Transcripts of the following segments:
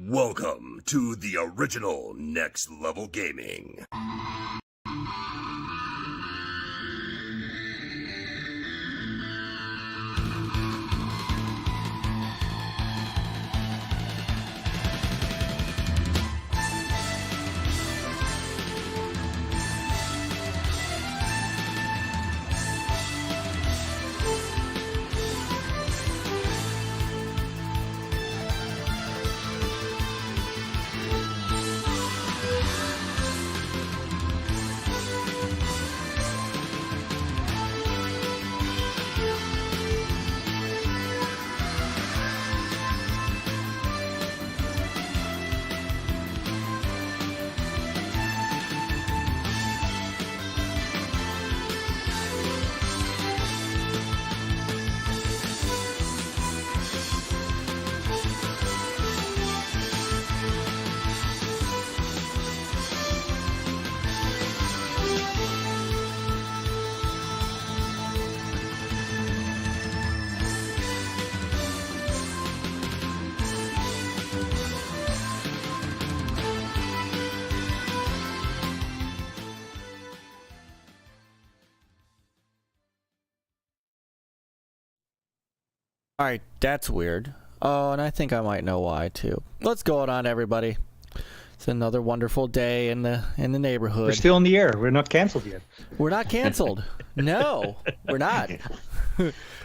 Welcome to the original Next Level Gaming. Alright, that's weird. Oh, and I think I might know why too. What's going on, everybody? It's another wonderful day in the neighborhood. We're still in the air. We're not canceled yet. We're not canceled. No, we're not.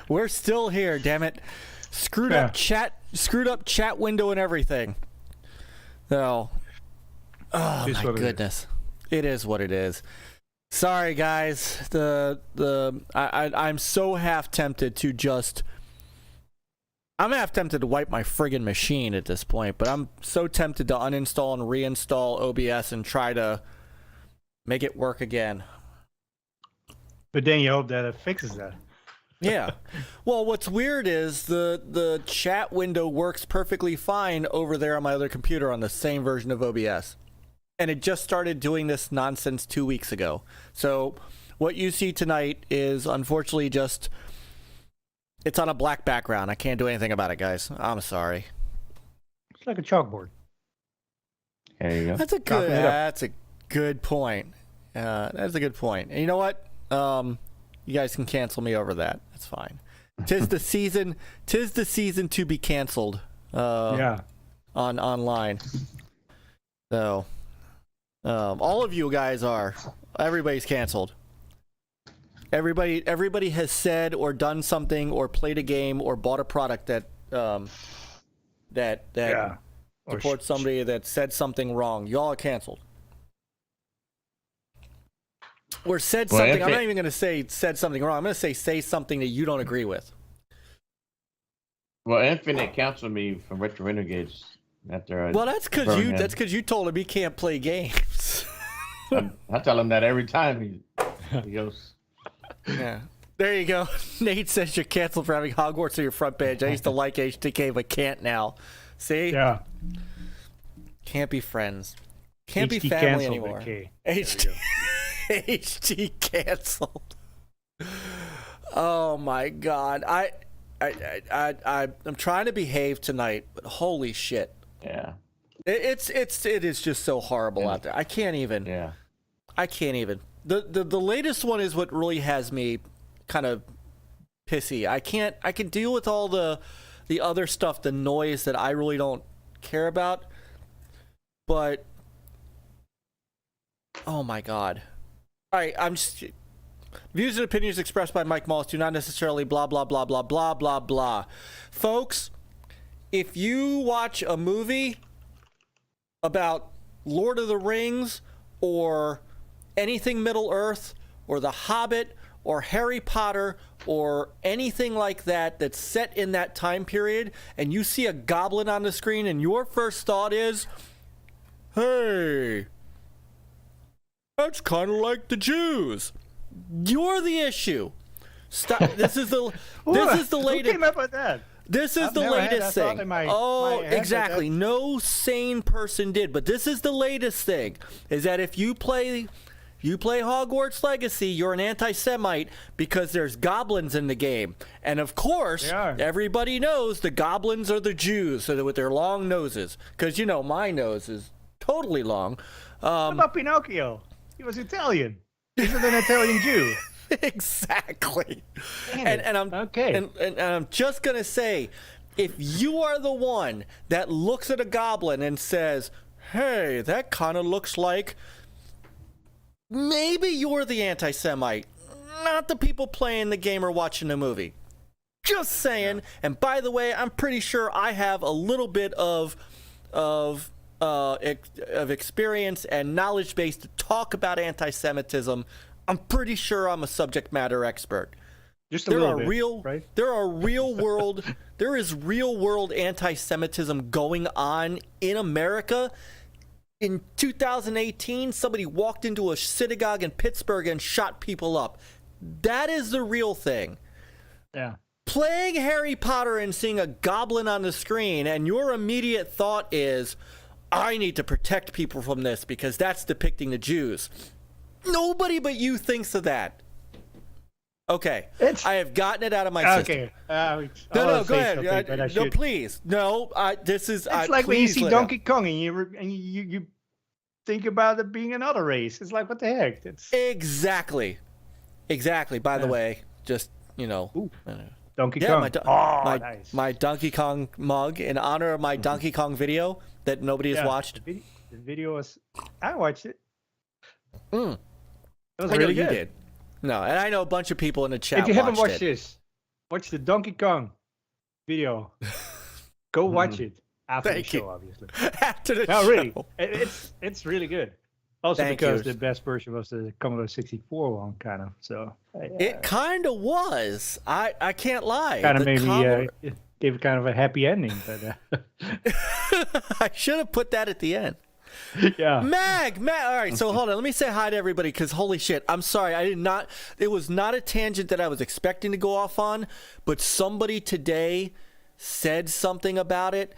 We're still here, damn it. Screwed up chat window and everything. So, oh my goodness. It is what it is. Sorry guys. I'm so half tempted to just I'm half tempted to wipe my friggin' machine at this point, but I'm so tempted to uninstall and reinstall OBS and try to make it work again. But then you hope that it fixes that. Yeah. Well, what's weird is the chat window works perfectly fine over there on my other computer on the same version of OBS. And it just started doing this nonsense 2 weeks ago. So what you see tonight is unfortunately just... It's on a black background. I can't do anything about it, guys. I'm sorry. It's like a chalkboard. There you go. That's a good point. That's a good point. And you know what? You guys can cancel me over that. That's fine. Tis the season. Tis the season to be canceled. Yeah. Online. So, all of you guys are. Everybody's canceled. Everybody has said or done something or played a game or bought a product that supports somebody that said something wrong. Y'all are canceled. Or said something. I'm not even going to say said something wrong. I'm going to say something that you don't agree with. Well, Infinite canceled me from Retro Renegades after. Well, that's because you told him he can't play games. I tell him that every time he goes. Yeah. There you go. Nate says you're canceled for having Hogwarts on your front page. I used to like HTK, but can't now. See? Yeah. Can't be friends. Can't be HT family anymore. HT canceled. Oh my God. I'm trying to behave tonight, but holy shit. Yeah. It is just so horrible out there. I can't even. Yeah. I can't even. The latest one is what really has me kind of pissy. I can deal with all the other stuff, the noise that I really don't care about. But oh my God. All right, views and opinions expressed by Mike Moss do not necessarily blah blah blah blah blah blah blah. Folks, if you watch a movie about Lord of the Rings or anything Middle Earth or The Hobbit or Harry Potter or anything like that that's set in that time period, and you see a goblin on the screen and your first thought is, hey, that's kind of like the Jews. You're the issue. Stop. This is the latest. Who came up with that? This is the latest thing. Exactly. No sane person did, but this is the latest thing. Is that if you play you play Hogwarts Legacy, you're an anti-Semite because there's goblins in the game. And of course, everybody knows the goblins are the Jews, so with their long noses. Because, you know, my nose is totally long. What about Pinocchio? He was Italian. He's an Italian Jew. Exactly. And I'm okay. And I'm just gonna say, if you are the one that looks at a goblin and says, "Hey, that kind of looks like," maybe you're the anti-Semite, not the people playing the game or watching the movie. Just saying. And by the way, I'm pretty sure I have a little bit of experience and knowledge base to talk about anti-Semitism. I'm pretty sure I'm a subject matter expert. Just a little bit, right? There is real world anti-Semitism going on in America. In 2018, somebody walked into a synagogue in Pittsburgh and shot people up. That is the real thing. Yeah. Playing Harry Potter and seeing a goblin on the screen, and your immediate thought is, I need to protect people from this because that's depicting the Jews. Nobody but you thinks of that. Okay, I have gotten it out of my system. Okay. No, go ahead. No, please. No, this is... It's like when you see Donkey Kong and you think about it being another race. It's like, what the heck? It's... Exactly. By the way, just, you know... Donkey Kong. My Donkey Kong mug in honor of my Donkey Kong video that nobody has watched. The video was... I watched it. That was I really know you good. did. No, and I know a bunch of people in the chat. If you haven't watched it. this, watch the Donkey Kong video. Go watch it after the show, obviously. After the show. No, really, it's really good. Also Thank because you. the best version was the Commodore 64 one, kind of. So it kind of was. I can't lie. Kind of maybe gave kind of a happy ending, but I should have put that at the end. Yeah. Mag. All right, so hold on. Let me say hi to everybody because holy shit, I'm sorry. It was not a tangent that I was expecting to go off on, but somebody today said something about it,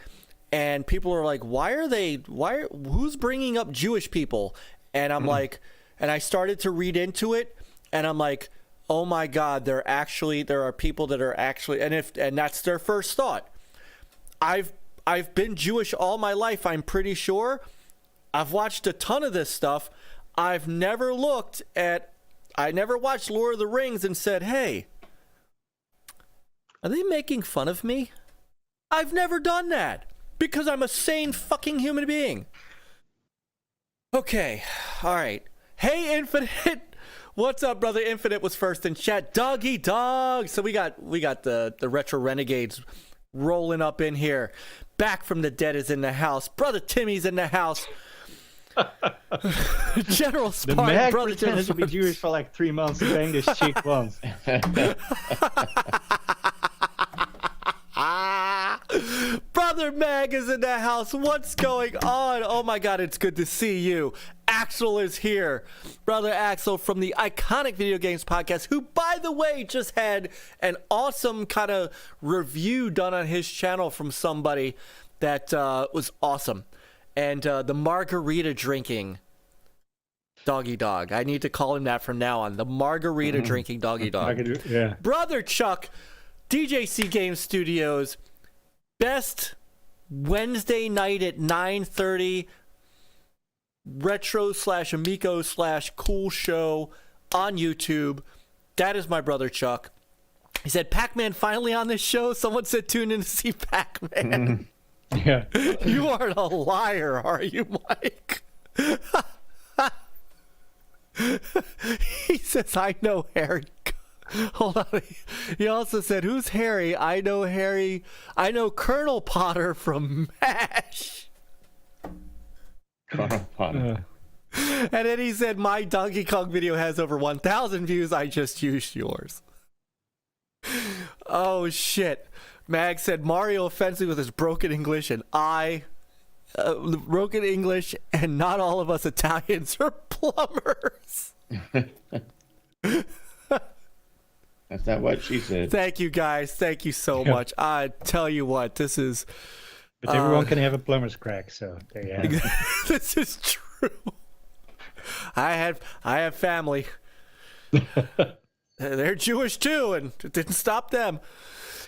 and people are like, who's bringing up Jewish people? And I'm like, and I started to read into it, and I'm like, oh my God, there are people that are actually, and that's their first thought. I've been Jewish all my life, I'm pretty sure. I've watched a ton of this stuff. I never watched Lord of the Rings and said, hey, are they making fun of me? I've never done that because I'm a sane fucking human being. Okay. All right. Hey, Infinite. What's up, brother? Infinite was first in chat. Doggy dog. So we got the retro Renegades rolling up in here. Back from the Dead is in the house. Brother Timmy's in the house. General Spartan, the MAGG brother pretended to be Jewish for like 3 months and banged this chick once. Brother Mag is in the house. What's going on? Oh my God, it's good to see you. Axel is here. Brother Axel from the Iconic Video Games Podcast, who, by the way, just had an awesome kind of review done on his channel from somebody that was awesome. And the margarita drinking doggy dog. I need to call him that from now on. The margarita drinking doggy dog. Yeah. Brother Chuck, DJC Game Studios, best Wednesday night at 9:30 retro/amico/cool show on YouTube. That is my brother Chuck. He said, Pac-Man finally on this show? Someone said tune in to see Pac-Man. Yeah. You aren't a liar, are you, Mike? He says, I know Harry. Hold on. He also said, who's Harry? I know Harry. I know Colonel Potter from MASH. Colonel Potter. And then he said, my Donkey Kong video has over 1,000 views. I just used yours. Oh, shit. Mag said, Mario offensively with his broken English, and broken English, and not all of us Italians are plumbers. That's not what she said. Thank you, guys. Thank you so much. I tell you what, this is... But everyone can have a plumber's crack, so there you have it. This is true. I have family. They're Jewish too, and it didn't stop them.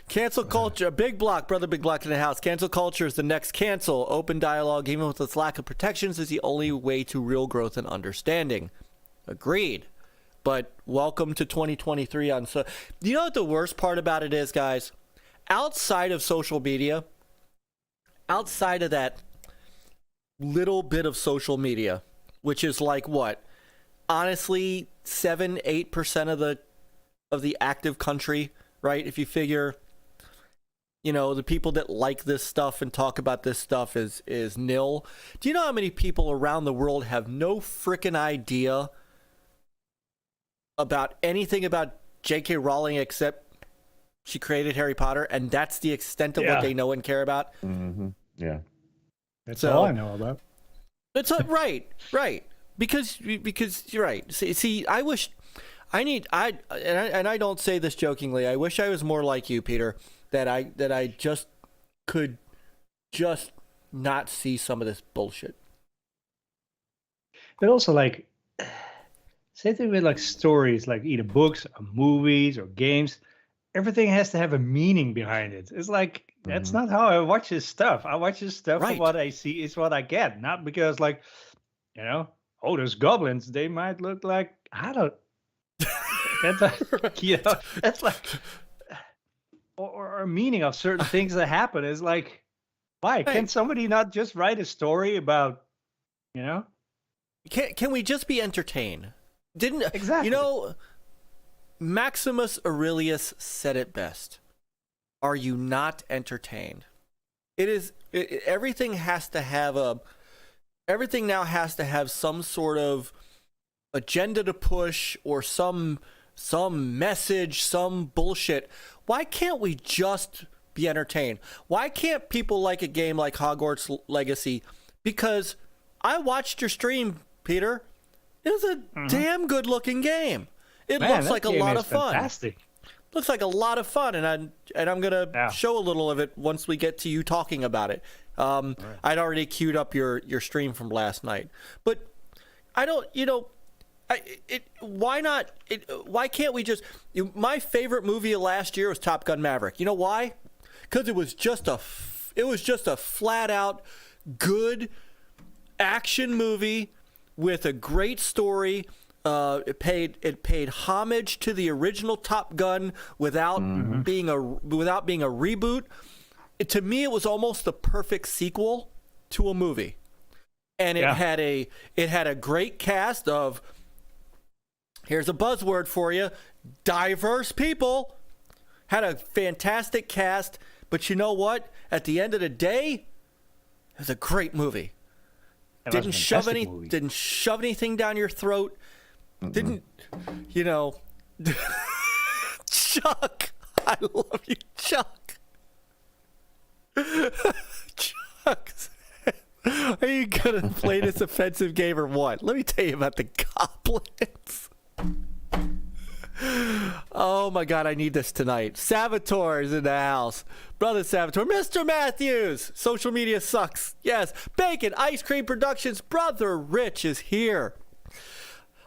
Cancel culture, Big Block, brother Big Block in the house. Cancel culture is the next cancel. Open dialogue, even with its lack of protections, is the only way to real growth and understanding. Agreed. But welcome to 2023 on so. You know what the worst part about it is, guys? Outside of social media, outside of that little bit of social media, which is like what? Honestly, 7-8% of the active country, right? If you figure, you know, the people that like this stuff and talk about this stuff is nil. Do you know how many people around the world have no freaking idea about anything about J.K. Rowling except she created Harry Potter, and that's the extent of what they know and care about? Mm-hmm. Yeah. That's all I know about. It's right. Because you're right. See, I wish I don't say this jokingly. I wish I was more like you, Peter. That I just could just not see some of this bullshit. But also, like, same thing with like stories, like either books or movies or games. Everything has to have a meaning behind it. It's like that's not how I watch this stuff. I watch this stuff for what I see is what I get, not because like, you know, oh, there's goblins. They might look like I don't. That's like, you know, that's like, or meaning of certain things that happen is like, why can somebody not just write a story about, you know? Can we just be entertained? Exactly. You know, Maximus Aurelius said it best. Are you not entertained? Everything now has to have some sort of agenda to push or some message, some bullshit. Why can't we just be entertained? Why can't people like a game like Hogwarts Legacy? Because I watched your stream, Peter. It was a damn good looking game. It looks like a lot of fun. Fantastic. Looks like a lot of fun, and I'm gonna show a little of it once we get to you talking about it. I'd already queued up your stream from last night, but I don't. You know, why not? Why can't we just? My favorite movie of last year was Top Gun Maverick. You know why? Because it was just a flat out good action movie with a great story. It paid homage to the original Top Gun without being a reboot. To me, it was almost the perfect sequel to a movie, and it had a great cast of. Here's a buzzword for you: diverse people. Had a fantastic cast, but you know what? At the end of the day, it was a great movie. Didn't shove anything down your throat. Didn't, you know, Chuck, I love you, Chuck. Chuck, are you going to play this offensive game or what? Let me tell you about the goblins. Oh my God, I need this tonight. Saboteur is in the house. Brother Saboteur. Mr. Matthews. Social media sucks. Yes. Bacon Ice Cream Productions. Brother Rich is here.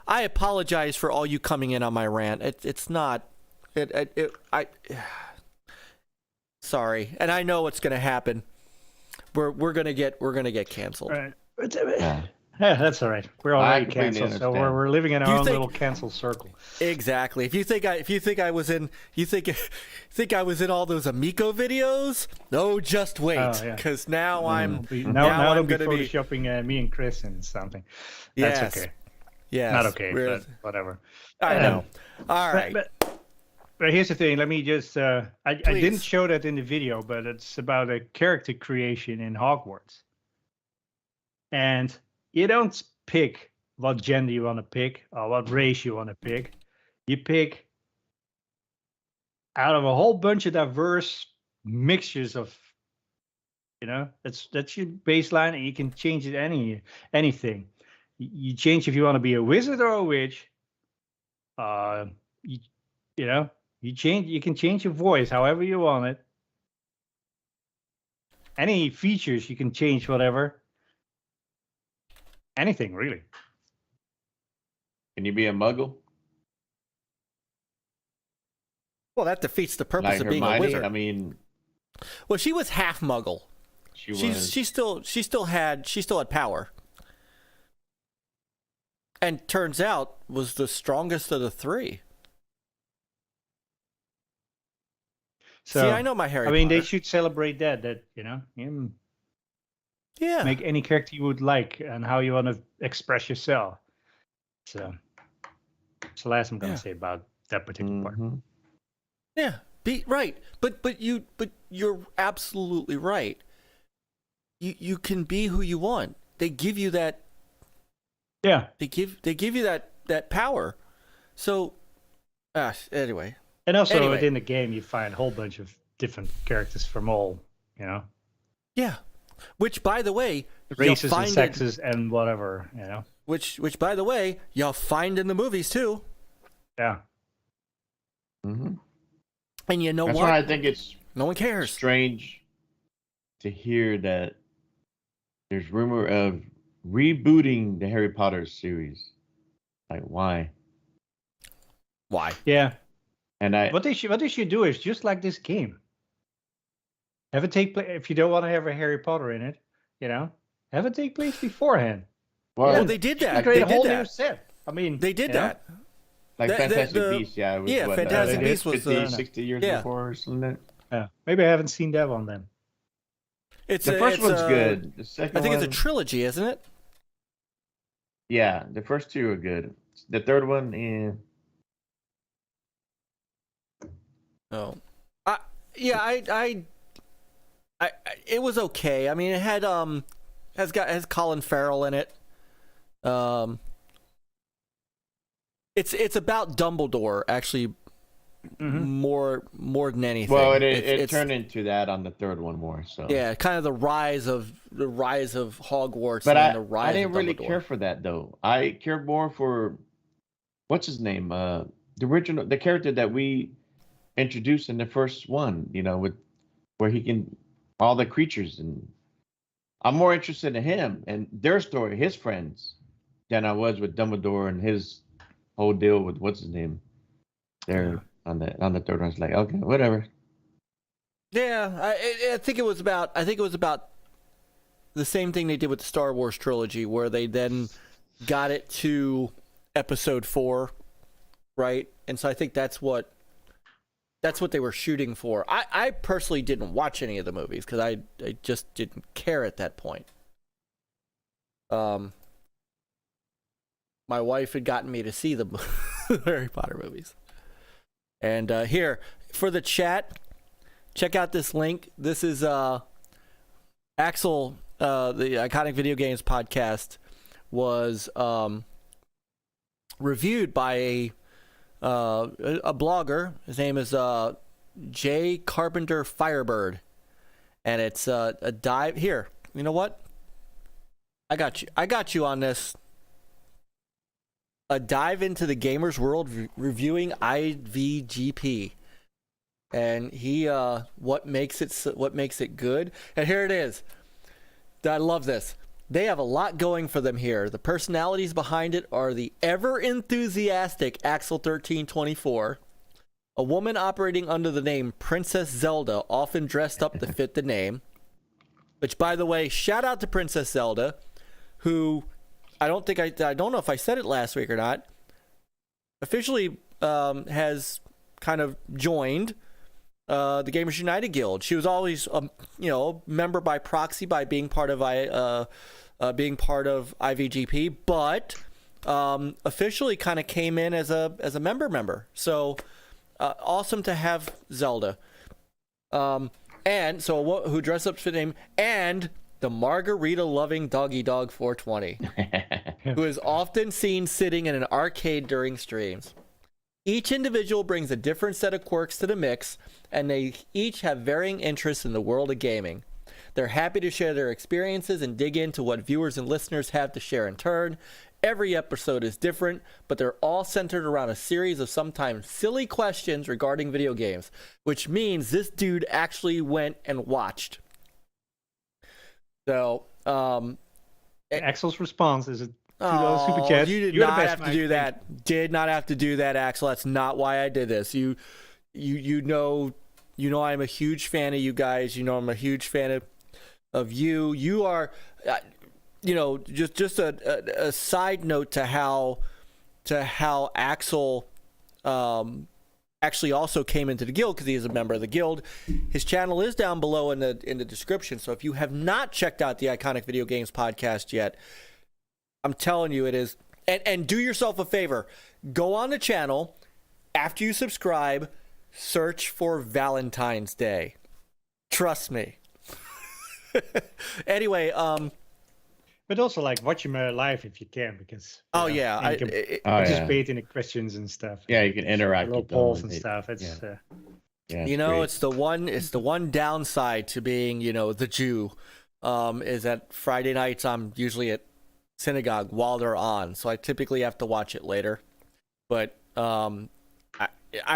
I apologize for all you coming in on my rant. It's not. Sorry, and I know what's going to happen. We're gonna get canceled. Right. Yeah, that's all right. We're already canceled, so we're living in our own little cancel circle. Exactly. If you think I was in all those Amico videos, no, just wait, because now I'm now going to be photoshopping me and Chris and something. That's okay. Yeah, not okay, but whatever. I know. All right. But here's the thing. Let me just. I didn't show that in the video, but it's about a character creation in Hogwarts. And you don't pick what gender you want to pick or what race you want to pick. You pick out of a whole bunch of diverse mixtures of. You know, that's your baseline, and you can change it anything. You change if you want to be a wizard or a witch. You can change your voice however you want it. Any features you can change, whatever. Anything really. Can you be a Muggle? Well, that defeats the purpose Like of being a Hermione? wizard. I mean, Well, she was half Muggle. she was. She still had power. And turns out was the strongest of the three. So, See, I know my Harry I mean, Potter. they should celebrate that, you know, Yeah. make any character you would like and how you want to express yourself. So, that's the last I'm going to say about that particular part. Mhm. Yeah. Be right. But you're absolutely right. You can be who you want. They give you that Yeah. they give you that power. So anyway. And also Anyway. within the game, you find a whole bunch of different characters from all, you know, Yeah. Which, by the way, races you'll and find sexes and whatever, you know. which, by the way, you'll find in the movies too. Yeah. Mhm. And you know That's what? why I think it's No one cares. strange to hear that there's rumor of rebooting the Harry Potter series. Like, why? Why? Yeah. And I, What they should do is just like this game. Have it take place if you don't want to have a Harry Potter in it, you know. Have it take place beforehand. well, Well, they did that. Create They a whole did new that. set. I mean, They did you know? that. like the- Fantastic the- Beasts, yeah. It was, yeah, what, Fantastic they Beasts did? was 50, 60 years yeah. before or something. Yeah. Maybe I haven't seen that one then. It's The first one's good. The second I think one, it's a trilogy, isn't it? yeah, the first two are good. The third one, Oh, I it was okay. I mean, it had has Colin Farrell in it. It's about Dumbledore actually more than anything. well, it It's- turned into that on the third one more. So yeah, kind of the rise of Hogwarts. but and the rise I didn't of really Dumbledore. care for that though. I cared more for what's his name, the character that we introduced in the first one. You know, with where he can all the creatures, and I'm more interested in him and their story, his friends, than I was with Dumbledore and his whole deal with what's his name. There on the third one, it's like, okay, whatever. Yeah, I think it was about the same thing they did with the Star Wars trilogy, where they then got it to Episode 4, right? And so I think that's what they were shooting for. I personally didn't watch any of the movies because I just didn't care at that point. My wife had gotten me to see the Harry Potter movies. And here, for the chat, check out this link. This is Axel, the Iconic Video Games podcast, was reviewed by a blogger. His name is J. Carpenter Firebird. And it's a dive. Here, you know what? I got you on this. A dive into the gamer's world reviewing IVGP, and he what makes it good. And here it is. I love this. They have a lot going for them here. The personalities behind it are the ever enthusiastic Axel 1324, a woman operating under the name Princess Zelda, often dressed up to fit the name. Which, by the way, shout out to Princess Zelda, who I don't know if I said it last week or not, officially has kind of joined the Gamers United Guild. She was always a member by proxy by being part of IVGP, but officially kind of came in as a member. So awesome to have Zelda. And so who dressed up to the name, and the margarita-loving Doggy Dog 420, who is often seen sitting in an arcade during streams. Each individual brings a different set of quirks to the mix, and they each have varying interests in the world of gaming. They're happy to share their experiences and dig into what viewers and listeners have to share in turn. Every episode is different, but they're all centered around a series of sometimes silly questions regarding video games, which means this dude actually went and watched. So, Axel's response is those super Oh, chats. you did You're the not best, have to Myke. do that. Did not have to do that, Axel. That's not why I did this. You know I'm a huge fan of you guys. You know I'm a huge fan of you. You are, just a side note to how Axel actually also came into the guild because he is a member of the guild. His channel is down below in the description. So if you have not checked out the Iconic Video Games podcast yet, I'm telling you it is. And do yourself a favor. Go on the channel. After you subscribe, search for Valentine's Day. Trust me. Anyway, But also, like, watch him live if you can, because and you can participate in the questions and stuff. Yeah, you can interact little with polls them. and stuff. It's It's great. it's the one downside to being, the Jew, is that Friday nights I'm usually at synagogue while they're on, so I typically have to watch it later. But I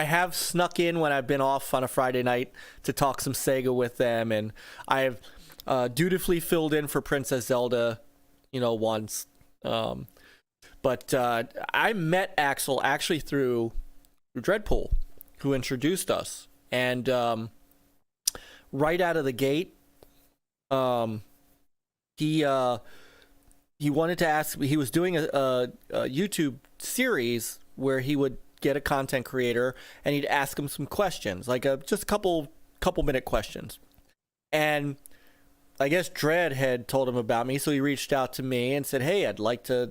have snuck in when I've been off on a Friday night to talk some Sega with them, and I have dutifully filled in for Princess Zelda, once. But I met Axel actually through Dreadpool, who introduced us, and right out of the gate, he wanted to ask. He was doing a YouTube series where he would get a content creator and he'd ask him some questions, like just a couple minute questions. And I guess Dread had told him about me, so he reached out to me and said, "Hey, I'd like to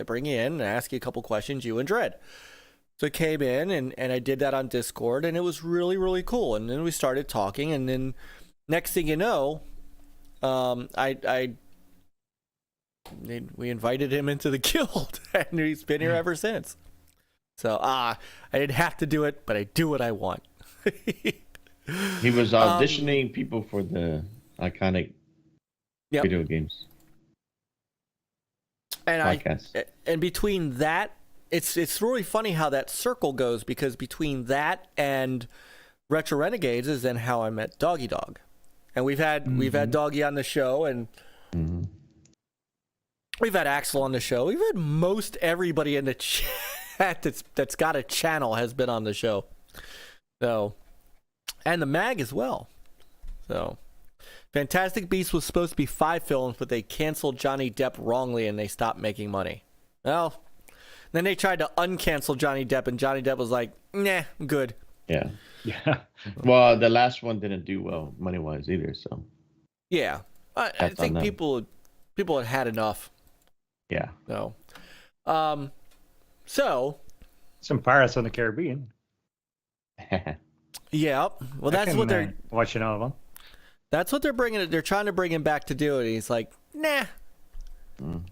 bring you in and ask you a couple questions, you and Dread." So I came in and I did that on Discord, and it was really, really cool. And then we started talking, and then next thing you know, we invited him into the guild, and he's been here ever since. So I didn't have to do it, but I do what I want. He was auditioning people for the Iconic Video Games podcast. And between that, it's really funny how that circle goes, because between that and Retro Renegades is then how I met Doggy Dog, and we've had Doggy on the show, and we've had Axel on the show. We've had most everybody in the chat that's got a channel has been on the show. So, and the MAGG as well. So, Fantastic Beasts was supposed to be 5 films, but they canceled Johnny Depp wrongly and they stopped making money. Well, then they tried to uncancel Johnny Depp, and Johnny Depp was like, "Nah, I'm good." Yeah. Well, the last one didn't do well money-wise either, so. Yeah. I think people had enough. Yeah. So, some Pirates on the Caribbean. yeah. Well, that's what they're watching all of them. That's what they're bringing. They're trying to bring him back to do it. He's like, "Nah,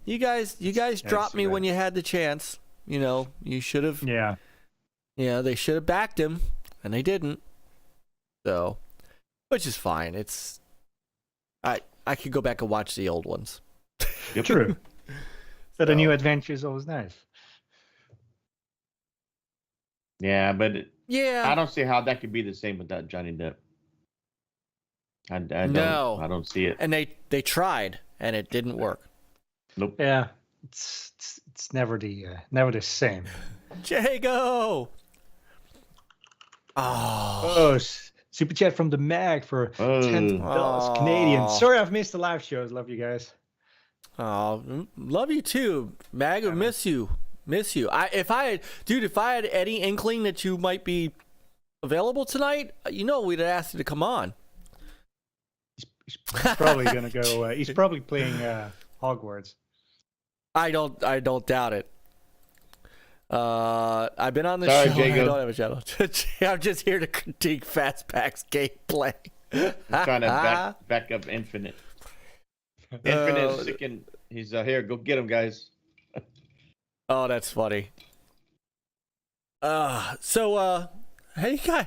you guys dropped me when you had the chance. You should have. Yeah. Yeah, they should have backed him, and they didn't. So, which is fine. It's I could go back and watch the old ones. Yep. True. But a new adventure is always nice. Yeah, but yeah, I don't see how that could be the same without Johnny Depp. I don't see it. And they tried, and it didn't work. Nope. Yeah, it's never the same. Jago. Oh, super chat from the MAGG for $10 Canadian. Sorry, I've missed the live shows. Love you guys. Oh, love you too, MAGG. Miss you. If I had any inkling that you might be available tonight, we'd have asked you to come on. He's probably gonna go. He's probably playing Hogwarts. I don't doubt it. I've been on the Sorry, show. Jago. I don't have a channel. I'm just here to critique Fastback's gameplay. I'm trying to back up Infinite. Infinite is sick and he's here. Go get him, guys. Oh, that's funny. So hey you guys,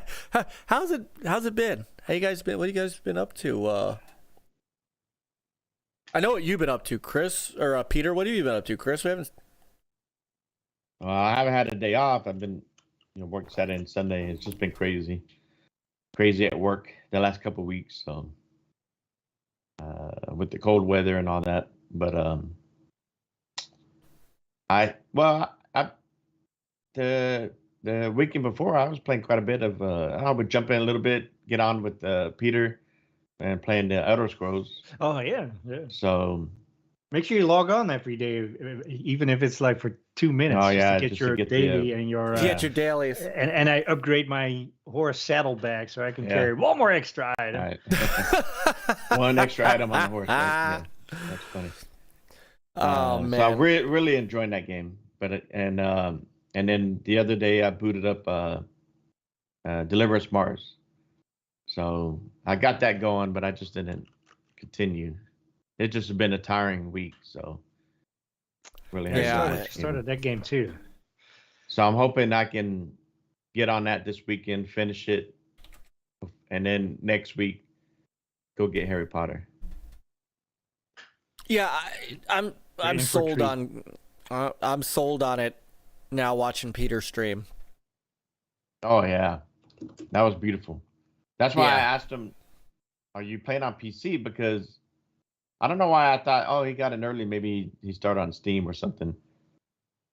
how's it been? How you guys been? What have you guys been up to? I know what you've been up to, Chris or Peter. What have you been up to, Chris? We haven't. I haven't had a day off. I've been, working Saturday and Sunday. It's just been crazy at work the last couple of weeks. So, with the cold weather and all that, but The weekend before I was playing quite a bit of I would jump in a little bit, get on with Peter and playing the Elder Scrolls. Oh yeah, yeah. So Make sure you log on every day, even if it's like for 2 minutes. Oh, yeah, just to get just to your get the, daily and your. Get your dailies. And I upgrade my horse saddlebag so I can carry one more extra item. right. One extra item on the horse. Right? Yeah, that's funny. Oh man! So I'm really enjoying that game. But and then the other day I booted up Deliverance Mars. So I got that going, but I just didn't continue. It's just been a tiring week, so really. I started that game too. So I'm hoping I can get on that this weekend, finish it, and then next week go get Harry Potter. Yeah, I'm sold on. I'm sold on it now. Watching Peter stream. Oh yeah, that was beautiful. That's why I asked him, "Are you playing on PC?" Because I don't know why I thought, oh, he got in early. Maybe he started on Steam or something.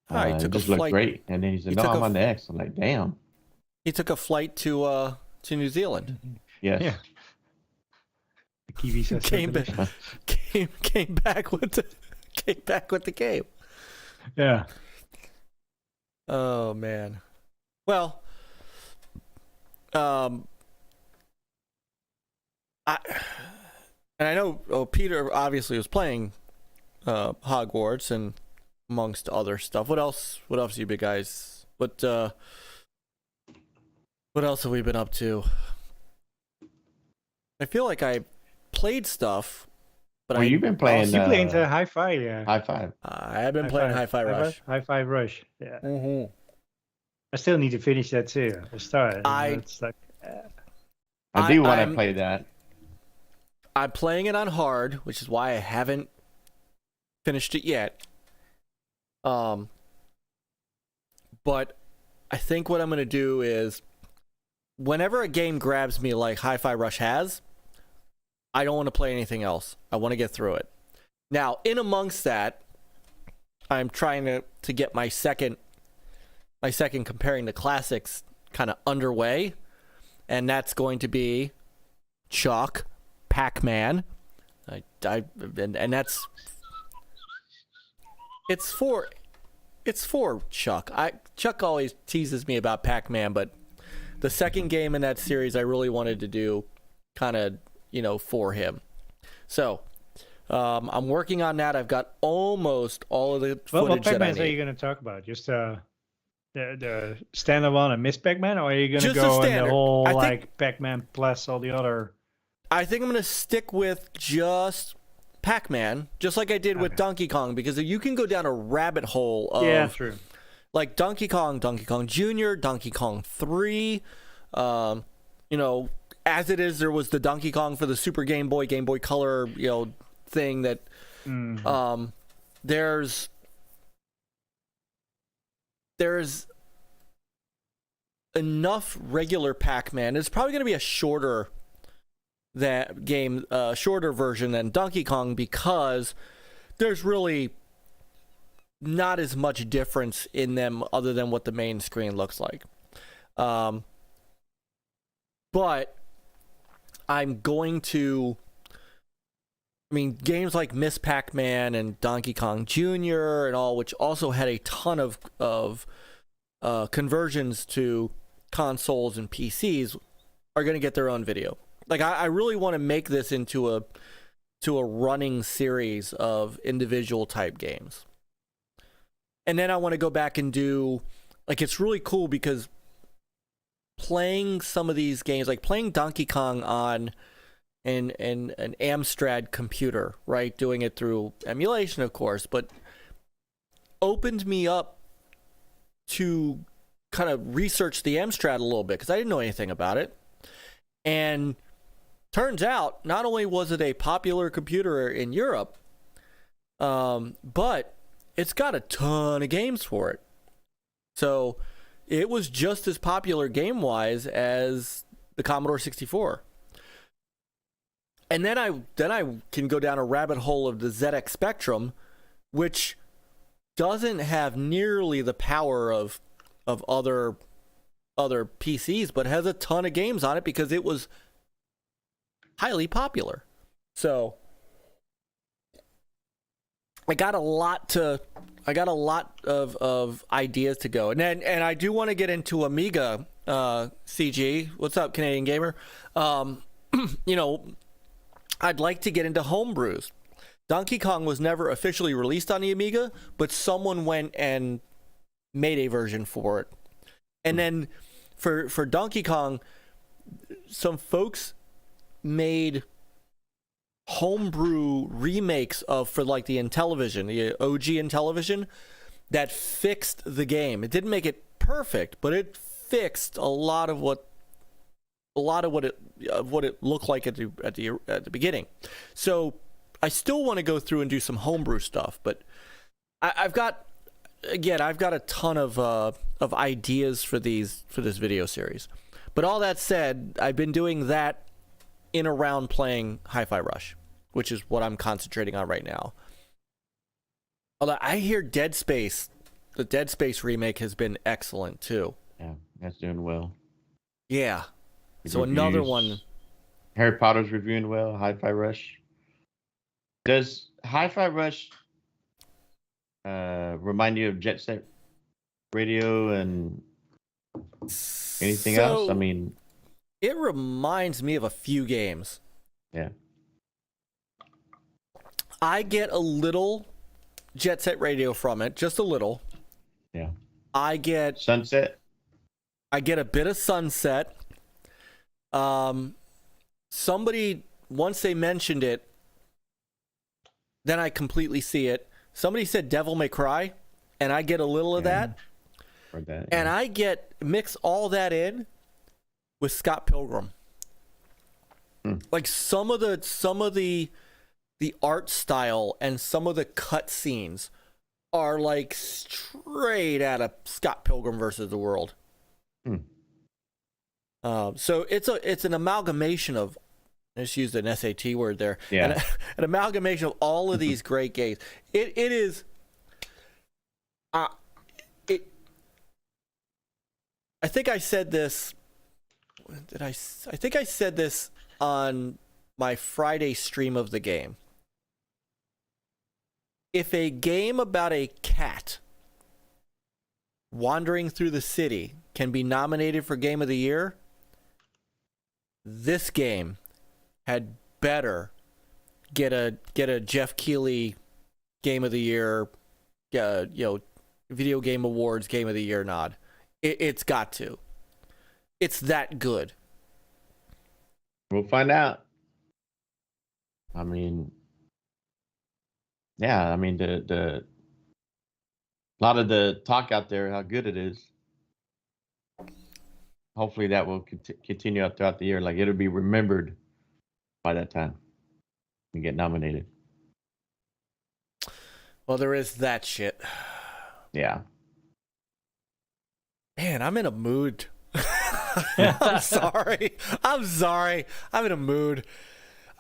He took it just a flight. Looked great, and then he said, "No, I'm on the X." I'm like, "Damn." He took a flight to New Zealand. Yes. Yeah. The Kiwi says came back with the game. Yeah. Oh man. Well, I know Peter obviously was playing Hogwarts and amongst other stuff. What else you big guys? What else have we been up to? I feel like I played stuff, but you've been playing. You playing to Hi-Fi, yeah. Hi-Fi. I have been playing Hi-Fi Rush. Hi-Fi Rush, yeah. Mm-hmm. I still need to finish that too. I started. It's like, I do want to play that. I'm playing it on hard, which is why I haven't finished it yet. But I think what I'm going to do is whenever a game grabs me like Hi-Fi Rush has, I don't want to play anything else. I want to get through it. Now, in amongst that, I'm trying to get my second comparing the classics kind of underway, and that's going to be Chuck, Pac-Man. And that's it's for Chuck. Chuck always teases me about Pac-Man, but the second game in that series I really wanted to do kind of, for him. So, I'm working on that. I've got almost all of the footage what Pac-Mans that I need. are you going to talk about? Just the standalone and Miss Pac-Man, or are you going to Just go the on the whole standard. Pac-Man plus all the other? I think I'm going to stick with just Pac-Man, just like I did with Donkey Kong, because you can go down a rabbit hole of true. Like Donkey Kong Jr., Donkey Kong 3, as it is, there was the Donkey Kong for the Super Game Boy Color, thing that there's enough regular Pac-Man. It's probably going to be a shorter version than Donkey Kong, because there's really not as much difference in them other than what the main screen looks like. But I'm going to, games like Miss Pac-Man and Donkey Kong Jr. and all, which also had a ton of conversions to consoles and PCs, are going to get their own video. Like, I really want to make this into a running series of individual type games. And then I want to go back and do, it's really cool because playing some of these games, like playing Donkey Kong on an Amstrad computer, right? Doing it through emulation, of course, but opened me up to kind of research the Amstrad a little bit, because I didn't know anything about it. And turns out, not only was it a popular computer in Europe, but it's got a ton of games for it. So it was just as popular game-wise as the Commodore 64. And then I can go down a rabbit hole of the ZX Spectrum, which doesn't have nearly the power of other PCs, but has a ton of games on it because it was highly popular. So I got a lot of ideas to go, and I do want to get into Amiga. CG, what's up, Canadian gamer? You know, I'd like to get into homebrews. Donkey Kong was never officially released on the Amiga, but someone went and made a version for it. And then for Donkey Kong, some folks made homebrew remakes for like the Intellivision, the OG-NLG, that fixed the game. It didn't make it perfect, but it fixed a lot of what it looked like at the beginning. So I still want to go through and do some homebrew stuff, but I've got a ton of ideas for this video series. But all that said, I've been doing that in around playing Hi-Fi Rush, which is what I'm concentrating on right now. Although I hear the Dead Space remake has been excellent too. Yeah, that's doing well. Yeah. The So reviews, another one. Harry Potter's reviewing well. Hi-Fi Rush. Does Hi-Fi Rush remind you of Jet Set Radio and anything else? I mean, it reminds me of a few games. Yeah. I get a little Jet Set Radio from it, just a little. Yeah. I get Sunset. I get a bit of Sunset. Somebody, once they mentioned it, then I completely see it. Somebody said Devil May Cry, and I get a little of that. Heard that, And I mix all that in with Scott Pilgrim. Like some of the art style and some of the cut scenes are like straight out of Scott Pilgrim versus the World. So it's an amalgamation of, I just used an SAT word there. Yeah. An amalgamation of all of these great games. It is. I think I said this. I think I said this on my Friday stream of the game. If a game about a cat wandering through the city can be nominated for Game of the Year, this game had better get a Jeff Keighley Game of the Year, Video Game Awards Game of the Year nod. It's got to. It's that good. We'll find out. I mean, yeah. I mean, the a lot of the talk out there, how good it is. Hopefully, that will continue up throughout the year. Like, it'll be remembered by that time and get nominated. Well, there is that shit. Yeah. Man, I'm in a mood. I'm sorry. I'm in a mood.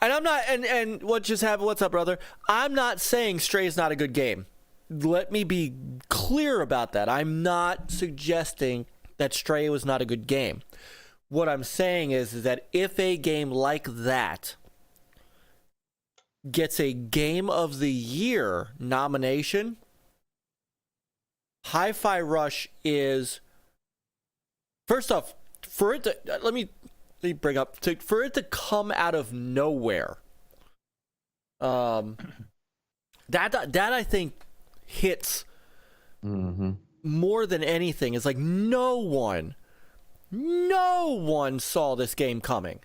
And I'm not, and what just happened, what's up, brother? I'm not saying Stray's not a good game. Let me be clear about that. I'm not suggesting that Stray was not a good game. What I'm saying is that if a game like that gets a Game of the Year nomination, Hi-Fi Rush is, first off, for it to, let me bring up, for it to come out of nowhere, that I think hits more than anything. It's like no one saw this game coming,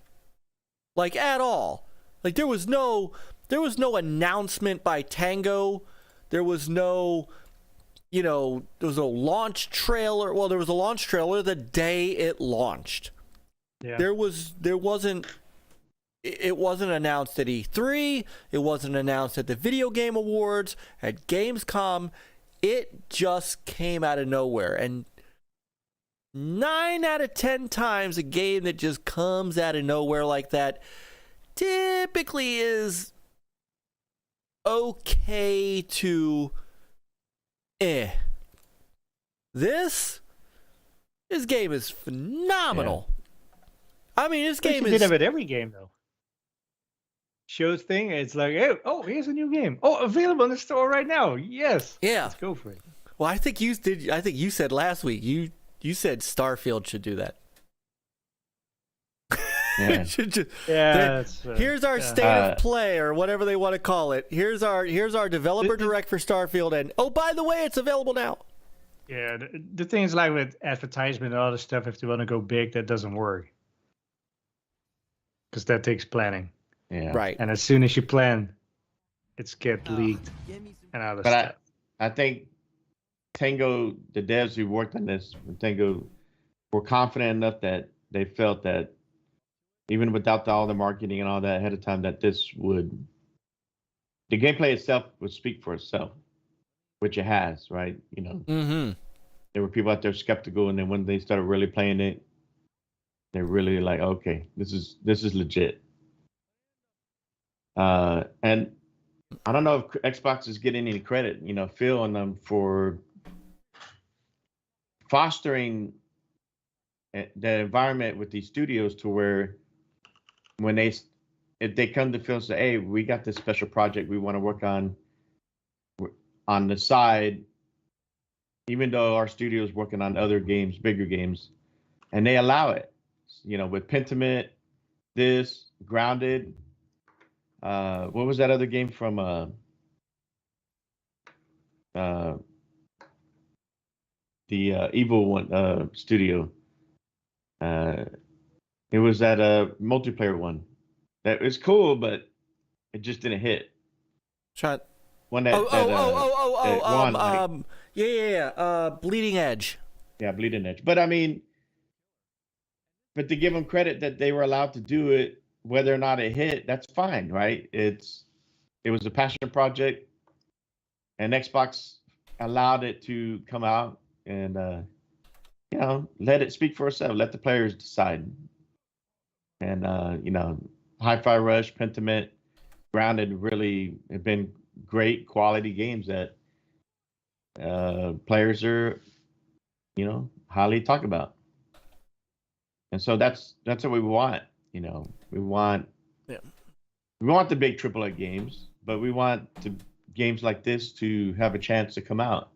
like, at all. Like, there was no announcement by Tango. There was no, there was a launch trailer. Well, there was a launch trailer the day it launched. Yeah. It wasn't announced at E3. It wasn't announced at the Video Game Awards, at Gamescom. It just came out of nowhere. And 9 out of 10 times a game that just comes out of nowhere like that typically is okay to This game is phenomenal. I mean, this game You is. did it with every game though. Shows thing, it's like, hey, oh, here's a new game. Oh, available in the store right now. Yes. Yeah. Let's go for it. Well, I think you did. I think you said last week. You said Starfield should do that. Yeah. Here's our state of play, or whatever they want to call it. Here's our developer direct for Starfield, and oh, by the way, it's available now. Yeah, the thing is, like with advertisement and all this stuff, if they want to go big, that doesn't work. Because that takes planning. Yeah. Right. And as soon as you plan, it's get leaked and all this stuff. I think Tango, the devs who worked on this, Tango, were confident enough that they felt that even without all the marketing and all that ahead of time, that the gameplay itself would speak for itself, which it has, right? You know, there were people out there skeptical, and then when they started really playing it, they're really like, okay, this is legit. And I don't know if Xbox is getting any credit, you know, Phil and them, for fostering the environment with these studios to where when if they come to Phil and say, hey, we got this special project we want to work on the side, even though our studio is working on other games, bigger games, and they allow it, you know, with Pentiment, this, Grounded, what was that other game from the evil one studio? It was that multiplayer one that was cool, but it just didn't hit. Shot. One that won, Bleeding Edge. Yeah, Bleeding Edge. But I mean, but to give them credit that they were allowed to do it, whether or not it hit, that's fine, right? It was a passion project, and Xbox allowed it to come out, and you know, let it speak for itself. Let the players decide. And you know, Hi-Fi Rush, Pentiment, Grounded really have been great quality games that players are, you know, highly talk about. And so that's what we want. You know, we want the big AAA games, but we want games like this to have a chance to come out.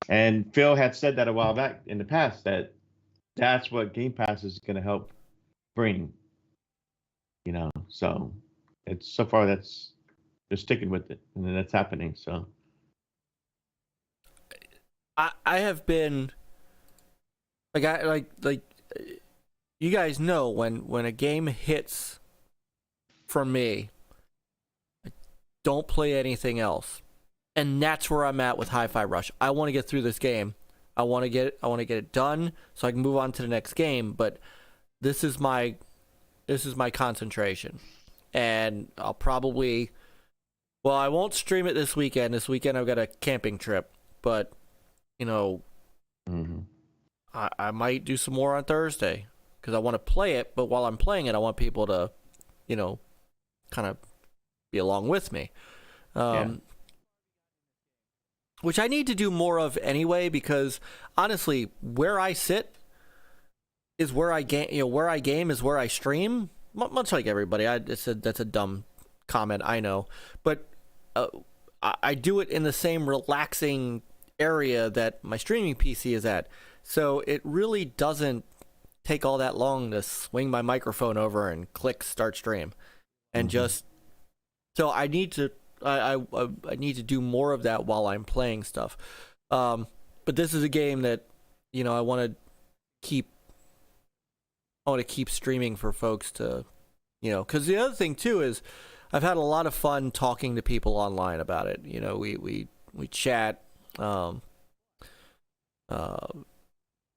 And Phil had said that a while back in the past, that's what Game Pass is going to help bring. You know, so so far they're sticking with it, and then that's happening. So I have been like you guys know when a game hits for me, I don't play anything else, and that's where I'm at with Hi-Fi Rush. I want to get through this game. I want to get it done so I can move on to the next game. But this is my concentration, and I'll probably, well, I won't stream it this weekend. This weekend I've got a camping trip, but you know, I might do some more on Thursday because I want to play it. But while I'm playing it, I want people to, you know, kind of be along with me. Which I need to do more of anyway, because honestly, where I sit is where I game. You know, where I game is where I stream. Much like everybody, that's a dumb comment, I know, but I do it in the same relaxing area that my streaming PC is at. So it really doesn't take all that long to swing my microphone over and click start stream, and just so I need to. I need to do more of that while I'm playing stuff. But this is a game that, you know, I want to keep streaming for folks to, you know, because the other thing too is I've had a lot of fun talking to people online about it. You know, we chat, you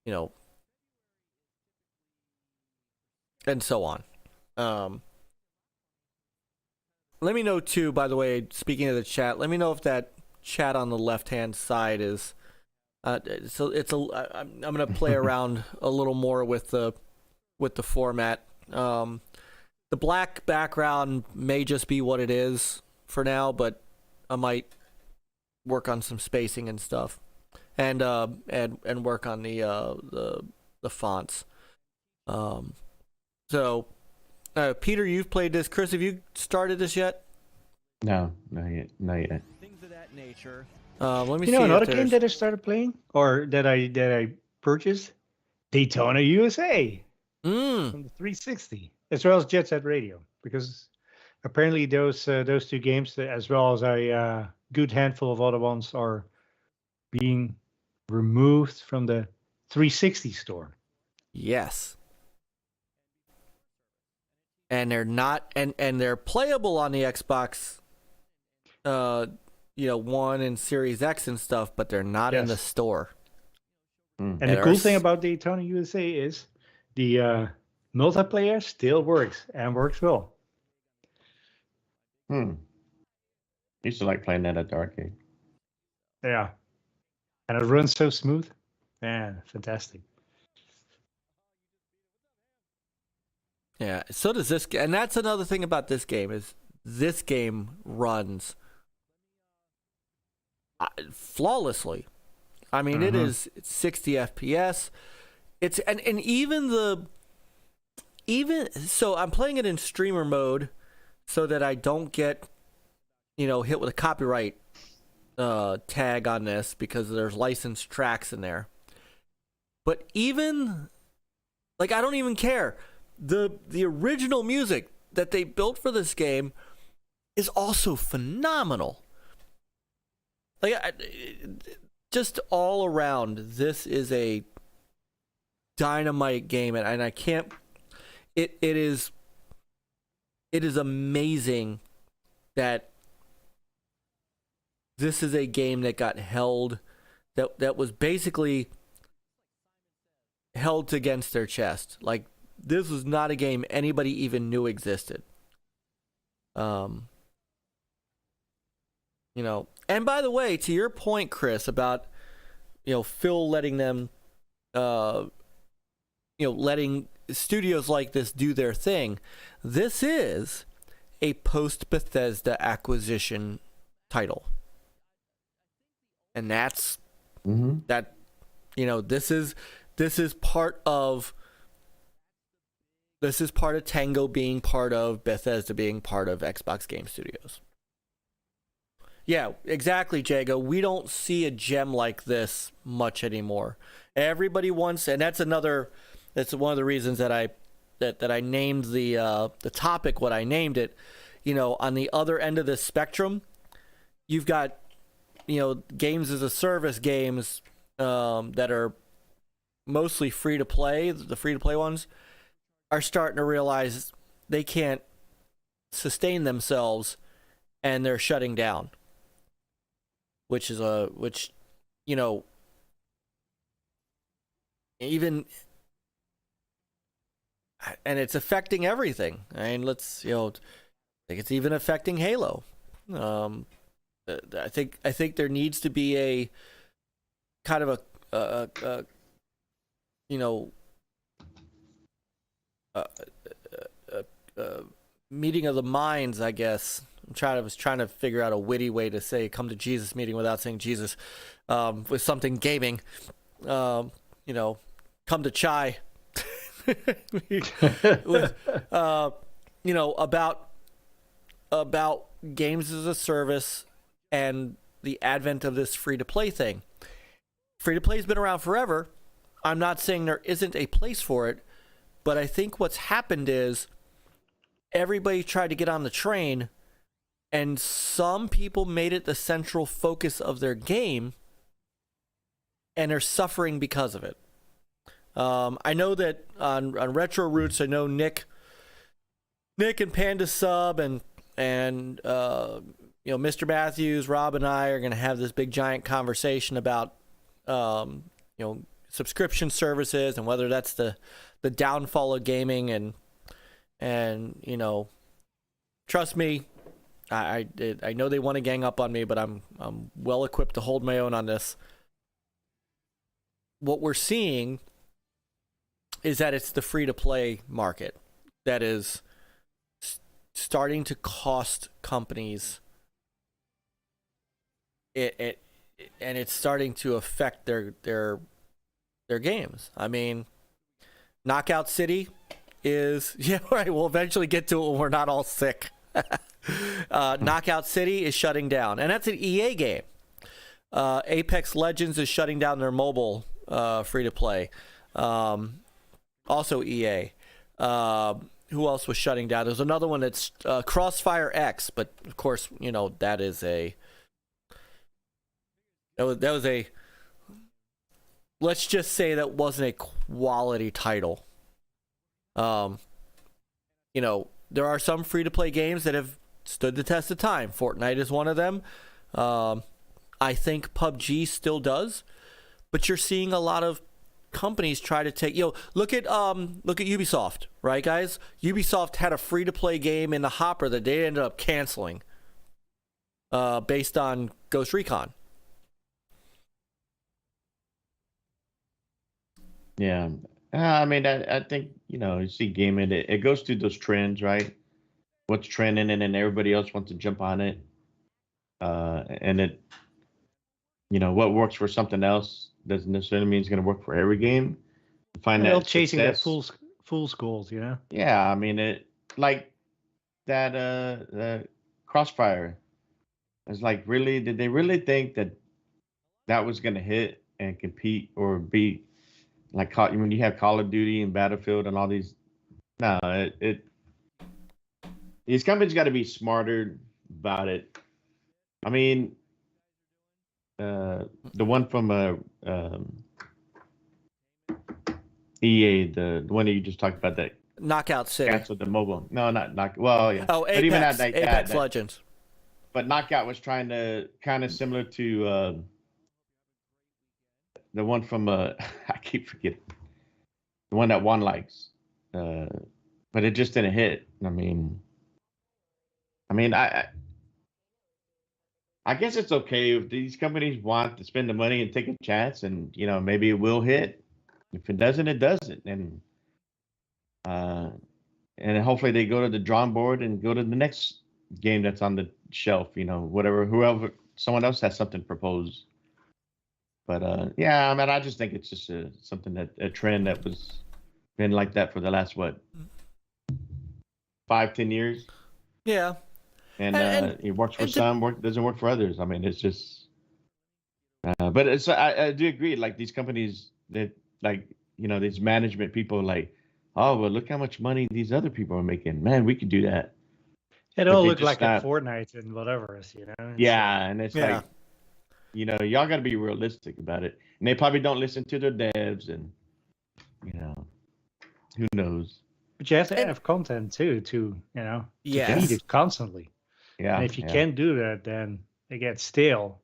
know, and so on. Let me know too, by the way, speaking of the chat, let me know if that chat on the left-hand side is so I'm going to play around a little more with the format. The black background may just be what it is for now, but I might work on some spacing and stuff. and work on the fonts. So, Peter, you've played this. Chris, have you started this yet? No, not yet. Things of that nature. Let me You see. know another if game there's- that I started playing, or that I purchased, Daytona USA from the 360, as well as Jet Set Radio, because apparently those two games, as well as a good handful of other ones, are being removed from the 360 store. Yes. And they're not, and they're playable on the Xbox, One and Series X and stuff, but they're not in the Yes. store. And And the cool there's- thing about Daytona USA is the multiplayer still works and works well. Used to like playing that at the arcade. Yeah. And it runs so smooth. Man, fantastic. Yeah, so does this, and that's another thing about this game is this game runs flawlessly. I mean, it is 60 FPS. It's and even so, I'm playing it in streamer mode so that I don't get hit with a copyright tag on this because there's licensed tracks in there. But even I don't even care. The original music that they built for this game is also phenomenal. Just all around, this is a dynamite game, and I can't. It is amazing that this is a game that got held, that was basically held against their chest. This was not a game anybody even knew existed. And by the way, to your point, Chris, about Phil letting them letting studios like this do their thing, this is a post Bethesda acquisition title. And that's that this is part of Tango being part of Bethesda being part of Xbox Game Studios. Yeah, exactly, Jago. We don't see a gem like this much anymore. Everybody wants, and that's one of the reasons that I named the topic what I named it. On the other end of the spectrum, you've got games as a service games that are mostly free to play. The free to play ones are starting to realize they can't sustain themselves, and they're shutting down. Even, and it's affecting everything. I mean, I think it's even affecting Halo. I think there needs to be a kind of a meeting of the minds, I guess. I was trying to figure out a witty way to say "come to Jesus" meeting without saying Jesus, with something gaming. Come to chai. with, about games as a service and the advent of this free to play thing. Free to play has been around forever. I'm not saying there isn't a place for it, but I think what's happened is everybody tried to get on the train, and some people made it the central focus of their game, and are suffering because of it. I know that on Retro Roots, I know Nick and Panda Sub and Mr. Matthews, Rob, and I are going to have this big giant conversation about subscription services and whether that's the downfall of gaming, and trust me, I know they want to gang up on me, but I'm well equipped to hold my own on this. What we're seeing is that it's the free-to-play market that is starting to cost companies. it's starting to affect their games. I mean, Knockout City is right. We'll eventually get to it when we're not all sick. Knockout City is shutting down, and that's an EA game. Apex Legends is shutting down their mobile free to play. Also EA. Who else was shutting down? There's another one that's Crossfire X, but of course, that is that was a, let's just say that wasn't a quality title. There are some free to play games that have stood the test of time. Fortnite is one of them. I think PUBG still does, but you're seeing a lot of companies try to take, look at Ubisoft, right, guys? Ubisoft had a free to play game in the hopper that they ended up canceling based on Ghost Recon. Yeah. I mean, I think, you see gaming, it goes through those trends, right? What's trending, and then everybody else wants to jump on it. And it, what works for something else doesn't necessarily mean it's going to work for every game. They're chasing that fool's goals, Yeah, I mean, it like that Crossfire. It's like, really, did they really think that was going to hit and compete or be like when you have Call of Duty and Battlefield and all these? No, these companies got to be smarter about it. I mean, the one from EA, the one that you just talked about, that Knockout City. Canceled the mobile. No, not knock. Well, yeah. Oh, Apex. But even Apex Legends. But Knockout was trying to kind of similar to the one from I keep forgetting, the one that One likes, but it just didn't hit. I mean, I guess it's okay if these companies want to spend the money and take a chance, and maybe it will hit. If it doesn't, it doesn't, and hopefully they go to the drawing board and go to the next game that's on the shelf. Whoever, someone else has something proposed. But yeah, I mean, I just think it's just something a trend that was been like that for the last 5-10 years. Yeah. And it works for some, doesn't work for others. I mean, it's just. But it's I do agree. Like these companies that these management people oh well, look how much money these other people are making. Man, we could do that. It all look like a Fortnite and whatever, Yeah, and it's like, y'all got to be realistic about it. And they probably don't listen to their devs, and who knows. But you have to have content too, to feed it constantly. Yeah. And if you can't do that, then it gets stale.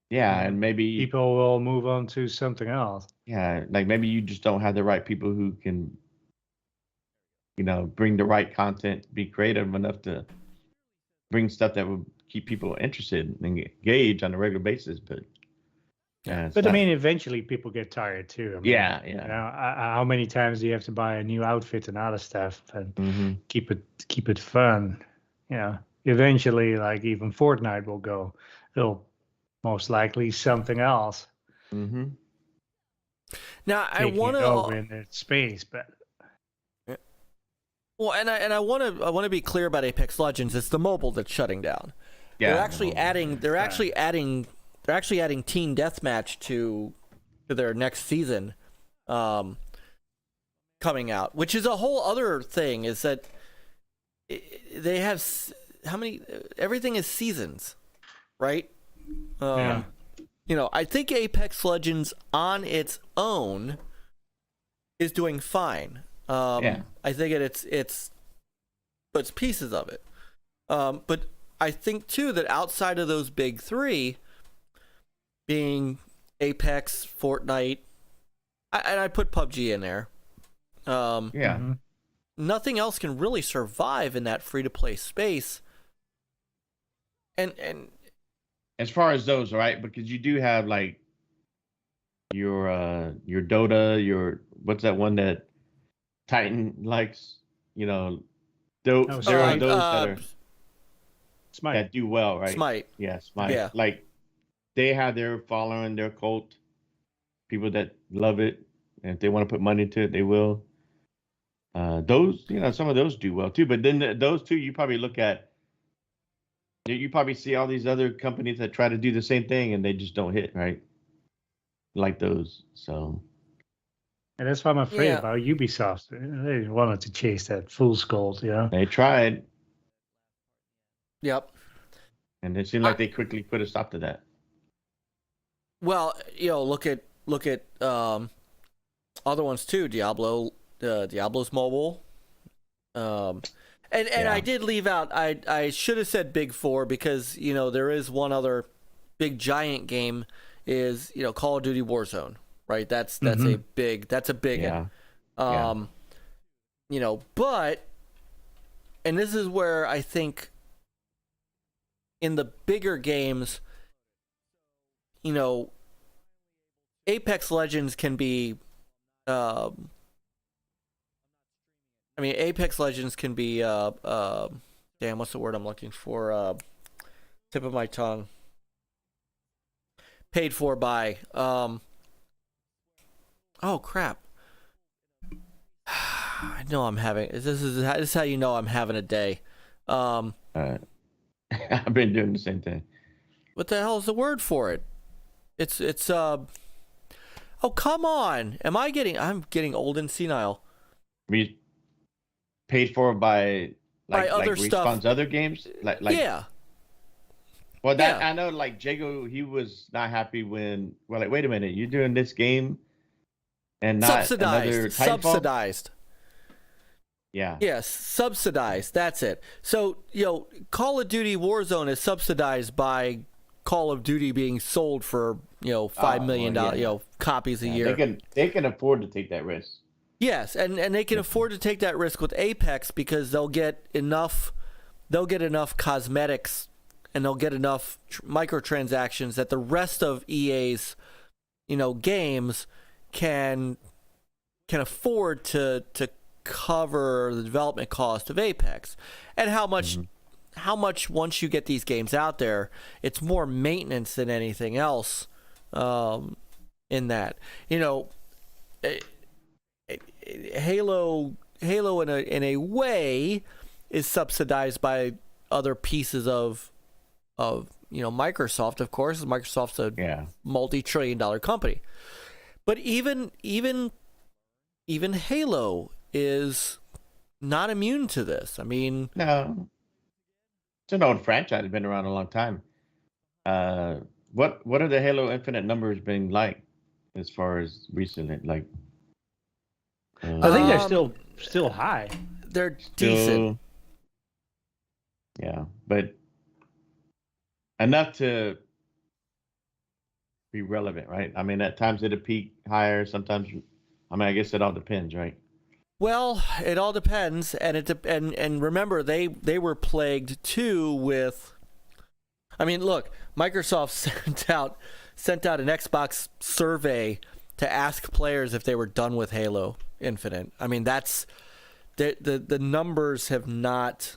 Yeah, and maybe people will move on to something else. Yeah, like maybe you just don't have the right people who can, bring the right content, be creative enough to bring stuff that would keep people interested and engaged on a regular basis. But I mean, eventually people get tired too. I mean, yeah. How many times do you have to buy a new outfit and other stuff and keep it fun? Eventually, like even Fortnite will go. It'll most likely something else. Mm-hmm. Now I want to over in the space, but well, and I want to be clear about Apex Legends. It's the mobile that's shutting down. Yeah, they're actually adding Team Deathmatch to their next season, coming out, which is a whole other thing. Is that they have everything is seasons, right? I think Apex Legends on its own is doing fine. I think it's pieces of it. But I think too that outside of those big three, being Apex, Fortnite, and I put PUBG in there. Nothing else can really survive in that free to play space. And as far as those, right? Because you do have like your Dota, what's that one that Titan likes? Those that are Smite. that do well, right? Smite. Yeah, Smite. Yeah. Like they have their following, their cult, people that love it, and if they want to put money into it, they will. Those, some of those do well too. But then those two, you probably look at, you probably see all these other companies that try to do the same thing and they just don't hit, right? Like those. So. And that's why I'm afraid Yeah. about Ubisoft. They wanted to chase that fool's gold, They tried, Yep. and it seemed like they quickly put a stop to that. Well, look at other ones too. Diablo's mobile. And Yeah. I did leave out. I should have said Big Four because there is one other big giant game is Call of Duty Warzone, right? That's a big Yeah. one. But and this is where I think in the bigger games, Apex Legends can be Apex Legends can be damn, what's the word I'm looking for? Tip of my tongue. Paid for by oh crap. I know I'm having this is how you know I'm having a day. I've been doing the same thing. What the hell is the word for it? It's oh come on. I'm getting old and senile. We paid for by other stuff. Respawn's other games? Like yeah. Well, that Yeah. I know. Like Jago, he was not happy when. Well, like, wait a minute, you're doing this game, and not another Titanfall? Subsidized. Yeah. Yes, subsidized. That's it. So Call of Duty Warzone is subsidized by Call of Duty being sold for $5 million copies a year. They can afford to take that risk. Yes, and they can afford to take that risk with Apex because they'll get enough cosmetics and they'll get enough microtransactions that the rest of EA's games can afford to cover the development cost of Apex. And how much once you get these games out there, it's more maintenance than anything else in that. Halo in a way is subsidized by other pieces of Microsoft, of course. Microsoft's a multi-trillion-dollar company. But even Halo is not immune to this. I mean, no, it's an old franchise. It's been around a long time. What are the Halo Infinite numbers been like as far as recently? Like, I think they're still high. They're decent. Yeah, but enough to be relevant, right? I mean, at times it'll peak higher. Sometimes, I guess it all depends, right? Well, it all depends, and remember they were plagued too with. I mean, look, Microsoft sent out an Xbox survey to ask players if they were done with Halo Infinite. I mean, that's the numbers have not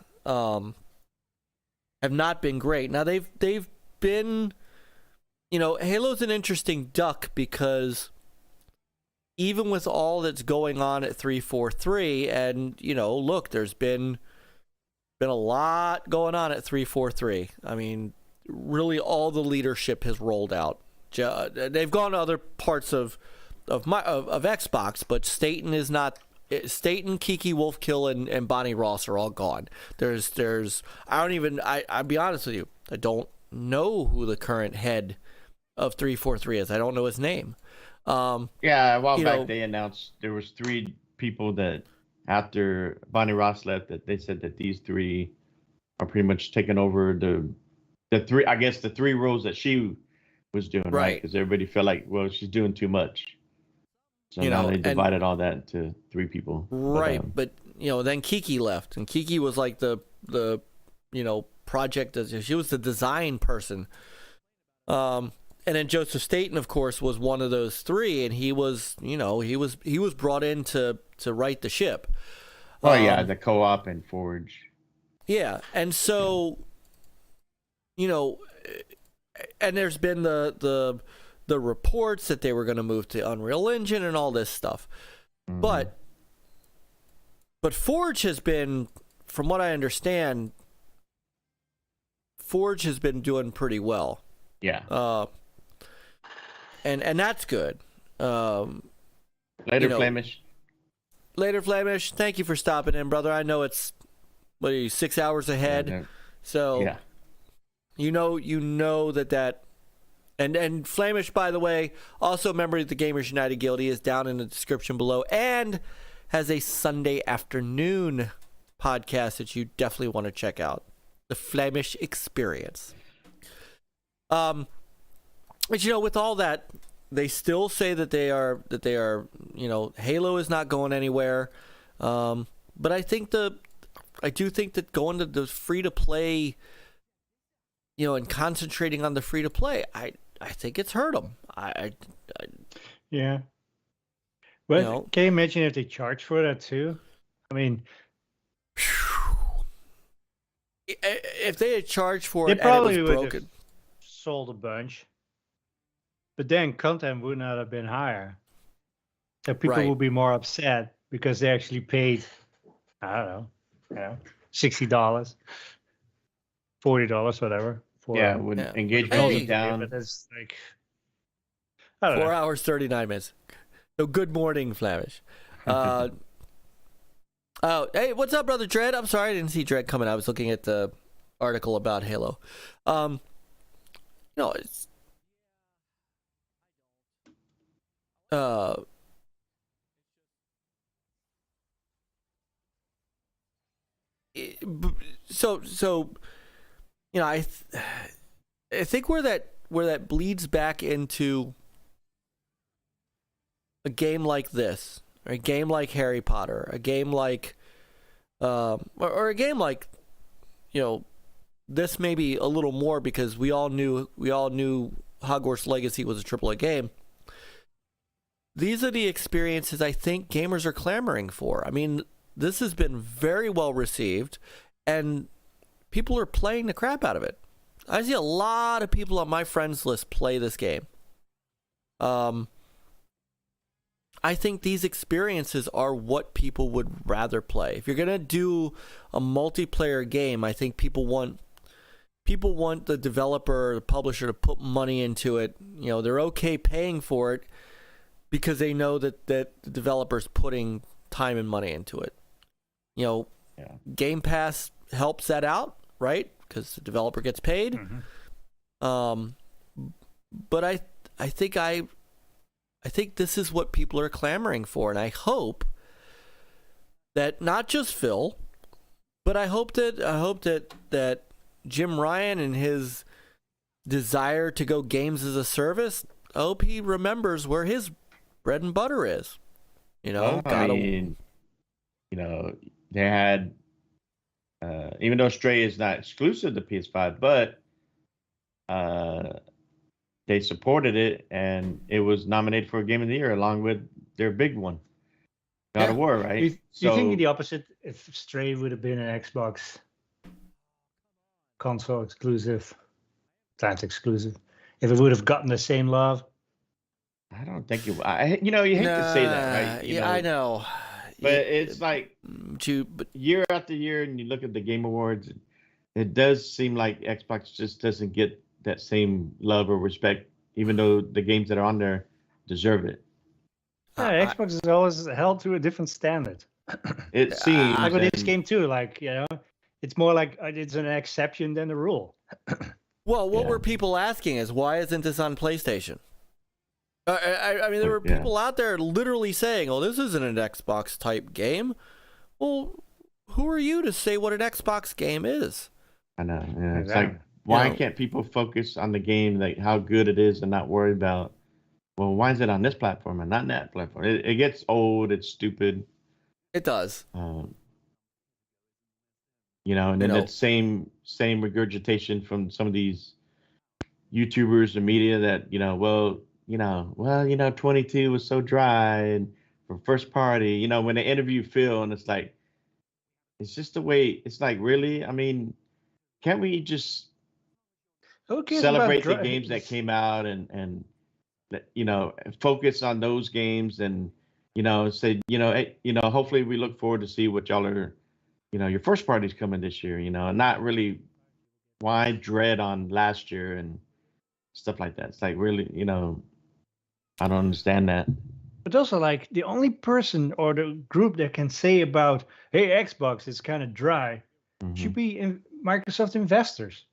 been great. Now they've been, Halo's an interesting duck because even with all that's going on at 343, and look, there's been a lot going on at 343. I mean, really, all the leadership has rolled out. They've gone to other parts of Xbox, but Staten is not. Staten, Kiki, Wolfkill, and Bonnie Ross are all gone. I'll be honest with you, I don't know who the current head of 343 is. I don't know his name. A while back they announced there was 3 people that after Bonnie Ross left that they said that these 3 are pretty much taking over the 3, I guess the 3 roles that she was doing, right? Because everybody felt like, well, she's doing too much. So now they divided all that into 3 people. Right, but then Kiki left, and Kiki was like the project. She was the design person. And then Joseph Staten, of course, was one of those 3, and he was brought in to right the ship. The co-op and Forge. Yeah, and so, and there's been the reports that they were going to move to Unreal Engine and all this stuff. But Forge has been, from what I understand, Forge has been doing pretty well. Yeah. And that's good. Later, Flamish. Later, Flamish. Thank you for stopping in, brother. I know it's 6 hours ahead, so yeah. you know that. And Flamish, by the way, also a member of the Gamers United Guild. He is down in the description below and has a Sunday afternoon podcast that you definitely want to check out. The Flamish Experience. But with all that, they still say that they are, Halo is not going anywhere. But I do think that going to the free to play, and concentrating on the free to play, I think it's hurt them. Yeah. But can you imagine if they charge for that too? I mean, if they had charged for they it probably and it was would broken, have sold a bunch. But then content would not have been higher. So people would be more upset because they actually paid, I don't know, $60, $40, whatever. When engagement is down. But that's like, 4 hours, 39 minutes. So good morning, Flamish. Hey, what's up, brother Dread? I'm sorry I didn't see Dread coming. I was looking at the article about Halo. It's I think where that bleeds back into a game like this, or a game like Harry Potter, a game like or a game like this, maybe a little more, because we all knew Hogwarts Legacy was a AAA game. These are the experiences I think gamers are clamoring for. I mean, this has been very well received, and people are playing the crap out of it. I see a lot of people on my friends list play this game. I think these experiences are what people would rather play. If you're gonna do a multiplayer game, I think people want the developer or the publisher to put money into it. They're okay paying for it because they know that the developer's putting time and money into it. Game Pass helps that out, right? Because the developer gets paid. But I think this is what people are clamoring for, and I hope that not just Phil, but I hope that Jim Ryan and his desire to go games as a service, I hope he remembers where his bread and butter is. They had, even though Stray is not exclusive to PS5, but they supported it, and it was nominated for a Game of the Year along with their big one, God of War, right? Do you think the opposite, if Stray would have been an Xbox console exclusive, plant exclusive, if it would have gotten the same love? I don't think it. You hate to say that, right? I know. But it's like year after year, and you look at the Game Awards, it does seem like Xbox just doesn't get that same love or respect, even though the games that are on there deserve it. Xbox is always held to a different standard. It seems like with this game too. It's more like it's an exception than a rule. Well, what were people asking is, why isn't this on PlayStation? I mean, there were people out there literally saying, "Oh, this isn't an Xbox type game." Well, who are you to say what an Xbox game is? I know. Yeah, it's like, why can't people focus on the game, like how good it is, and not worry about, well, why is it on this platform and not on that platform? It gets old. It's stupid. It does. And then that same regurgitation from some of these YouTubers and media that 22 was so dry and for first party, when they interview Phil, and it's like, it's just the way, it's like, really? I mean, can't we just Who cares about celebrate the games that came out and focus on those games and say hey, hopefully we look forward to see what y'all are your first party's coming this year, and not really why dread on last year and stuff like that. It's like really, I don't understand that. But also, like, the only person or the group that can say about, hey, Xbox is kind of dry, should be Microsoft investors.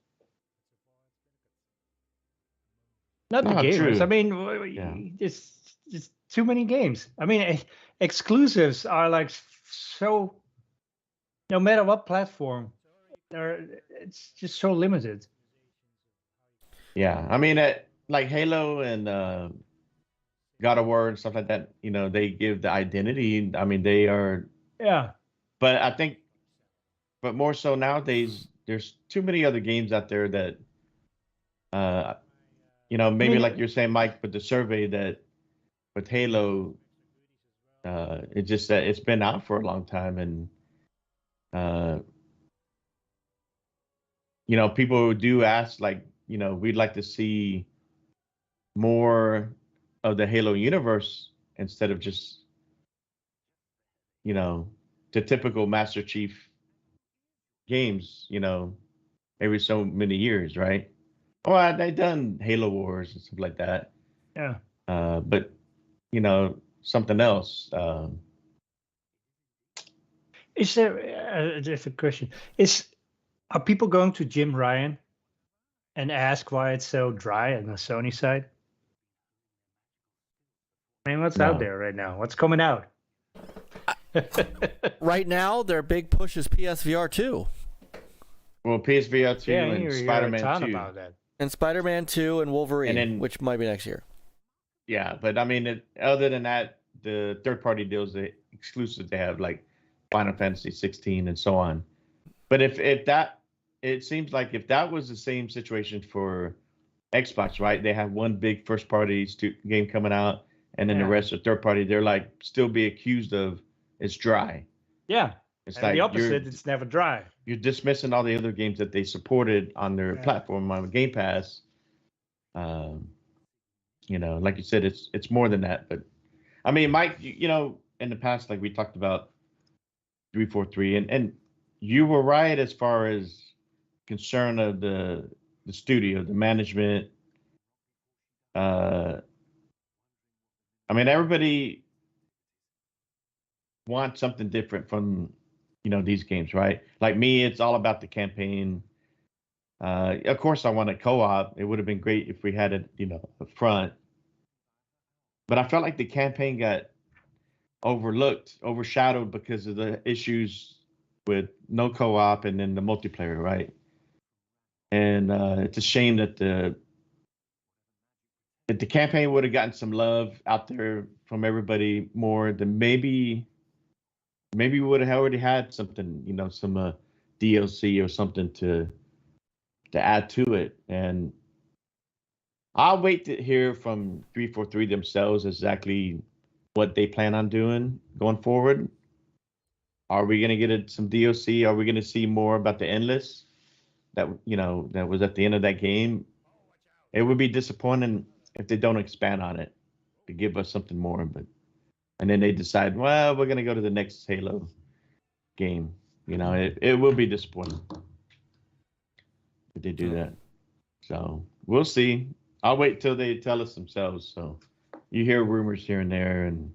Not the gamers. True. I mean, it's too many games. I mean, exclusives are like so, no matter what platform, it's just so limited. Yeah, I mean, like Halo and God of War and stuff like that, they give the identity. I mean, they are. Yeah. But I think, but more so nowadays, there's too many other games out there that, maybe like you're saying, Myke, with the survey that with Halo, it's just that it's been out for a long time, and people do ask, like, we'd like to see more of the Halo universe instead of just, the typical Master Chief games, every so many years, right? Oh, they done Halo Wars and stuff like that. Yeah. But something else. Is there a different question? Are people going to Jim Ryan and ask why it's so dry on the Sony side? I mean, what's out there right now? What's coming out? Right now, their big push is PSVR 2. Well, PSVR 2 and Spider-Man 2. About that. And Spider-Man 2 and Wolverine, which might be next year. Yeah, but I mean, other than that, the third-party deals, the exclusives they have, like Final Fantasy 16 and so on. But if that, it seems like if that was the same situation for Xbox, right? They have one big first-party game coming out, and then the rest are third-party. They're like still be accused of it's dry. Yeah. It's and like the opposite, it's never dry. You're dismissing all the other games that they supported on their platform on Game Pass. Like you said, it's more than that. But I mean, Myke, in the past, like we talked about 343, and you were right as far as concern of the studio, the management. I mean, everybody wants something different from these games, right? Like me, it's all about the campaign. Of course, I want a co-op. It would have been great if we had it, up front. But I felt like the campaign got overshadowed because of the issues with no co-op and then the multiplayer, right? And it's a shame that if the campaign would have gotten some love out there from everybody more, then maybe we would have already had something, some DLC or something to add to it. And I'll wait to hear from 343 themselves exactly what they plan on doing going forward. Are we going to get some DLC? Are we going to see more about the Endless that was at the end of that game? It would be disappointing if they don't expand on it to give us something more. And then they decide, well, we're going to go to the next Halo game. It will be disappointing if they do that. So we'll see. I'll wait till they tell us themselves. So you hear rumors here and there, and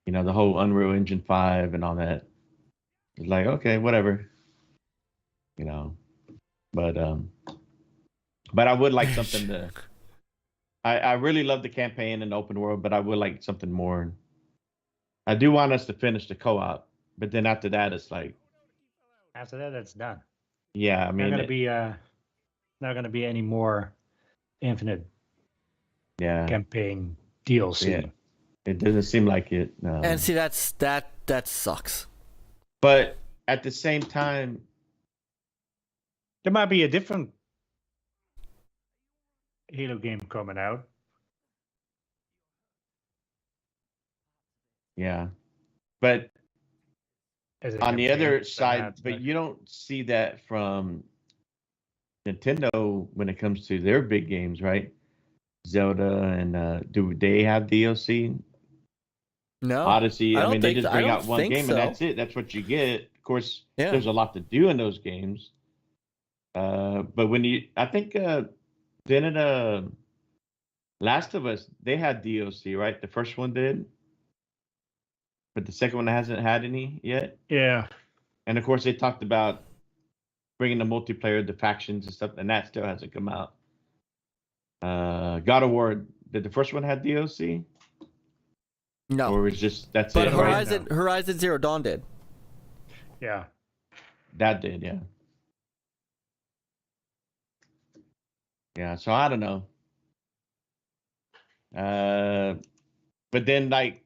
the whole Unreal Engine 5 and all that. It's like, okay, whatever. But I would like something to. I really love the campaign and open world, but I would like something more. I do want us to finish the co-op, but then after that, it's like. After that, it's done. Yeah, I mean, not gonna be any more infinite. Yeah. Campaign DLC. Yeah. It doesn't seem like it. And see, that sucks. But at the same time, there might be a different Halo game coming out. Yeah, but on the other side, but you don't see that from Nintendo, when it comes to their big games, right? Zelda and do they have DLC? No, Odyssey. I mean, they just bring I out don't one think game so. and that's it. That's what you get. Of course, Yeah. there's a lot to do in those games. But when I think, didn't Last of Us, they had DLC, right? The first one did, but the second one hasn't had any yet. Yeah. And of course, they talked about bringing the multiplayer, the factions and stuff, and that still hasn't come out. God of War, did the first one have DLC? No, Or was just that's but it? Right? Horizon Zero Dawn did. Yeah. That did, yeah. Yeah, so I don't know. But then like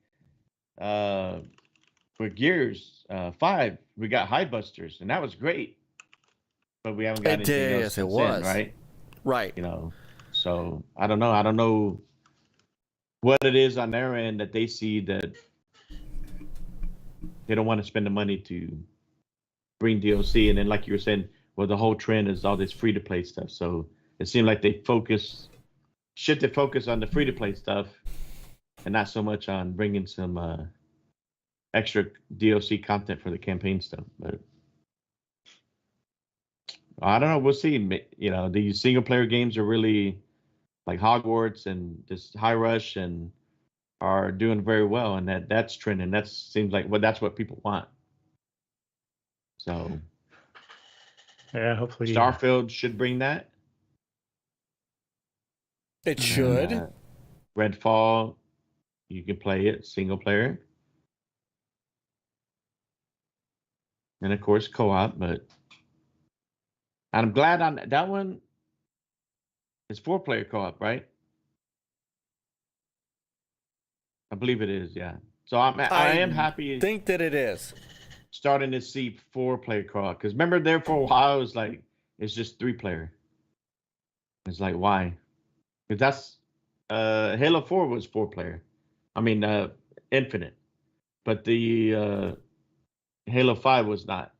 for Gears 5, we got High Busters, and that was great. But we haven't got anything else Yes, it since was. then, right? Right. You know, so I don't know. I don't know what it is on their end that they see that they don't want to spend the money to bring DLC. And then, like you were saying, well, the whole trend is all this free to play stuff. So it seemed like they shifted focus on the free to play stuff and not so much on bringing some extra DLC content for the campaign stuff. But I don't know. We'll see. You know, these single player games are really like Hogwarts and this High Rush and are doing very well, and that's trending. That seems like that's what people want. So Yeah, hopefully. Starfield should bring that. It should. Redfall, you can play it single player, and of course co-op. But I'm glad on that one. It's 4-player co-op, right? I believe it is. Yeah. So I am happy. Think that it is. Starting to see 4-player co-op, because remember there for a while it was like it's just 3-player. It's like why? Because that's Halo 4 was 4-player. I mean Infinite, but the Halo 5 was not.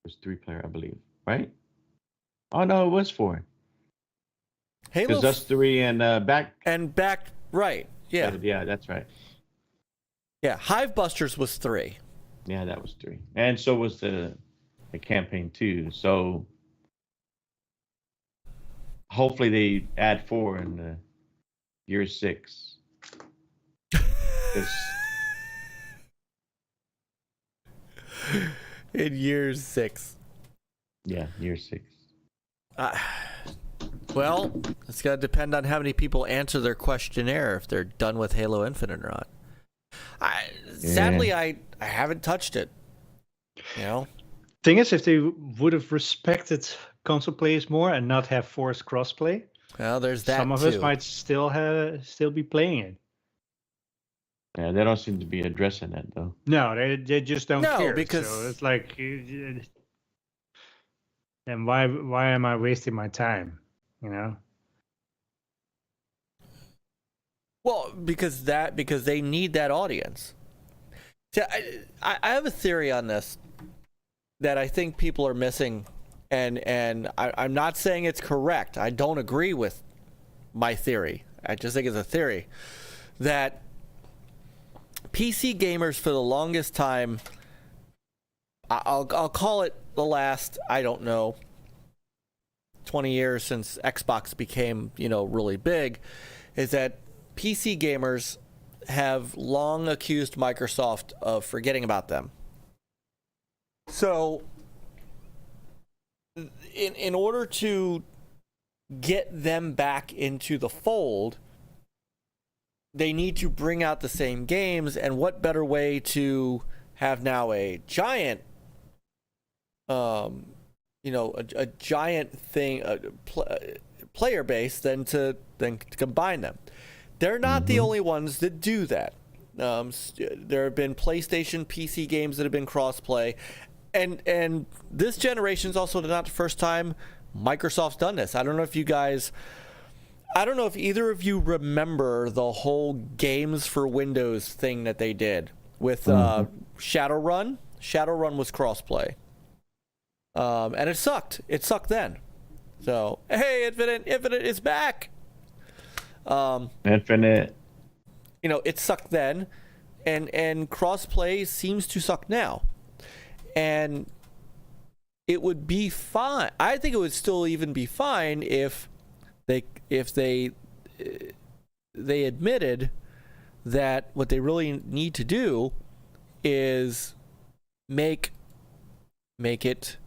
It was 3-player, I believe, right? Oh no, it was 4. Halo Because us 3 and back. Right. Yeah. Yeah, that's right. Yeah. Hive Busters was 3. Yeah, that was 3, and so was the campaign 2. So hopefully they add 4 in the year 6. In year 6. Yeah, year 6. Well, it's going to depend on how many people answer their questionnaire if they're done with Halo Infinite or not. Sadly, I haven't touched it. You know? Thing is, if they would have respected console players more and not have forced crossplay, Well, there's that some of too. us might still be playing it. Yeah, they don't seem to be addressing that though. No, they just don't No, care. because- So it's like, and why am I wasting my time? You know? Well, because they need that audience. See, I have a theory on this that I think people are missing, and I'm not saying it's correct. I don't agree with my theory. I just think it's a theory that PC gamers for the longest time, I'll call it the last, I don't know, 20 years since Xbox became, really big, is that PC gamers have long accused Microsoft of forgetting about them. So, in order to get them back into the fold, they need to bring out the same games, and what better way to have now a giant, a giant thing, player base than to combine them. They're not the only ones that do that. There have been PlayStation, PC games that have been crossplay, and this generation is also not the first time Microsoft's done this. I don't know if either of you remember the whole games for Windows thing that they did with Shadowrun. Shadowrun was crossplay, and it sucked. It sucked then. So hey, Infinite is back. Infinite. You know, it sucked then, and crossplay seems to suck now, and it would be fine. I think it would still even be fine if they admitted that what they really need to do is make it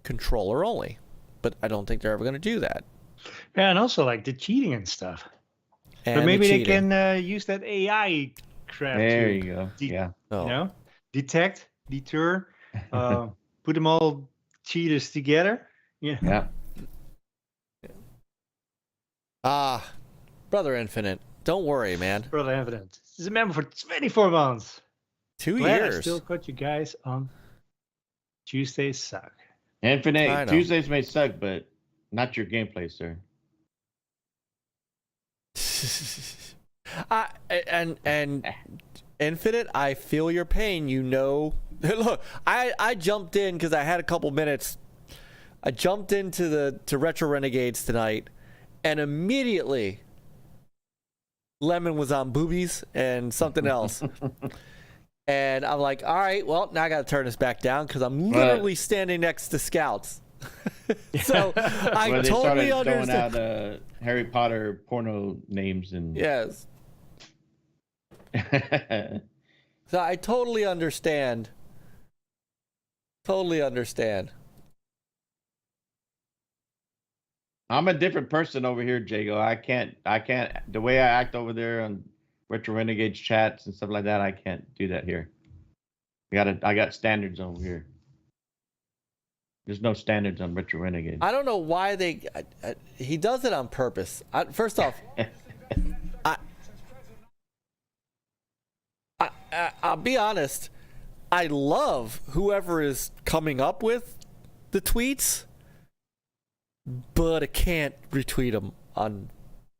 controller only. But I don't think they're ever going to do that. Yeah, and also like the cheating and stuff. And but maybe the they cheating. can use that AI crap There to you go. Yeah. Oh. you know, detect, deter, put them all cheaters together. Yeah. Brother Infinite, don't worry, man. Brother Evident. This is a member for 24 months. 2 Glad years. I still got you guys on Tuesdays suck. I Infinite. know. Tuesdays may suck, but not your gameplay, sir. And Infinite, I feel your pain. You know, look, I jumped in because I had a couple minutes. I jumped into Retro Renegades tonight, and immediately Lemon was on boobies and something else. And I'm like, all right, well, now I got to turn this back down because I'm literally standing next to scouts. So I Well, they totally started understand. throwing out Harry Potter porno names and Yes. So I totally understand. Totally understand. I'm a different person over here, Jago. I can't the way I act over there on Retro Renegades chats and stuff like that, I can't do that here. I got standards over here. There's no standards on Retro Renegades. I don't know why he does it on purpose. First off, I'll be honest. I love whoever is coming up with the tweets, but I can't retweet them on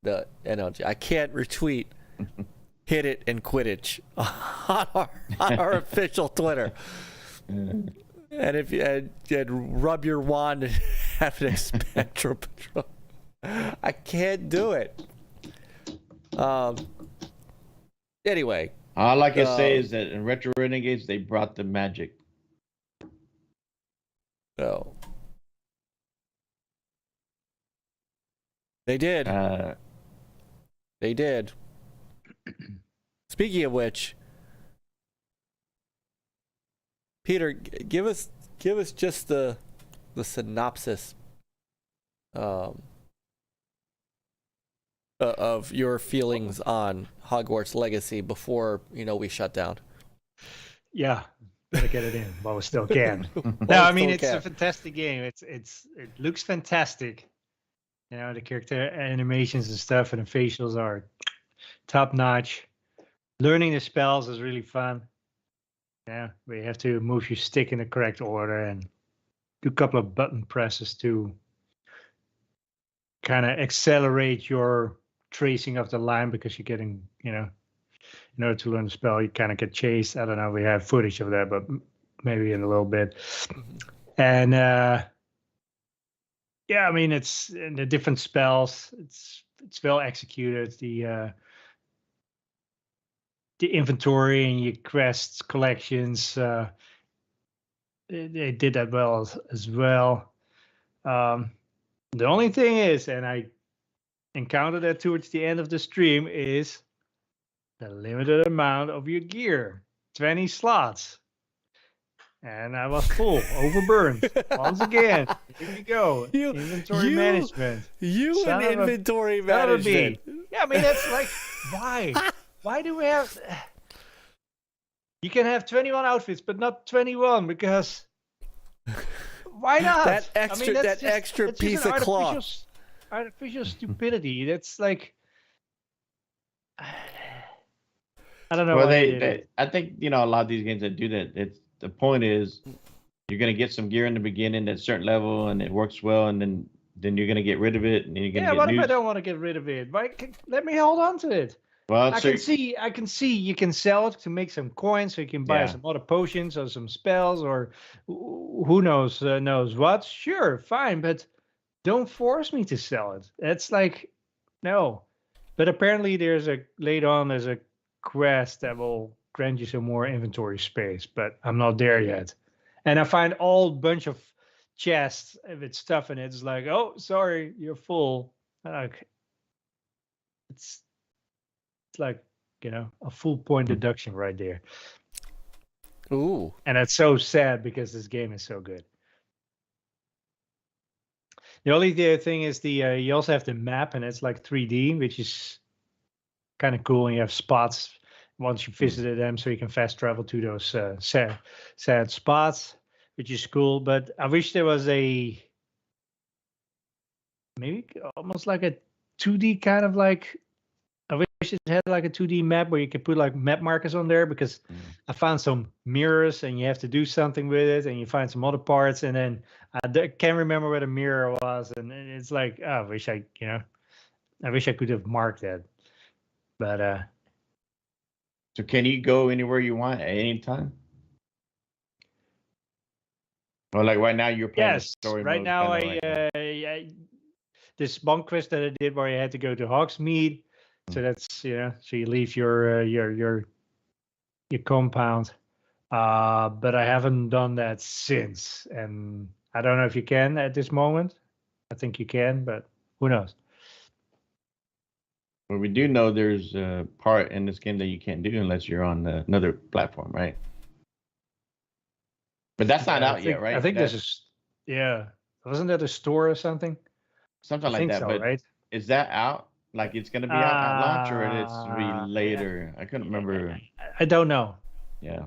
the NLG. I can't retweet Hit It and Quidditch on our official Twitter. And if you'd rub your wand and have an Spectral Patrol, I can't do it. Anyway. All I can say is that in Retro Renegades, they brought the magic. Oh. They did. They did. Speaking of which, Peter, give us just the synopsis of your feelings on Hogwarts Legacy before we shut down. Yeah, gotta get it in while we still can. No, I mean it's a fantastic game. It looks fantastic. The character animations and stuff and the facials are top notch. Learning the spells is really fun. Yeah, we have to move your stick in the correct order and do a couple of button presses to kind of accelerate your tracing of the line because you're getting, in order to learn the spell, you kind of get chased. I don't know. We have footage of that, but maybe in a little bit. And yeah, I mean, it's in the different spells. It's well executed. The inventory and your quests, collections, they did that well as well. The only thing is, and I encountered that towards the end of the stream, is the limited amount of your gear, 20 slots. And I was full, overburned. Once again, here we go. Inventory management. You and inventory management. Yeah, I mean, that's like, why? Why do we have... You can have 21 outfits, but not 21, because... Why not? That extra piece of cloth. Artificial stupidity. That's like... I don't know. Well, I think, a lot of these games that do that, the point is you're going to get some gear in the beginning at a certain level and it works well, and then you're going to get rid of it. And then you're going to get what if I don't want to get rid of it? Let me hold on to it. Well, I so can see you can sell it to make some coins, so you can buy Yeah. some other potions or some spells or who knows what. Sure, fine, but don't force me to sell it. That's like no. But apparently there's a quest that will grant you some more inventory space, but I'm not there yet. And I find all bunch of chests with stuff in it. It's like, oh, sorry, you're full. Like it's like, a full point deduction right there. Ooh. And it's so sad because this game is so good. The only thing is you also have the map, and it's like 3D, which is kind of cool. And you have spots once you visited them, so you can fast travel to those sad spots, which is cool. But I wish there was maybe almost like a 2D kind of like. I wish it had like a 2D map where you could put like map markers on there, because I found some mirrors and you have to do something with it, and you find some other parts, and then I can't remember where the mirror was, and it's like, oh, I wish I could have marked that. But So can you go anywhere you want at any time? Or like right now you're playing yes, story right mode now kinda this one quest that I did where you had to go to Hogsmeade, so that's so you leave your compound. But I haven't done that since, and I don't know if you can at this moment. I think you can, but who knows? Well, we do know there's a part in this game that you can't do unless you're on another platform, right? But that's not out yet, right? I think this is, wasn't that a store or something? Something I like think that. so, But right? is that out? Like it's going to be out at launch, or it's gonna be later? I couldn't remember. I don't know. Yeah.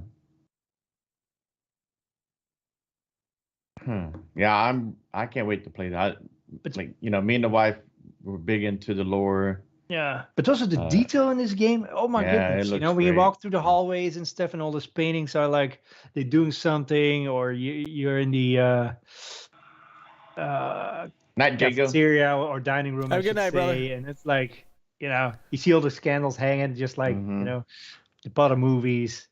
Yeah, I can't wait to play that. But Like, me and the wife were big into the lore. yeah, but also the detail in this game. Oh my yeah, goodness! it looks When you great. walk through the hallways and stuff, and all those paintings are like they're doing something, or you're in the Night, Jago. cafeteria or dining room. Have a I good should night, brother. say, and it's like you see all the candles hanging, just like Mhm. the part of movies.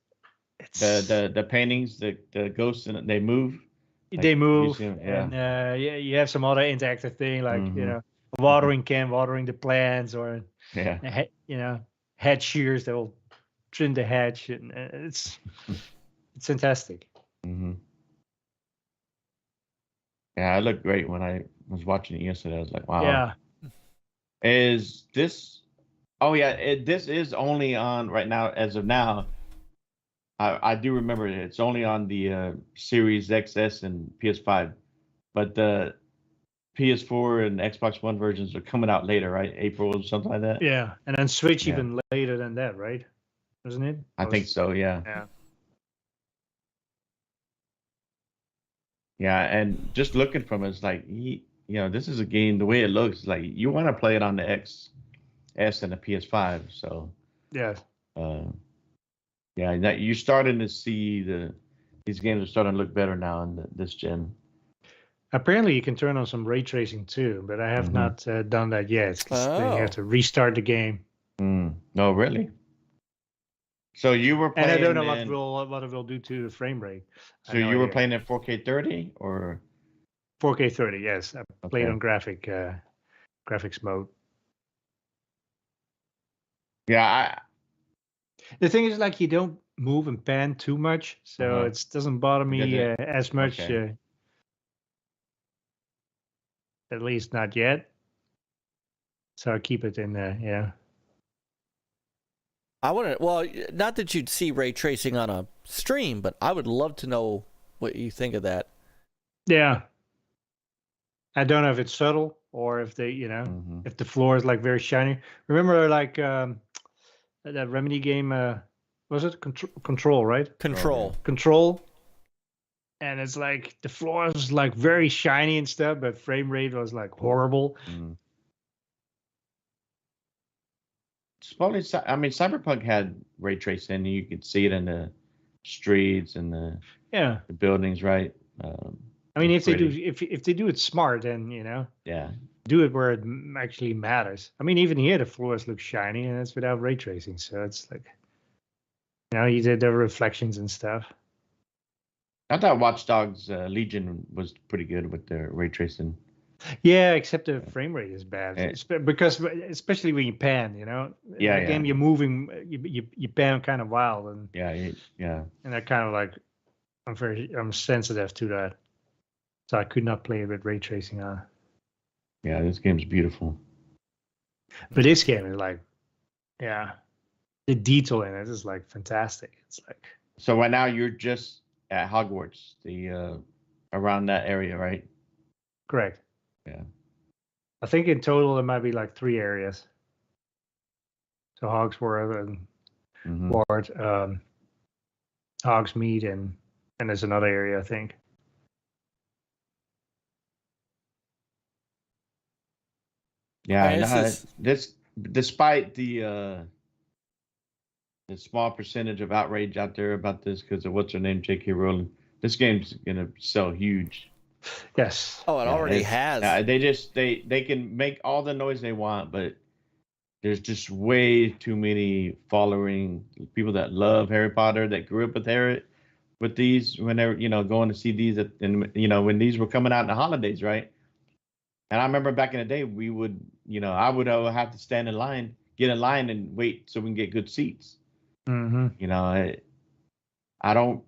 It's The paintings, the ghosts, and they move. they Like, move, you see 'em, yeah. and you have some other interactive thing like Mhm. a watering can watering the plants, or Yeah. hedge shears that will trim the hedge, and it's fantastic. hmm Yeah, it looked great when I was watching it yesterday. I was like, wow. Yeah, Is this? Oh yeah, this is only on right now. As of now, I do remember it's only on the Series XS and PS5, but the PS4 and Xbox One versions are coming out later, right? April or something like that. yeah, and then Switch Yeah. even later than that, right? Isn't it? I think so. Yeah. Yeah. Yeah, and just looking from it, it's like this is a game. The way it looks, like you want to play it on the XS and the PS5. So Yeah. yeah, you're starting to see these games are starting to look better now in this gen. Apparently, you can turn on some ray tracing too, but I have not done that yet. 'Cause then you have to restart the game, No, really. So you were playing, and I don't know what it will do to the frame rate. So you were playing in 4K 30 or 4K 30? Yes, I played Okay. on graphics mode. Yeah, The thing is, like, you don't move and pan too much, so it doesn't bother me as much. Okay. At least not yet. So I keep it in there. Yeah. I want to. Well, not that you'd see ray tracing on a stream, but I would love to know what you think of that. Yeah. I don't know if it's subtle or if they, if the floor is like very shiny. Remember, like that Remedy game? Was it Control? Right? Control. And it's like the floor is like very shiny and stuff, but frame rate was like horrible. It's probably. I mean, Cyberpunk had ray tracing. You could see it in the streets and the buildings, right? I mean, if they do it smart, then Yeah. do it where it actually matters. I mean, even here the floors look shiny, and it's without ray tracing, so it's like, you did the reflections and stuff. I thought Watch Dogs Legion was pretty good with their ray tracing. Yeah, except the frame rate is bad. Yeah. Because especially when you pan, Yeah, in the game you're moving, you pan kind of wild, and yeah. And I kind of like, I'm sensitive to that, so I could not play it with ray tracing on. Yeah, this game's beautiful. But this game is like, the detail in it is like fantastic. It's like. So right now you're just at Hogwarts, the around that area, right? Correct. Yeah. I think in total there might be like 3 areas. So Hogsworth and Ward, Hogsmeade, and there's another area, I think. Yeah, I know. This, despite the small percentage of outrage out there about this because of what's her name, J.K. Rowling, this game's gonna sell huge. Yes. Oh, it already has. They can make all the noise they want, but there's just way too many following people that love Harry Potter, that grew up with these when they're going to see these when these were coming out in the holidays, right? And I remember back in the day, we would I would have to stand in line, get in line, and wait so we can get good seats. Mm-hmm. I don't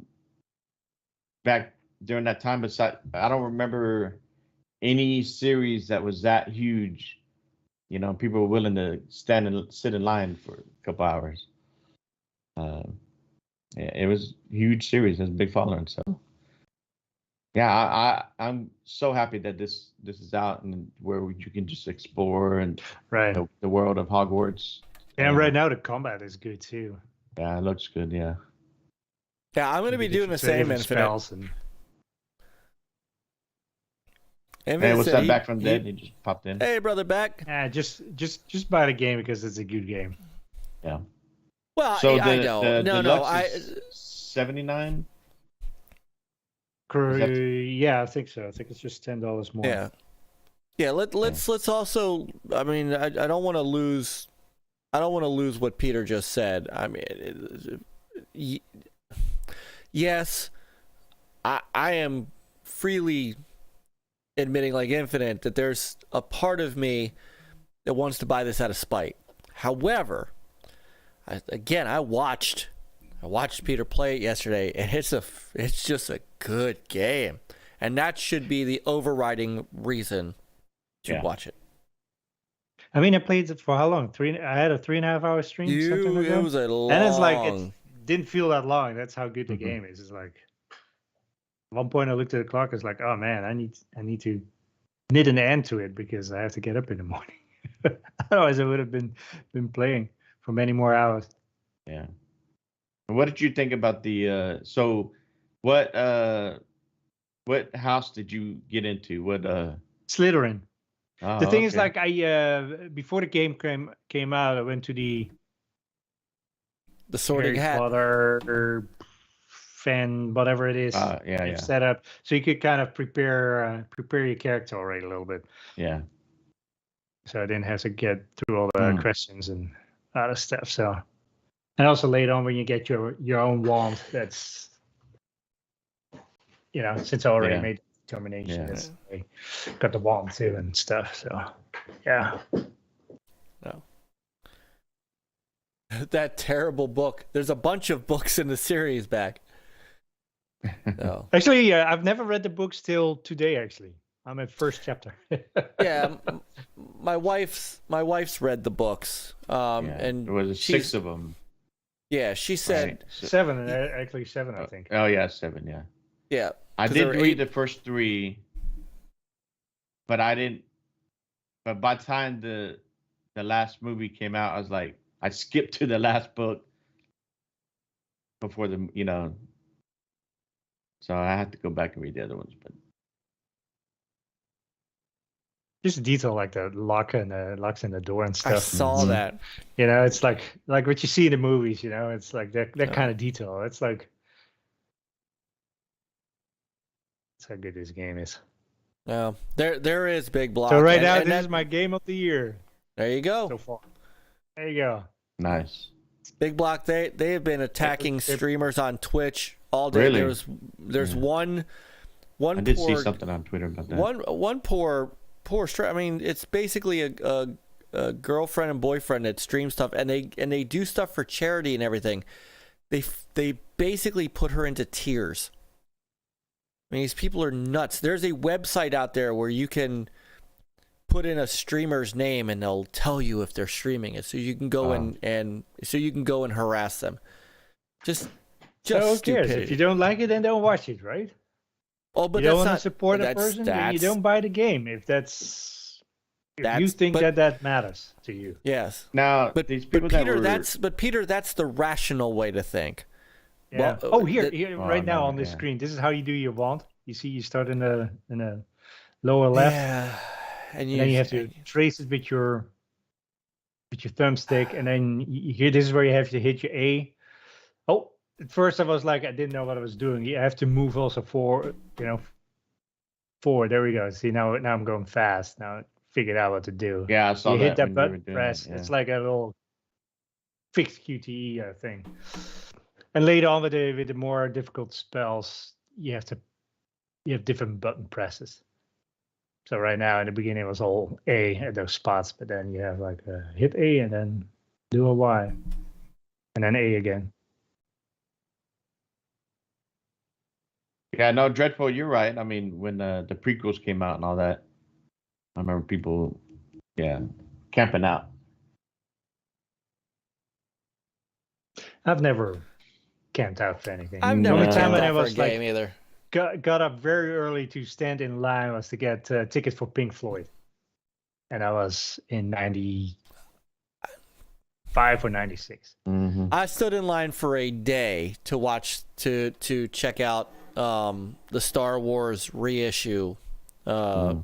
back during that time, but I don't remember any series that was that huge. People were willing to stand and sit in line for a couple hours. It was a huge series. It was a big following. So, yeah, I'm so happy that this is out and where you can just explore and the world of Hogwarts. And right now the combat is good too. Yeah, it looks good. Yeah. Yeah, I'm going to be doing the same Infinite. Hey, what's that back from the dead? He just popped in. Hey, brother, back. Just buy the game because it's a good game. Yeah. Well, so I don't. No, $79. Yeah, I think so. I think it's just $10 more. Yeah. Yeah. Let's also. I mean, I don't want to lose. I don't want to lose what Peter just said. I mean, yes, I am freely admitting, like Infinite, that there's a part of me that wants to buy this out of spite. However, I watched Peter play it yesterday, and it's just a good game, and that should be the overriding reason to watch it. I mean, I played it for how long? I had a 3.5 hour stream. Something like that. It was a long. And it's like it didn't feel that long. That's how good the game is. It's like at one point I looked at the clock. It's like, oh man, I need to knit an end to it because I have to get up in the morning. Otherwise, I would have been playing for many more hours. Yeah. What did you think about the? So, what house did you get into? What? Slytherin. Oh, the thing is, like, I before the game came out, I went to the Sorting Hat Potter fan, whatever it is, set up, so you could kind of prepare your character already a little bit. Yeah. So I didn't have to get through all the questions and other stuff. So, and also later on when you get your own wand, that's since I already made determination, I got the wand too and stuff. So, yeah. No. That terrible book. There's a bunch of books in the series back. No. Actually, I've never read the books till today. Actually, I'm at first chapter. Yeah, my wife's read the books. And there was 6 of them. Yeah, she said right. 7. Actually, 7, I think. Oh yeah, 7. Yeah. Yeah. I did read the first 3, but I didn't. But by the time the last movie came out, I was like, I skipped to the last book before so I had to go back and read the other ones. But just detail like the locks in the door and stuff. I saw that. It's like what you see in the movies. It's like that kind of detail. It's like. That's how good this game is. Yeah, there is big block. So right and, now, and this that- is my game of the year There you go. so far. There you go. Nice. Big block. They have been attacking streamers on Twitch all day. Really? There's one I did see poor something on Twitter about that. one poor I mean, it's basically a girlfriend and boyfriend that stream stuff, and they do stuff for charity and everything. They basically put her into tears. I mean, these people are nuts. There's a website out there where you can put in a streamer's name and they'll tell you if they're streaming it, so you can go and harass them. Just So who cares? stupidity. If you don't like it, then don't watch it, right? Oh, but you don't that's want to not support a that's- person, then you that's- don't buy the game. If you That's- think but- that matters to you. Yes. Now, But these people Peter, that were, Peter, that's the rational way to think. Yeah. Well, here, that- here, Oh, right now no, on this yeah. screen, this is how you do your wand. You see, you start in the lower left, Yeah. And and then you have to trace it with your thumbstick, and then here, this is where you have to hit your A. Oh, at first I was like, I didn't know what I was doing. You have to move also forward. There we go. See, now I'm going fast. Now I figured out what to do. yeah, I saw You hit that when you were button doing press. it, yeah. It's like a little fixed QTE thing. And later on with the more difficult spells, you have different button presses. So right now in the beginning it was all A at those spots, but then you have like hit A and then do a Y, and then A again. Yeah, no, Dreadful, you're right. I mean, when the prequels came out and all that, I remember people, camping out. I've never camped out for anything. I've The never only camped time when out I for a was like game either. got up very early to stand in line was to get tickets for Pink Floyd, and I was in 95 or 96. Mm-hmm. I stood in line for a day to watch to check out the Star Wars reissue, but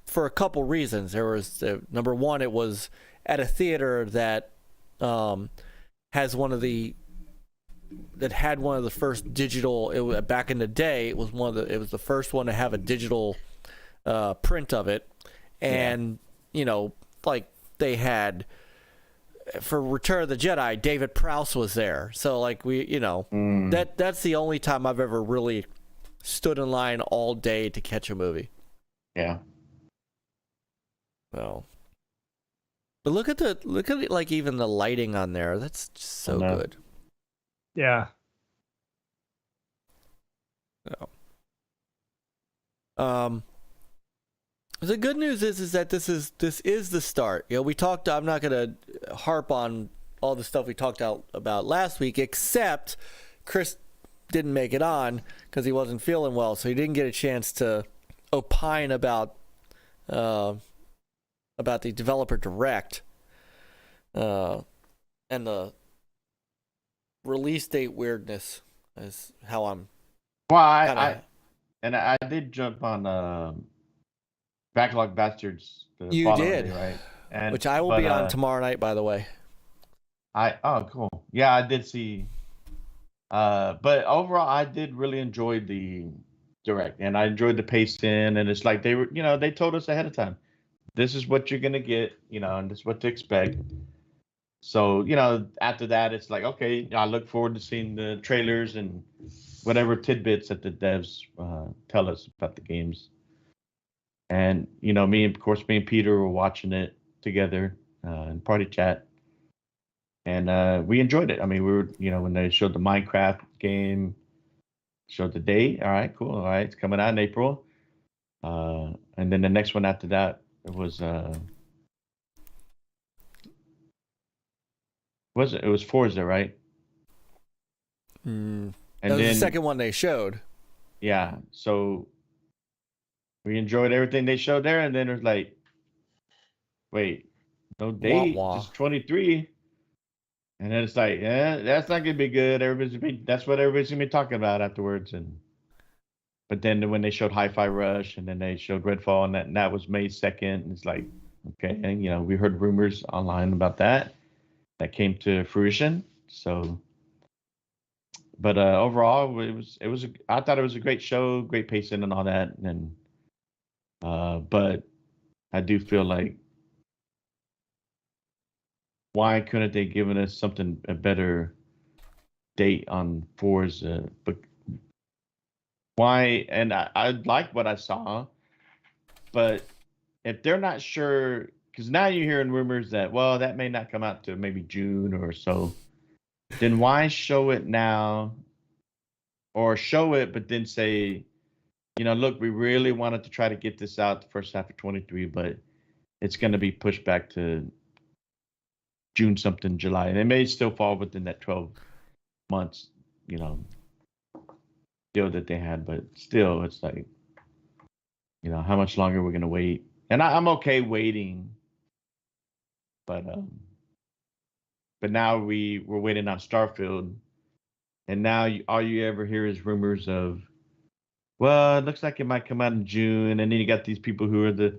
for a couple reasons. There was number one, it was at a theater that had one of the first digital. Back in the day, it was the first one to have a digital print of it, and like they had. For Return of the Jedi, David Prowse was there. So like that's the only time I've ever really stood in line all day to catch a movie. Yeah. So, but look at it, like even the lighting on there. That's just so good. Yeah. So. The good news is that this is the start. We talked. I'm not gonna harp on all the stuff we talked about last week, except Chris didn't make it on because he wasn't feeling well, so he didn't get a chance to opine about the developer direct and the release date weirdness is how I'm. Well, I did jump on Backlog Bastards. You following did, me, right? And, which I will be on tomorrow night, by the way. Cool. Yeah, I did see. But overall, I did really enjoy the direct, and I enjoyed the pacing. And it's like they told us ahead of time, this is what you're gonna get, and this is what to expect. So after that, it's like, okay, I look forward to seeing the trailers and whatever tidbits that the devs tell us about the games. And me and Peter were watching it together in party chat, and we enjoyed it. I mean, we were when they showed the Minecraft game, showed the date. All right, cool. All right, it's coming out in April. And then the next one after that it was Forza, right? And And that was then the second one they showed. yeah, so we enjoyed everything they showed there, and then it was like, wait, no date, wah. just 23. And then it's like, that's not gonna be good. That's what everybody's gonna be talking about afterwards. But then when they showed Hi-Fi Rush, and then they showed Redfall, and that was May 2nd, and it's like, okay, and we heard rumors online about that came to fruition. So, but overall, I thought it was a great show, great pacing and all that, and But I do feel like, why couldn't they given us a better date on Forza? But why? And I like what I saw, but if they're not sure, because now you're hearing rumors that, well, that may not come out to maybe June or so, then why show it now? Or show it, but then say, look, we really wanted to try to get this out the first half of 23, but it's going to be pushed back to June something, July. And it may still fall within that 12 months, deal that they had. But still, it's like, how much longer we're going to wait. And I'm okay waiting. But now we're waiting on Starfield. And now all you ever hear is rumors of, well, it looks like it might come out in June. And then you got these people who are they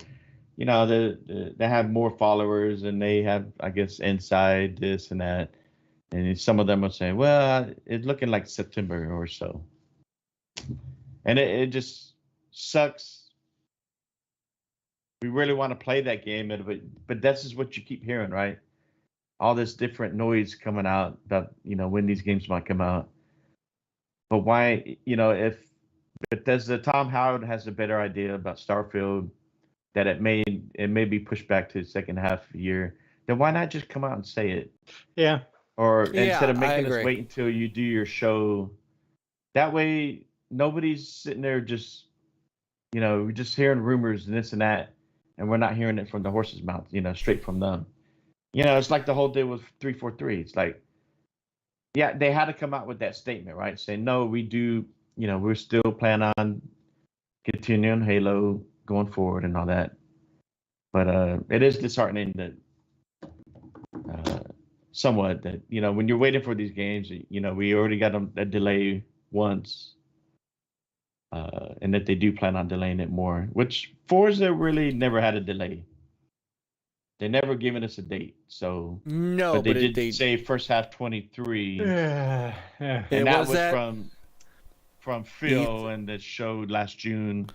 have more followers and they have, I guess, inside this and that. And some of them are saying, well, it's looking like September or so. And it just sucks. We really want to play that game, but that's just what you keep hearing, right? All this different noise coming out about, when these games might come out. But why, if Bethesda, Tom Howard has a better idea about Starfield, that it may be pushed back to the second half of the year, then why not just come out and say it? Yeah. Or instead of making us wait until you do your show, that way nobody's sitting there just, we're just hearing rumors and this and that, and we're not hearing it from the horse's mouth, straight from them. It's like the whole deal with 343. It's like, yeah, they had to come out with that statement, right? Saying, no, we do, we're still planning on continuing Halo going forward and all that. But it is disheartening that somewhat that, when you're waiting for these games, we already got a delay once. And that they do plan on delaying it more, which Forza really never had a delay. They never given us a date, so no. But they did say first half 23, and that was from Phil and that showed last June,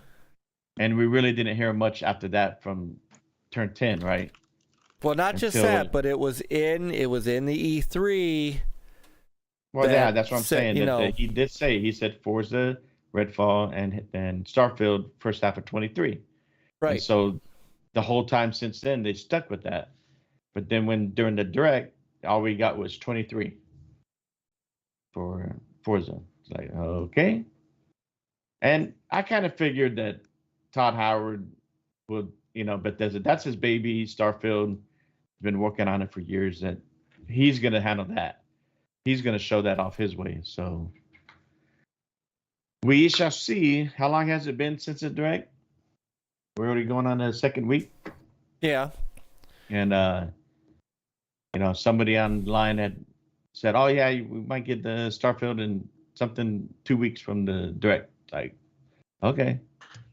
and we really didn't hear much after that from Turn 10, right? Well, not just that, but it was in the E3. Well, yeah, that's what I'm saying. That he did say, he said Forza, Redfall, and Starfield first half of 23. Right. And so the whole time since then, they stuck with that. But then during the direct, all we got was 23 for Forza. It's like, okay. And I kind of figured that Todd Howard would, but that's his baby. Starfield been working on it for years, that he's going to handle that. He's going to show that off his way. So we shall see. How long has it been since the direct? We're already going on the second week. Yeah. And, somebody online had said, oh, yeah, we might get the Starfield in something 2 weeks from the direct. Like, okay.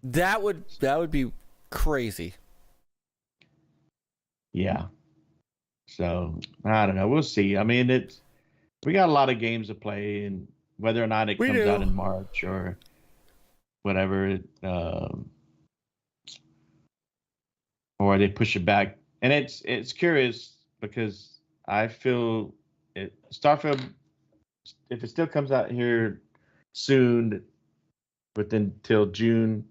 That would be crazy. Yeah. So, I don't know. We'll see. I mean, we got a lot of games to play, and whether or not it comes out in March or whatever, or they push it back. And it's curious because I feel Starfield, if it still comes out here soon, within till June,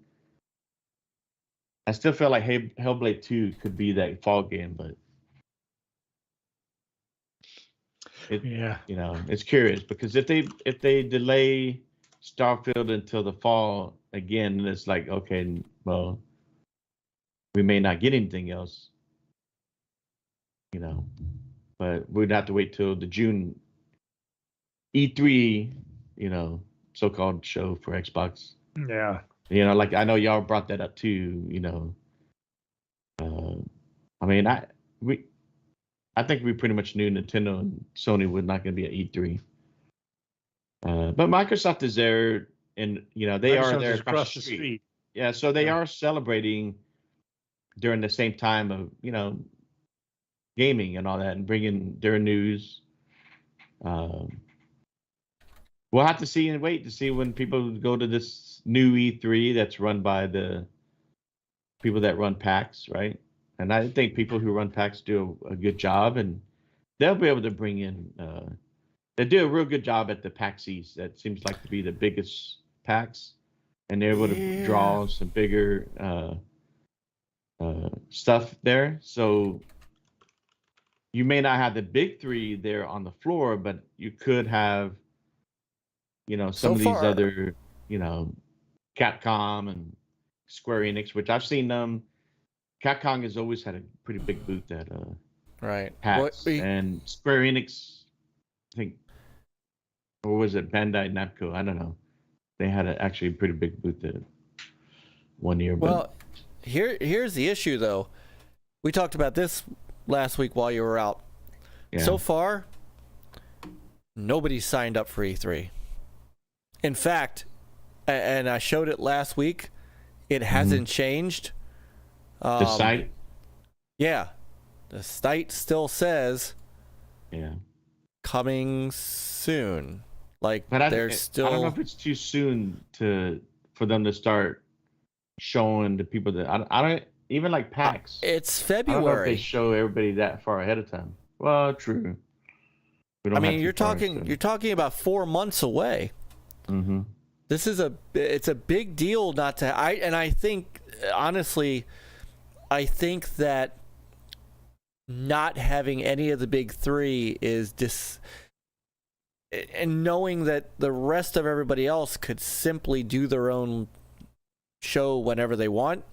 I still feel like Hellblade 2 could be that fall game, but it's curious because if they delay Starfield until the fall again, it's like, okay, well, we may not get anything else, but we'd have to wait till the June E3, so-called show for Xbox. Yeah. Like I know y'all brought that up too, I mean, I think we pretty much knew Nintendo and Sony were not going to be at E3. But Microsoft is there, and they are there across the street. Yeah, so they are celebrating during the same time of gaming and all that, and bringing their news. We'll have to see and wait to see when people go to this new E3 that's run by the people that run packs, right? And I think people who run packs do a good job, and they'll be able to bring in. They do a real good job at the PAXs. That seems like to be the biggest packs, and they're able to draw some bigger stuff there. So you may not have the big three there on the floor, but you could have, some of these other, Capcom and Square Enix, which I've seen them. Capcom has always had a pretty big booth at right. PAX, and Square Enix, I think, or was it Bandai Namco? I don't know. They had actually a pretty big booth there one year. Well, here's the issue, though. We talked about this last week while you were out. Yeah. So far, nobody's signed up for E3. In fact, and I showed it last week, it hasn't changed. The site? Yeah. The site still says coming soon. Like, but there's still... I don't know if it's too soon for them to start showing the people that... I don't... Even like PAX. It's I don't know if February. they show everybody that far ahead of time. Well, true. I mean, you're talking about 4 months away. Mm-hmm. This is it's a big deal not to... I think, honestly, I think that not having any of the big three is and knowing that the rest of everybody else could simply do their own show whenever they want,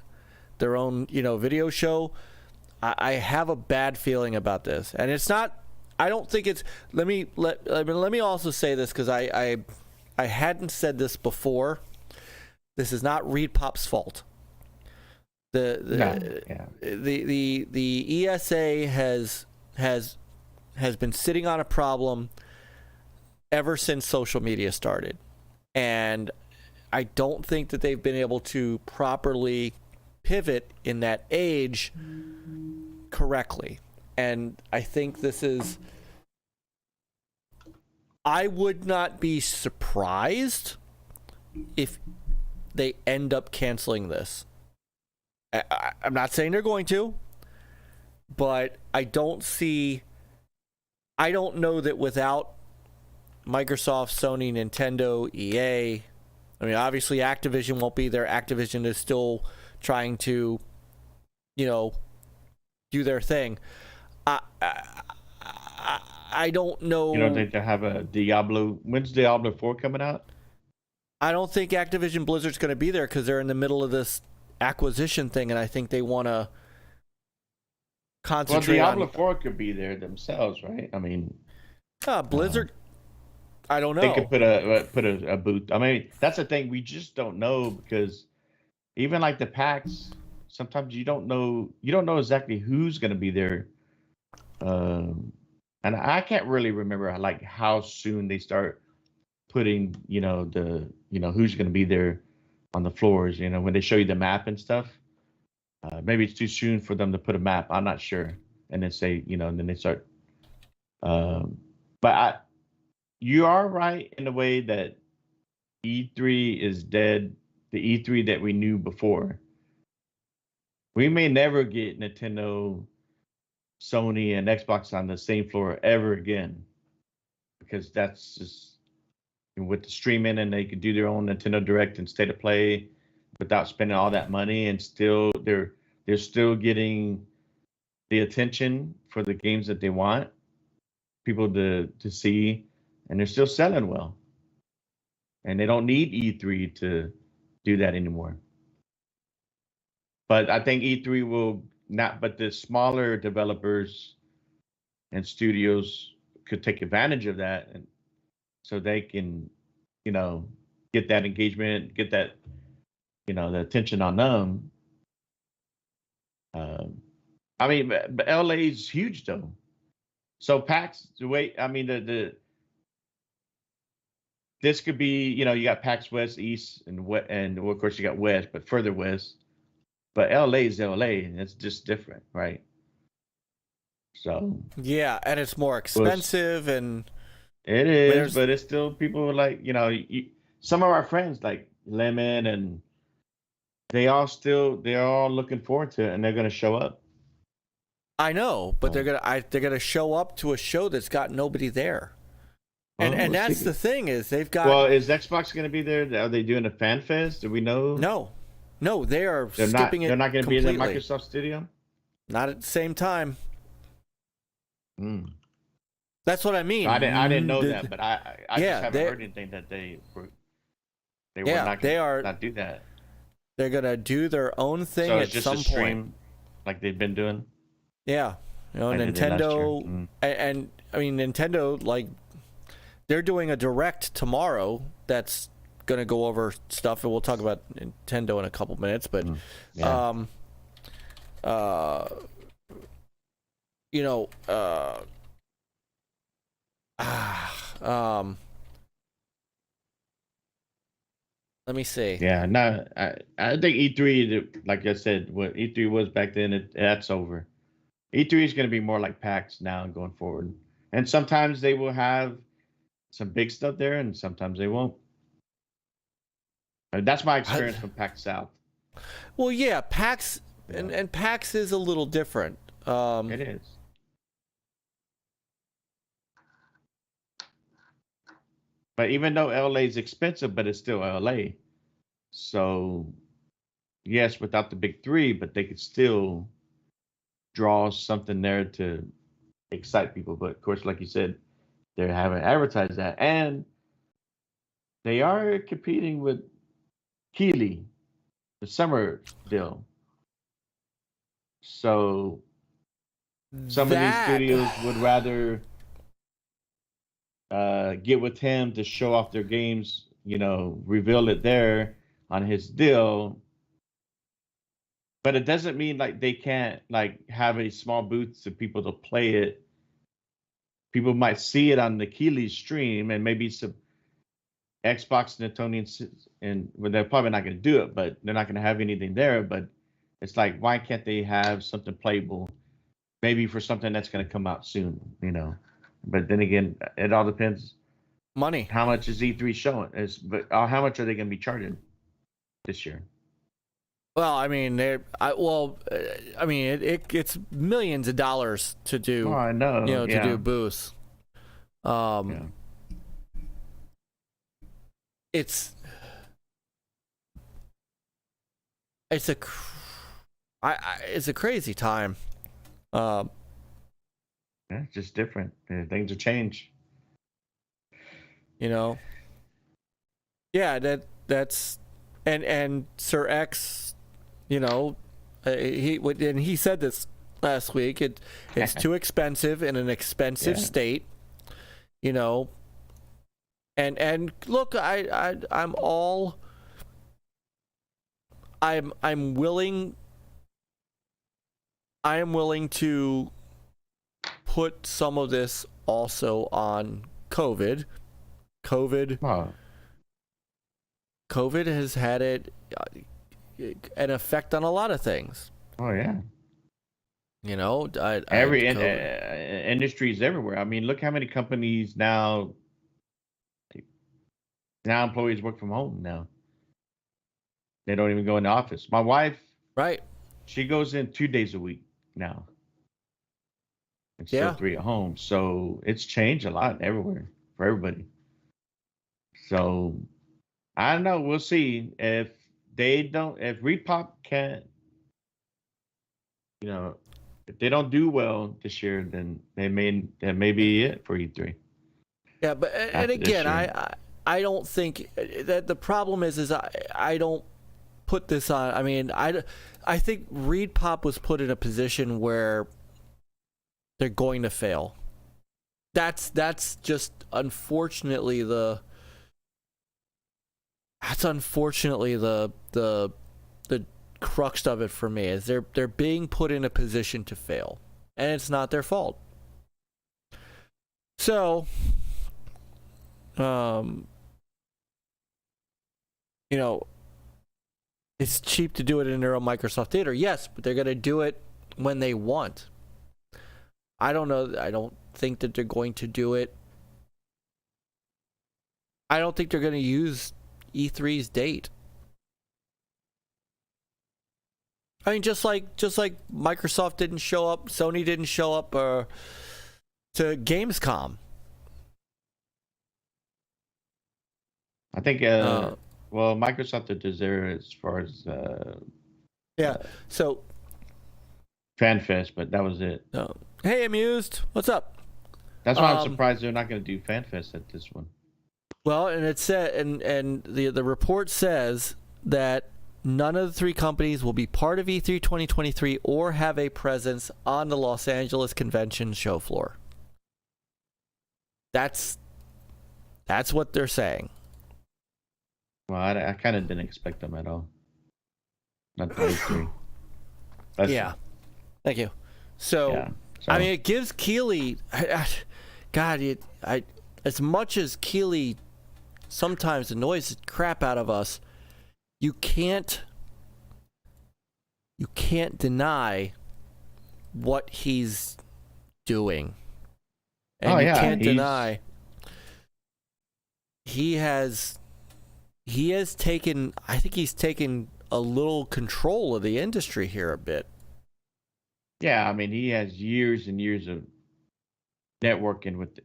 their own, video show, I have a bad feeling about this. And it's not... I don't think it's... Let me also say this, because I hadn't said this before. This is not Reed Pop's fault. The ESA has been sitting on a problem ever since social media started, and I don't think that they've been able to properly pivot in that age correctly. And I think this is... I would not be surprised if they end up canceling this. I'm not saying they're going to, but I don't know that without Microsoft, Sony, Nintendo, EA, I mean, obviously Activision won't be there. Activision is still trying to, do their thing. I don't know. You don't think they have a Diablo? When's Diablo 4 coming out? I don't think Activision Blizzard's going to be there because they're in the middle of this acquisition thing, and I think they want to concentrate on... Well, Diablo 4 could be there themselves, right? I mean... Blizzard... I don't know. They could put a booth. I mean, that's the thing. We just don't know, because even like the PAX, sometimes you don't know exactly who's going to be there. And I can't really remember like how soon they start putting, who's going to be there on the floors, when they show you the map and stuff. Maybe it's too soon for them to put a map. I'm not sure. And then say, and then they start. But you are right in a way that E3 is dead. The E3 that we knew before. We may never get Nintendo, Sony, and Xbox on the same floor ever again, because that's just with the streaming, and they could do their own Nintendo Direct and State of Play without spending all that money, and still they're still getting the attention for the games that they want people to see, and they're still selling well, and they don't need E3 to do that anymore. But I think E3 will not, but the smaller developers and studios could take advantage of that, and so they can, get that engagement, get that, the attention on them. I mean, but LA is huge though. So PAX, the way, I mean, this could be, you got PAX West, East, and of course you got West, but further west. But LA is LA, and it's just different, right? So yeah, and it's more expensive, and it is, but it's still people like some of our friends like Lemon and they're all looking forward to it, and they're going to show up. I know, but they're gonna show up to a show that's got nobody there. And Well, and we'll that's see. the thing is they've got Well, is Xbox going to be there? Are they doing a fan fest? Do we know? no, they are they're not. skipping They're it not going to be in the completely. Microsoft studio. Not at the same time. Mm. That's what I mean. I didn't know that, but I Yeah, just haven't heard anything that they were not they going are. to not do that. They're gonna do their own thing So at it's just some a stream, point. like they've been doing. Yeah, Like they did last year. Nintendo, Mm. and I mean Nintendo, like they're doing a direct tomorrow that's gonna go over stuff, and we'll talk about Nintendo in a couple minutes. But, Yeah. you know, let me see. Yeah, no, I think E3, like I said, what E3 was back then, that's over. E3 is going to be more like PAX now going forward. And sometimes they will have some big stuff there, and sometimes they won't. That's my experience from PAX South. Well, yeah, PAX and PAX is a little different. It is. But even though LA is expensive, but it's still LA. So, yes, without the big three, but they could still draw something there to excite people. But of course, like you said, they haven't advertised that. And they are competing with Keighley, the summer deal. So some of these studios would rather get with him to show off their games, reveal it there on his deal. But it doesn't mean like they can't like have a small booth so people to play it. People might see it on the Keighley stream, and maybe some Xbox Nintonians, and well, they're probably not going to do it, but they're not going to have anything there. But it's like, why can't they have something playable, maybe for something that's going to come out soon, But then again, it all depends. Money. How much is E3 showing? How much are they going to be charging this year? Well, I mean, it's millions of dollars to do. Oh, I know. To do booths. It's a crazy time. Yeah, it's just different. Things have changed. Yeah, that's and Sir X, he said this last week. It's too expensive in an expensive state, And look, I'm willing. I am willing to put some of this also on COVID. COVID has had an effect on a lot of things. Oh yeah. Every industries everywhere. I mean, look how many companies now employees work from home now. They don't even go in the office. My wife, right? She goes in 2 days a week now. Instead of 3 at home. So it's changed a lot everywhere for everybody. So I don't know. We'll see if Repop can't, if they don't do well this year, then that may be it for E3. Yeah, but and again, I don't think that the problem is I don't put this on. I mean, I think Repop was put in a position where they're going to fail. That's just unfortunately the crux of it for me is they're being put in a position to fail, and it's not their fault. So, it's cheap to do it in their own Microsoft Theater, yes, but they're going to do it when they want. I don't know. I don't think that they're going to do it. I don't think they're going to use E3's date. I mean, just like Microsoft didn't show up, Sony didn't show up to Gamescom. I think well, Microsoft did there as far as So FanFest, but that was it. hey, Amused, what's up? That's why I'm surprised they're not going to do FanFest at this one. Well, and it said, and the report says that none of the three companies will be part of E3 2023 or have a presence on the Los Angeles convention show floor. That's what they're saying. Well, I kind of didn't expect them at all. Not the E3. Yeah. Thank you. So, yeah, I mean, it gives Keighley, God, as much as Keighley sometimes annoys the crap out of us, you can't deny what he's doing. And you can't deny he has taken, I think he's taken a little control of the industry here a bit. Yeah, I mean, he has years and years of networking with,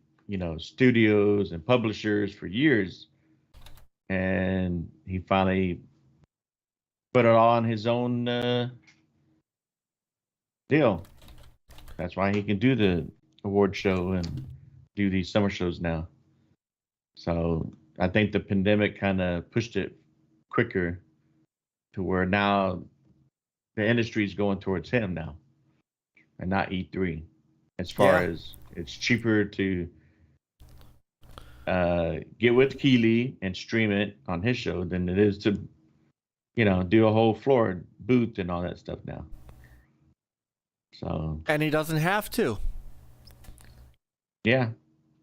studios and publishers for years. And he finally put it on his own deal. That's why he can do the award show and do these summer shows now. So I think the pandemic kind of pushed it quicker to where now the industry is going towards him now and not E3. As far as it's cheaper to get with Keighley and stream it on his show than it is to, do a whole floor booth and all that stuff now. So. And he doesn't have to. Yeah.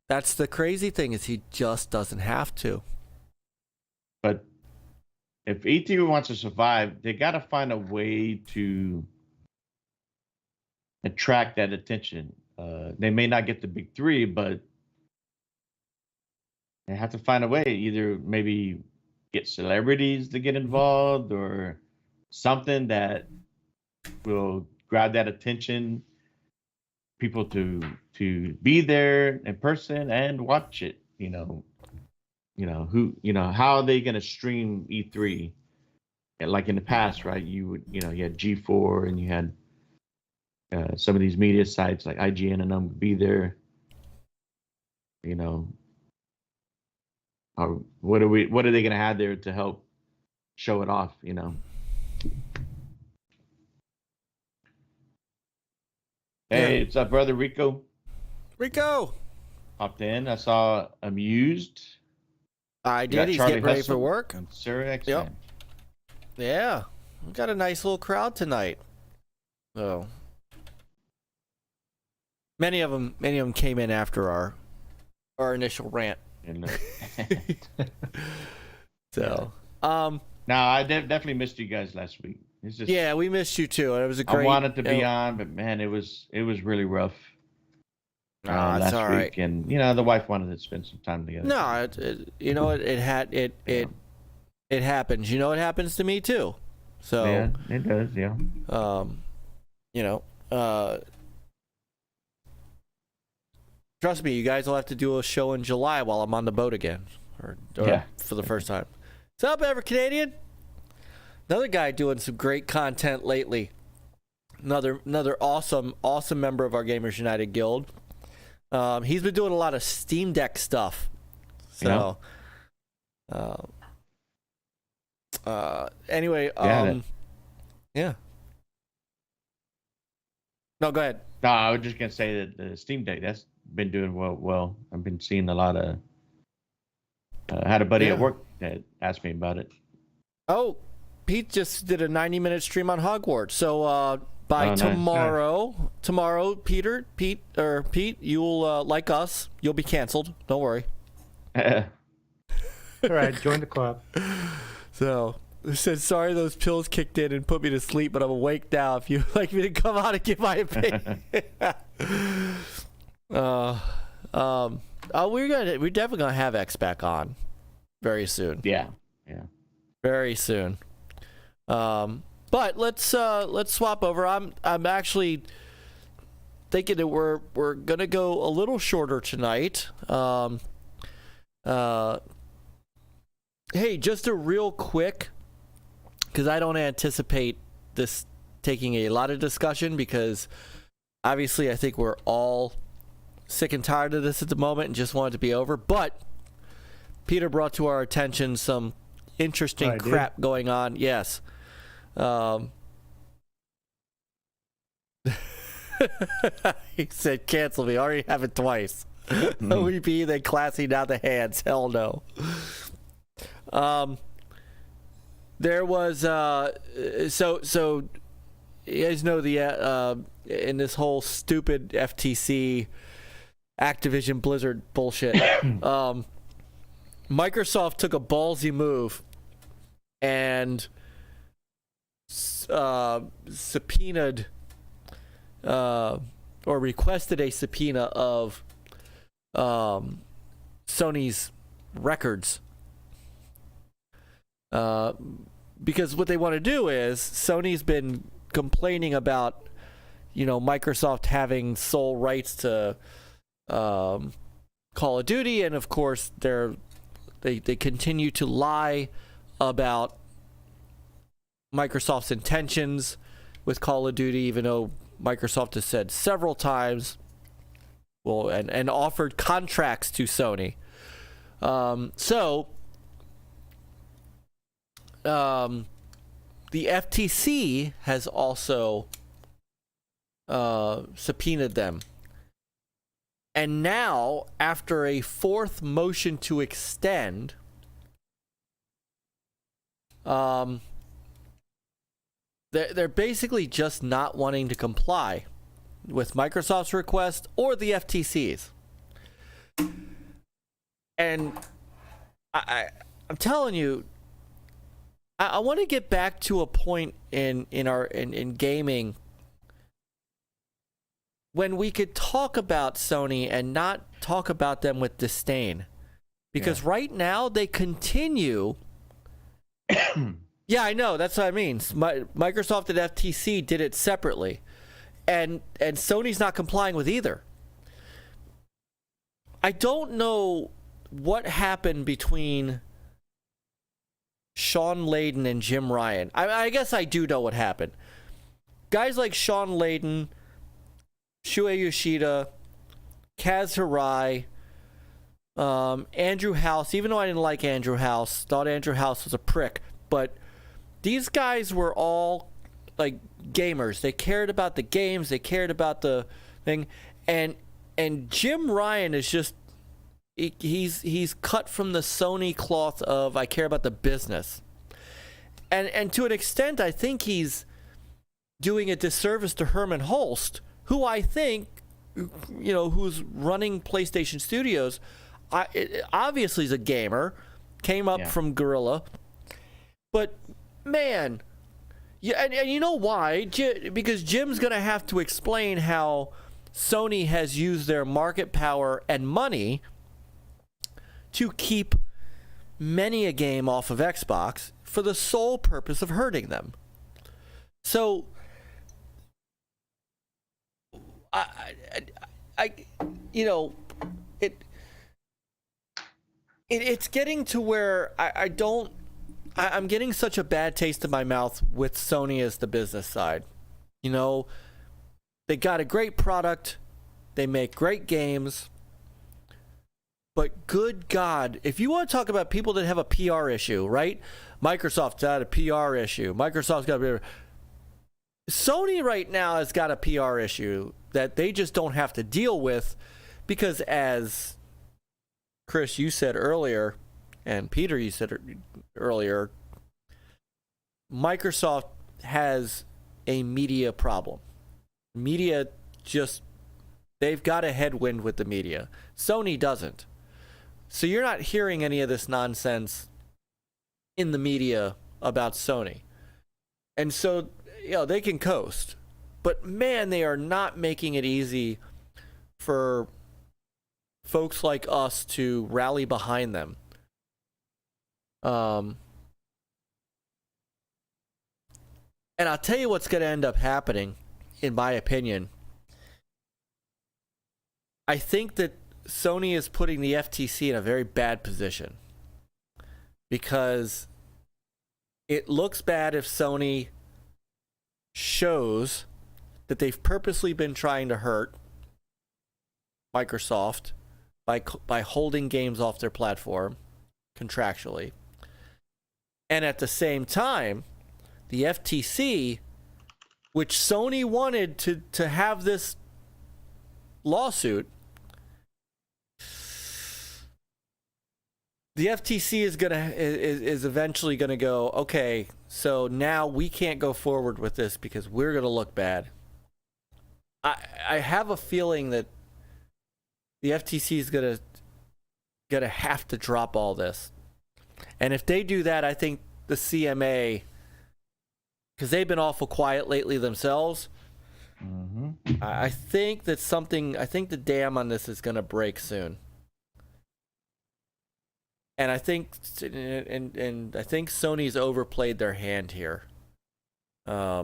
That's the crazy thing, is he just doesn't have to. But if E3 wants to survive, they got to find a way to attract that attention. They may not get the big three, but they have to find a way. Either maybe get celebrities to get involved or something that will grab that attention. People to be there in person and watch it. How are they going to stream E3? Like in the past, right? You had G4 and you had some of these media sites like IGN and them would be there. What are they going to have there to help show it off? Hey, what's up, brother Rico? Rico Popped in. I saw Amused. I did. He's getting ready for work. Sir X. Yep. Yeah, we got a nice little crowd tonight. So many of them came in after our initial rant. So, no, I definitely missed you guys last week. It's just, yeah, we missed you too. It was a great. I wanted to be on, but man, it was really rough. Last all week, right. And the wife wanted to spend some time together. No, it happens. It happens to me too. So yeah, it does. Yeah. Trust me, you guys will have to do a show in July while I'm on the boat again, or for the first time. What's up, EverCanadian? Another guy doing some great content lately. Another awesome member of our Gamers United Guild. He's been doing a lot of Steam Deck stuff. So, anyway, yeah. No, go ahead. No, I was just gonna say that the Steam Deck that's been doing well. I've been seeing a lot of. I had a buddy at work that asked me about it. Oh, Pete just did a 90-minute stream on Hogwarts. So by tomorrow, Pete, you'll like us. You'll be canceled. Don't worry. All right, join the club. So I said, sorry, those pills kicked in and put me to sleep, but I'm awake now. If you'd like me to come out and give my opinion. We're definitely gonna have X back on very soon. Yeah. Very soon. But let's swap over. I'm actually thinking that we're gonna go a little shorter tonight. Hey, just a real quick, because I don't anticipate this taking a lot of discussion, because obviously I think we're all sick and tired of this at the moment and just want it to be over. But Peter brought to our attention some interesting crap going on. Yes. He said, cancel me. I already have it twice. OEP, then classy, now the hands. Hell no. There was so you guys know the in this whole stupid FTC Activision Blizzard bullshit, Microsoft took a ballsy move and subpoenaed or requested a subpoena of Sony's records. Because what they want to do is, Sony's been complaining about, Microsoft having sole rights to Call of Duty, and of course they continue to lie about Microsoft's intentions with Call of Duty, even though Microsoft has said several times, and offered contracts to Sony. The FTC has also subpoenaed them. And now, after a fourth motion to extend, they're basically just not wanting to comply with Microsoft's request or the FTC's. And I'm telling you, I want to get back to a point in gaming when we could talk about Sony and not talk about them with disdain, because right now they continue. Yeah, I know, that's what I mean. Microsoft and FTC did it separately, and Sony's not complying with either. I don't know what happened between Sean Layden and Jim Ryan. I guess I do know what happened. Guys like Sean Layden, Shuei Yoshida, Kaz Hirai, Andrew House, even though I didn't like Andrew House, thought Andrew House was a prick, but these guys were all like gamers. They cared about the games, they cared about the thing, and Jim Ryan is just he's cut from the Sony cloth of I care about the business. And to an extent I think he's doing a disservice to Herman Holst, who I think, who's running PlayStation Studios, obviously is a gamer, came up from Guerrilla. But, man, and you know why? Because Jim's going to have to explain how Sony has used their market power and money to keep many a game off of Xbox for the sole purpose of hurting them. So, it's getting to where I'm getting such a bad taste in my mouth with Sony as the business side. They got a great product, they make great games, but good God, if you want to talk about people that have a PR issue, right? Microsoft's got a PR issue. Microsoft's got a Sony right now has got a PR issue that they just don't have to deal with, because as Chris, you said earlier, and Peter, you said earlier, Microsoft has a media problem. Media they've got a headwind with the media. Sony doesn't. So you're not hearing any of this nonsense in the media about Sony. And so, they can coast. But man, they are not making it easy for folks like us to rally behind them. And I'll tell you what's going to end up happening, in my opinion. I think that Sony is putting the FTC in a very bad position because it looks bad if Sony shows that they've purposely been trying to hurt Microsoft by holding games off their platform contractually. And at the same time, the FTC, which Sony wanted to have this lawsuit, the FTC is eventually gonna go, okay, so now we can't go forward with this because we're gonna look bad. I have a feeling that the FTC is gonna have to drop all this, and if they do that, I think the CMA, because they've been awful quiet lately themselves. Mm-hmm. I think the dam on this is gonna break soon. And I think Sony's overplayed their hand here. I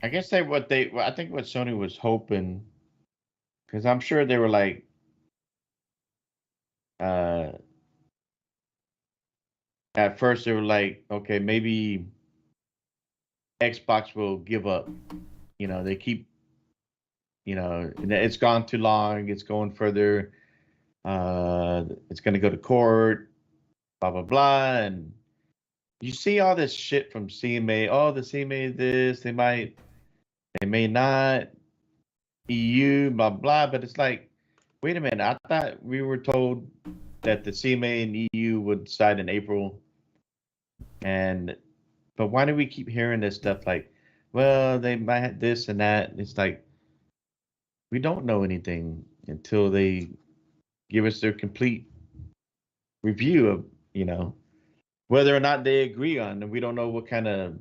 guess I think what Sony was hoping, because I'm sure they were like, at first they were like, okay, maybe Xbox will give up. You know, they keep, it's gone too long. It's going further. It's going to go to court, blah, blah, blah. And you see all this shit from CMA. Oh, the CMA this, they may not. EU, blah, blah. But it's like, wait a minute. I thought we were told that the CMA and EU would decide in April. But why do we keep hearing this stuff like, well, they might have this and that? It's like, we don't know anything until they give us their complete review of, whether or not they agree on. And we don't know what kind of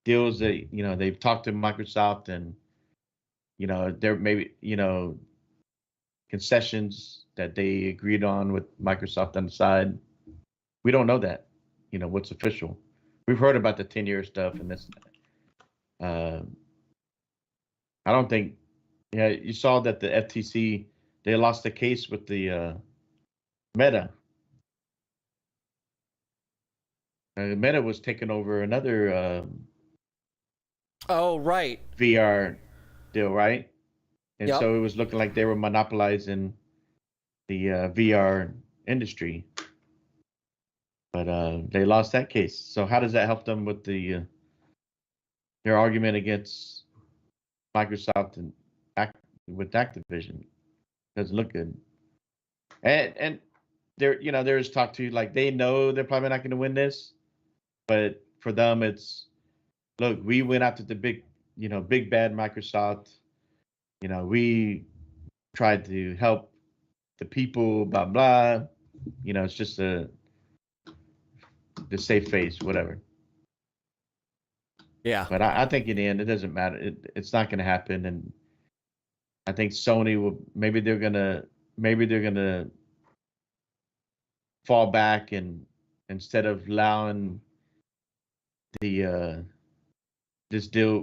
deals that, they've talked to Microsoft and, there may be, concessions that they agreed on with Microsoft on the side. We don't know that, what's official. We've heard about the 10-year stuff and this. I don't think, you saw that the FTC, they lost the case with the Meta. Meta was taking over another right. VR deal, right? And Yep. so it was looking like they were monopolizing the VR industry. But they lost that case. So how does that help them with their argument against Microsoft and with Activision? Doesn't look good. And there's talk to, like, they know they're probably not going to win this, but for them it's, look, we went after the big bad Microsoft. We tried to help the people, blah blah. It's just the safe face, whatever. Yeah. But I think in the end it doesn't matter. It's not going to happen, and I think Sony will. Maybe they're gonna fall back, and instead of allowing the this deal,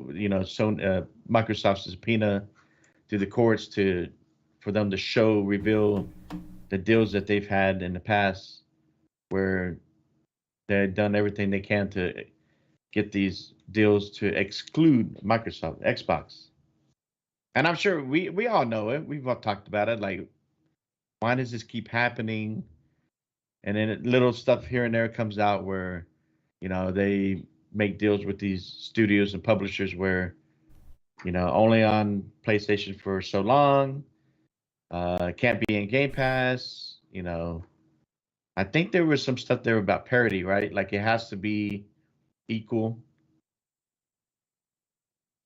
Microsoft's subpoena through the courts for them to reveal the deals that they've had in the past, where they've done everything they can to get these deals to exclude Microsoft, Xbox. And I'm sure we all know it. We've all talked about it. Like, why does this keep happening? And then little stuff here and there comes out where, they make deals with these studios and publishers where, only on PlayStation for so long, can't be in Game Pass. I think there was some stuff there about parity, right? Like, it has to be equal.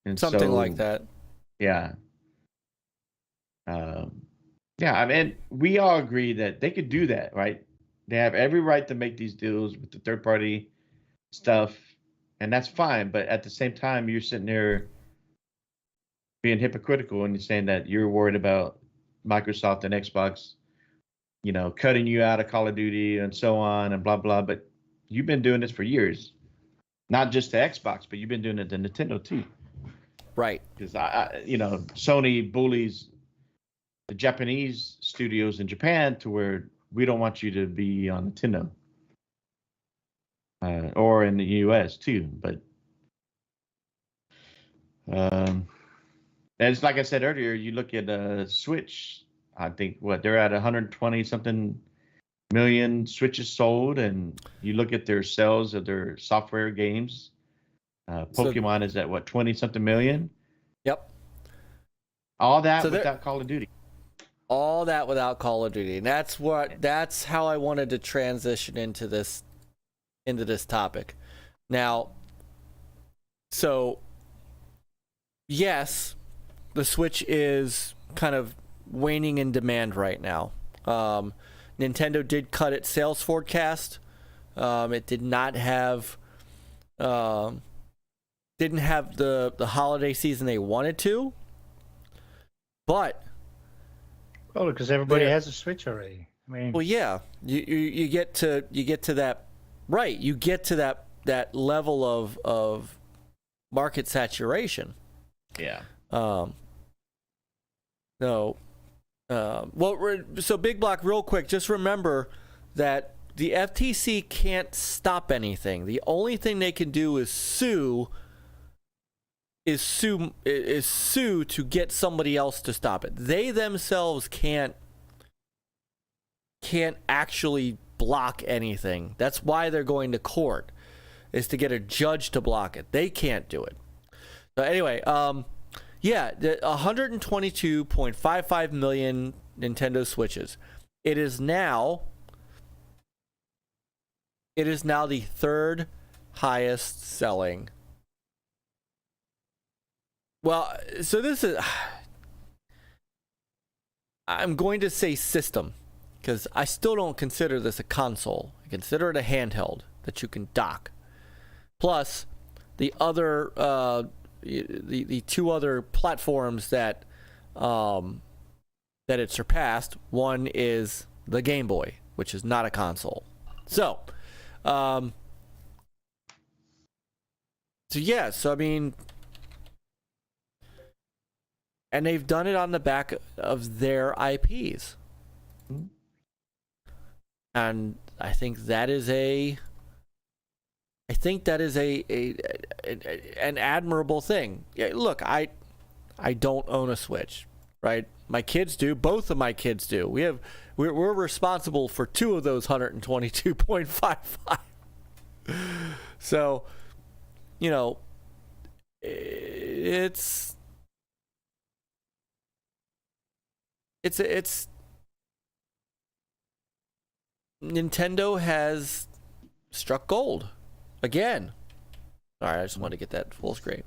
And Something like that. Yeah. I mean, we all agree that they could do that, right? They have every right to make these deals with the third-party stuff, and that's fine. But at the same time, you're sitting there being hypocritical, and you're saying that you're worried about Microsoft and Xbox, cutting you out of Call of Duty and so on and blah, blah. But you've been doing this for years. not just the Xbox, but you've been doing it to Nintendo too. Right. Because Sony bullies the Japanese studios in Japan to where we don't want you to be on Nintendo, or in the US too. But and it's like I said earlier, you look at Switch. I think they're at 120 something million Switches sold, and you look at their sales of their software games. Pokemon is at 20 something million. Yep. All that without Call of Duty. All that without Call of Duty. And that's how I wanted to transition into this topic. Now, so yes, the Switch is kind of waning in demand right now. Nintendo did cut its sales forecast. It did not have didn't have the holiday season they wanted to. But because everybody has a Switch already. I mean, well, yeah, you get to that, right? You get to that level of market saturation. Yeah. So Big Block, real quick, just remember that the FTC can't stop anything. The only thing they can do is sue to get somebody else to stop it. They themselves can't actually block anything. That's why they're going to court, is to get a judge to block it. They can't do it. So anyway, yeah, the 122.55 million Nintendo Switches. It is now the third highest selling. Well, so this is, I'm going to say system, because I still don't consider this a console. I consider it a handheld that you can dock. Plus, the other, the two other platforms that it surpassed. One is the Game Boy, which is not a console. So yeah, so I mean, and they've done it on the back of their IPs. And I think that is an admirable thing. Yeah, look, I don't own a Switch, right? My kids do. Both of my kids do. We're responsible for two of those 122.55. So, it's Nintendo has struck gold again. All right, I just wanted to get that full screen.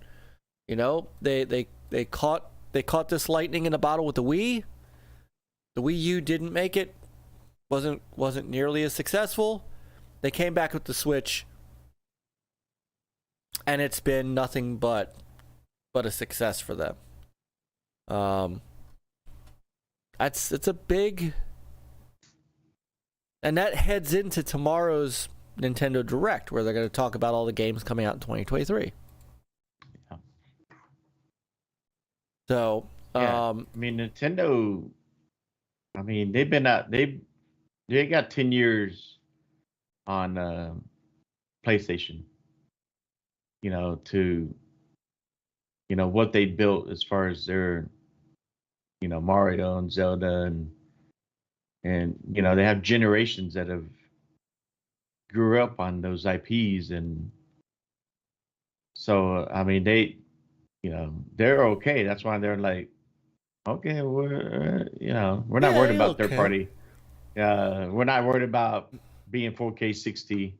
They caught this lightning in a bottle with the Wii. The Wii U didn't make it. Wasn't nearly as successful. They came back with the Switch, and it's been nothing but a success for them. It's a big, and that heads into tomorrow's Nintendo Direct, where they're going to talk about all the games coming out in 2023. Yeah. So, I mean, Nintendo, I mean, they've been out, they got 10 years on PlayStation, to what they built as far as their Mario and Zelda, and they have generations that have grew up on those IPs, and so I mean they're okay. That's why they're like, okay, we're not worried about third party. We're not worried about being 4K 60.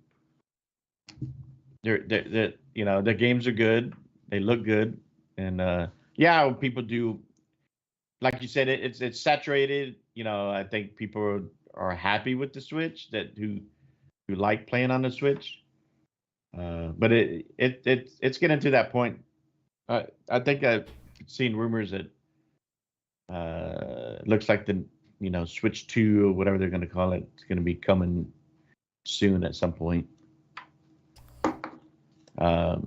The games are good. They look good, and people do. Like you said, it's saturated. I think people are happy with the Switch who like playing on the Switch. But it's getting to that point. I think I've seen rumors that looks like the Switch 2 or whatever they're going to call it, it's going to be coming soon at some point. Because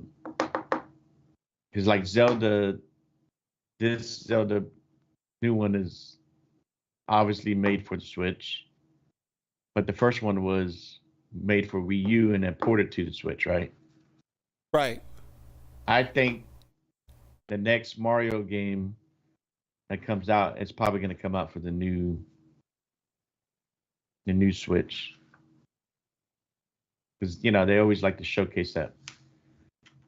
like Zelda, this Zelda new one is obviously made for the Switch, but the first one was made for Wii U and then ported to the Switch, right? Right. I think the next Mario game that comes out, it's probably going to come out for the new Switch, because they always like to showcase the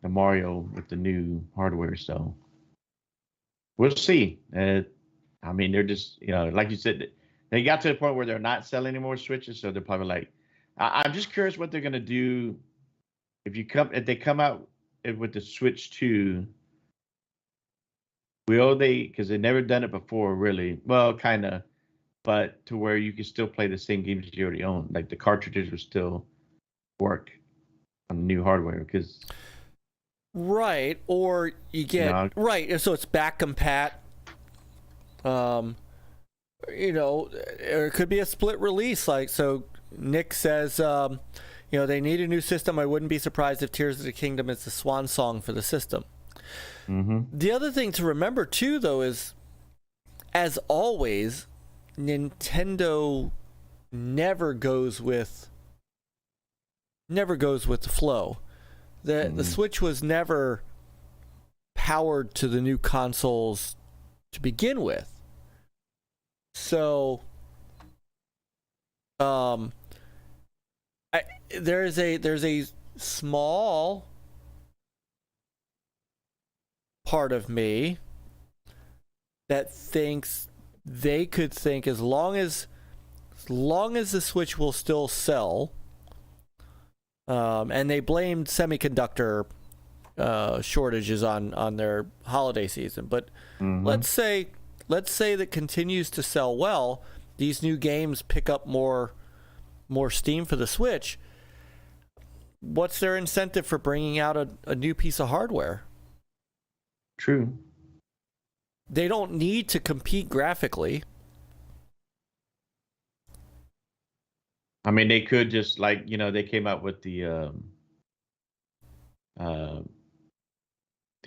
Mario with the new hardware. So we'll see. I mean, they're just like you said, they got to the point where they're not selling any more Switches, so they're probably like, I'm just curious what they're going to do if they come out with the Switch 2. Will they? Because they've never done it before, really. Well, kind of, but to where you can still play the same games you already own. Like the cartridges will still work on the new hardware. Because right, or you get right. So it's back compat. Or it could be a split release. Like so, Nick says, they need a new system. I wouldn't be surprised if Tears of the Kingdom is the swan song for the system. Mm-hmm. The other thing to remember too, though, is as always, Nintendo never goes with the flow. The Switch was never powered to the new consoles to begin with. So there's a small part of me that thinks they could think as long as the Switch will still sell, and they blamed semiconductor shortages on their holiday season, but let's say that continues to sell well, these new games pick up more steam for the Switch. What's their incentive for bringing out a new piece of hardware? True. They don't need to compete graphically. I mean, they could just they came out with the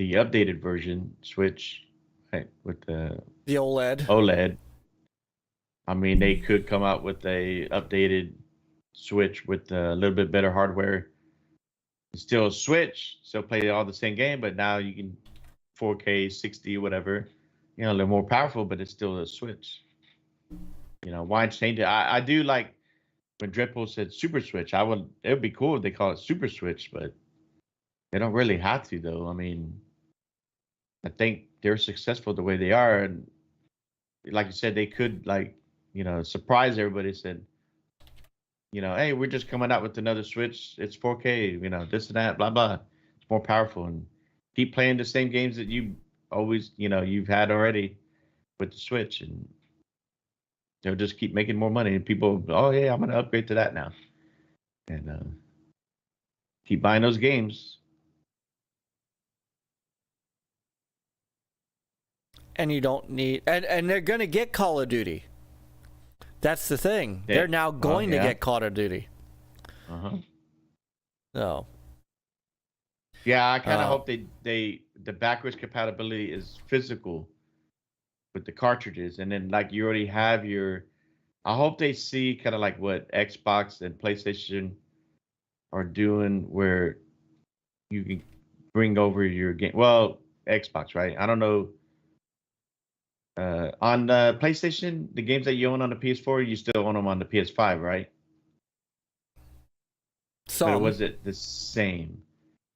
updated version Switch, right, with the OLED. I mean, they could come out with a updated Switch with a little bit better hardware. It's still a Switch, still play all the same game, but now you can 4K, 60, whatever. A little more powerful, but it's still a Switch. Why change it? I do like when Dreadpool said Super Switch. It would be cool if they call it Super Switch, but they don't really have to, though. I mean, I think they're successful the way they are, and like you said, they could surprise everybody. Said, hey, we're just coming out with another Switch. It's 4K. This and that, blah blah. It's more powerful, and keep playing the same games that you always, you've had already with the Switch, and they'll just keep making more money. And people, oh yeah, I'm gonna upgrade to that now, and keep buying those games. And you don't need, and they're gonna get Call of Duty. That's the thing. They're now going to get Call of Duty. So. Yeah, I kind of hope the backwards compatibility is physical with the cartridges, and then you already have your. I hope they see kind of like what Xbox and PlayStation are doing, where you can bring over your game. Well, Xbox, right? I don't know. On the PlayStation, the games that you own on the PS4, you still own them on the PS5, right? But was it the same?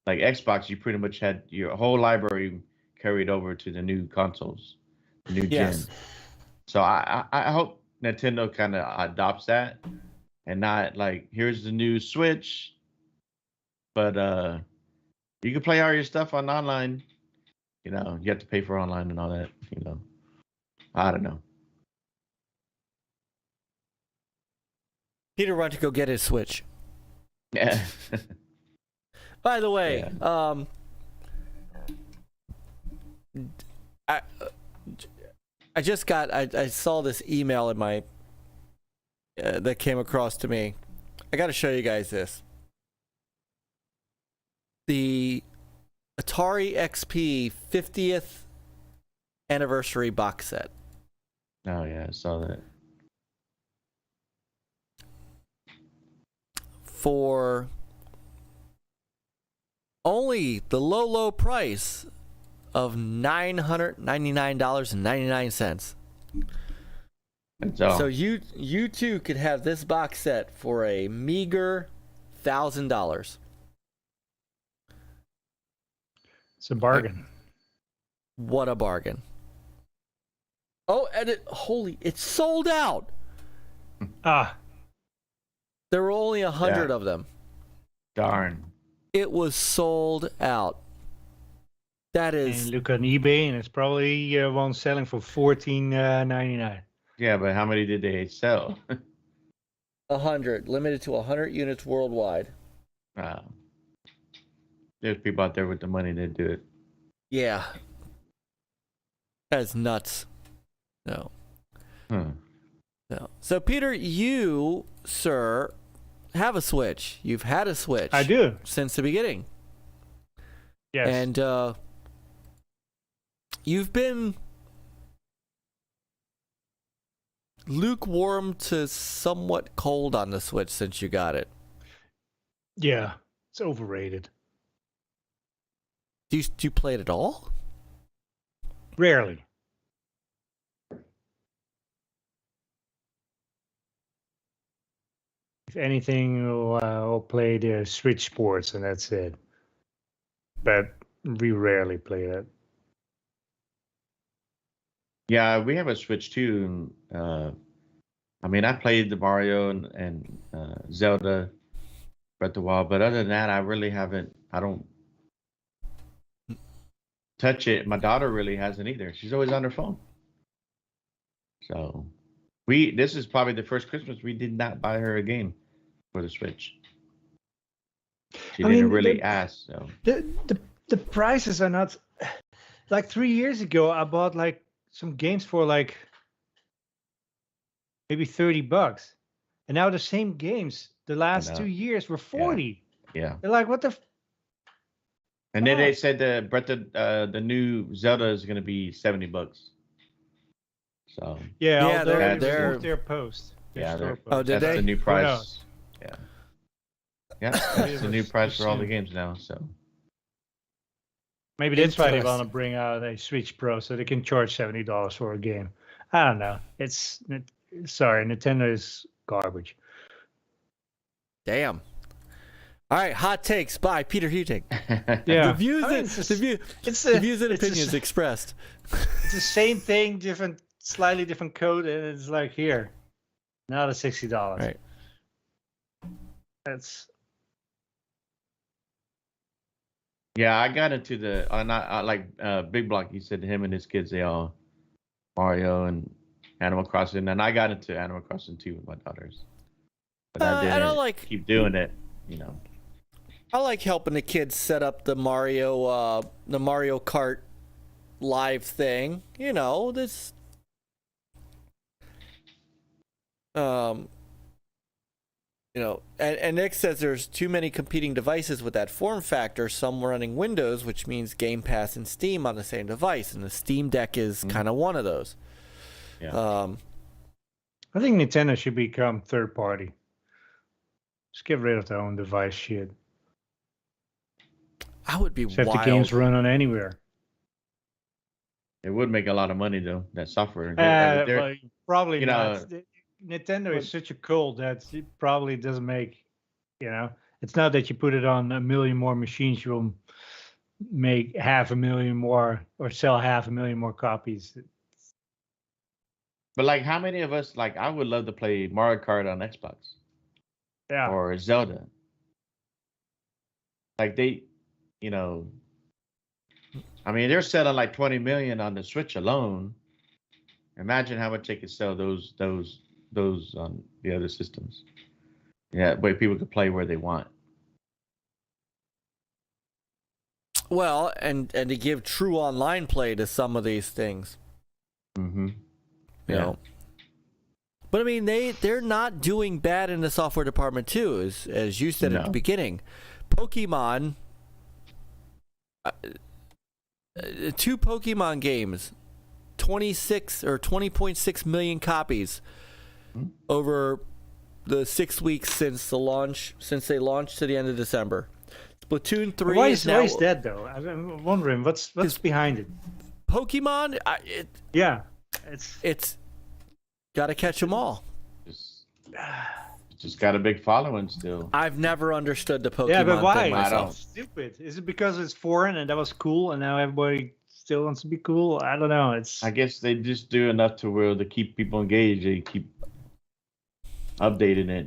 Like Xbox, you pretty much had your whole library carried over to the new consoles, the new gen. So I hope Nintendo kind of adopts that, and not here's the new Switch, but you can play all your stuff on online. You have to pay for online and all that. I don't know. Peter went to go get his Switch. Yeah. By the way, I saw this email in my that came across to me. I got to show you guys this. the Atari XP 50th anniversary box set. Oh yeah, I saw that. For only the low price of $999.99. That's all. So you too could have this box set for a meager $1,000. It's a bargain. What a bargain. Oh, and it's sold out. Ah, There were only 100 Yeah. of them. Darn. It was sold out. That and is look on eBay, and it's probably one selling for $14.99. Yeah, but how many did they sell? 100, limited to 100 units worldwide. Wow. There's people out there with the money to do it. Yeah. That's nuts. No. Hmm. No. So Peter, you, sir, have a Switch. You've had a Switch. I do. Since the beginning. Yes. And you've been lukewarm to somewhat cold on the Switch since you got it. yeah, it's overrated. Do you play it at all? Rarely. If anything, I'll play the Switch Sports, and that's it. But we rarely play that. Yeah, we have a Switch too. And, I mean, I played the Mario and Zelda Breath of the Wild, but other than that, I really haven't. I don't touch it. My daughter really hasn't either. She's always on her phone. So, this is probably the first Christmas we did not buy her a game for the Switch. She didn't really ask. So The prices are not like 3 years ago. I bought like some games for like maybe $30, and now the same games the last 2 years were 40. yeah. They're like, what the? And then they said the new Zelda is going to be $70. So Yeah, they're they're- their post. Their yeah, store they're- post. Oh, did that's they? the new Who price. knows? Yeah, yeah, that's the new price for all the games now. So Maybe that's why they Interesting. want to bring out a Switch Pro so they can charge $70 for a game. I don't know. Sorry, Nintendo is garbage. Damn. All right, hot takes by Peter Huting. Yeah, The views, I mean, and, it's the, view, it's the views and it's the opinions s- expressed. It's the same thing, slightly different code, and it's like here, now the $60. Right. That's yeah, I got into the I like Big Block. He said him and his kids they all Mario and Animal Crossing, and I got into Animal Crossing too with my daughters. But I and I didn't like- keep doing it, you know. I like helping the kids set up the Mario Kart live thing. You know, this you know, and Nick says there's too many competing devices with that form factor, some running Windows, which means Game Pass and Steam on the same device, and the Steam Deck is kind of one of those. Yeah. I think Nintendo should become third party. Just get rid of their own device shit. I would be Just have wild. the games run on anywhere. It would make a lot of money though. That software. Well, probably you know, not. Nintendo is such a cult that it probably doesn't make. It's not that you put it on a million more machines, you'll make 500,000 more or sell 500,000 more copies. But like, how many of us like? I would love to play Mario Kart on Xbox Yeah. or Zelda. Like they, you know, I mean, they're selling like 20 million on the Switch alone. Imagine how much they could sell those on the other systems. Yeah, where people could play where they want. Well, and to give true online play to some of these things. Mm-hmm. You know. But I mean, they're not doing bad in the software department too, as you said at the No. beginning. Pokemon 2 Pokemon games, 26 or 20.6 million copies over the 6 weeks since they launched to the end of December. Splatoon 3 why is is that though? I'm wondering what's behind it. Pokemon. Yeah, It's gotta catch them all. Just got a big following still. I've never understood the Pokemon yeah, but why? thing myself. It's stupid. Is it because it's foreign and that was cool, and now everybody still wants to be cool? I don't know. I guess they just do enough to where to keep people engaged. They keep updating it.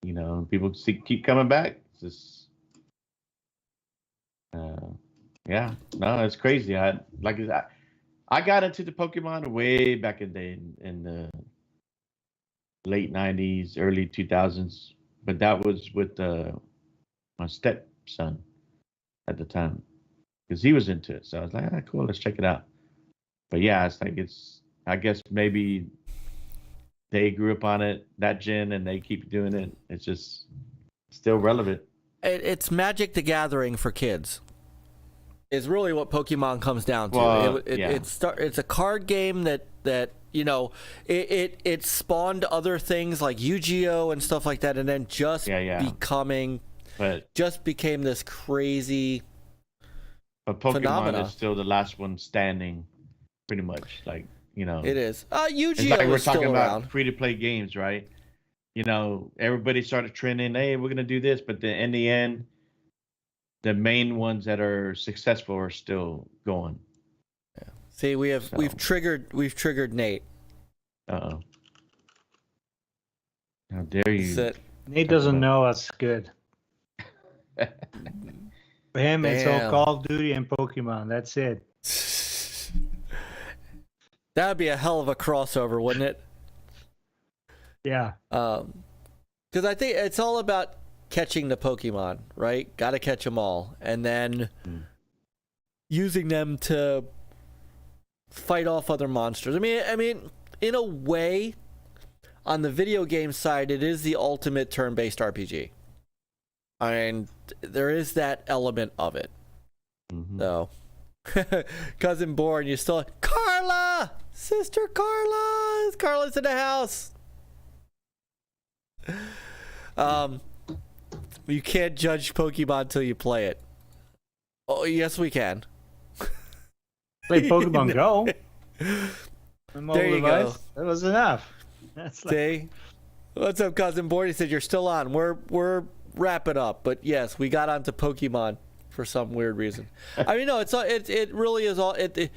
You know, people keep coming back. It's just, yeah, no, it's crazy. I got into the Pokemon way back in the day in the late 90s, early 2000s, but that was with my stepson at the time because he was into it. So I was like, cool, let's check it out. But yeah, it's like I guess maybe they grew up on it, that gen, and they keep doing it. It's just still relevant. It's Magic the Gathering for kids. Is really what Pokemon comes down to. Well, It's a card game that you know, it spawned other things like Yu-Gi-Oh and stuff like that, and then just became this crazy. But Pokemon phenomena. is still the last one standing, pretty much. Like, you know, It is. Yu-Gi-Oh it's like we're is talking still about around. free-to-play games, right? You know, everybody started trending, hey, we're gonna do this, but then in the end, the main ones that are successful are still going. See, we've triggered Nate. Uh-oh. How dare you? Sit. Nate doesn't know us good. For him, it's all Damn. Call of Duty and Pokemon. That's it. That would be a hell of a crossover, wouldn't it? Yeah. Because I think it's all about catching the Pokemon, right? Got to catch them all, and then using them to fight off other monsters. I mean, in a way, on the video game side, it is the ultimate turn-based RPG. And there is that element of it. Mm-hmm. So, Cousin Born, you still Carla, Sister Carla, Carla's in the house. You can't judge Pokemon till you play it. Oh, yes, we can. Play Pokemon Go. There you go. That was enough. That's like, See? What's up, Cousin Born? He said you're still on. We're wrapping up, but yes, we got onto Pokemon for some weird reason. I mean, no, it really is all it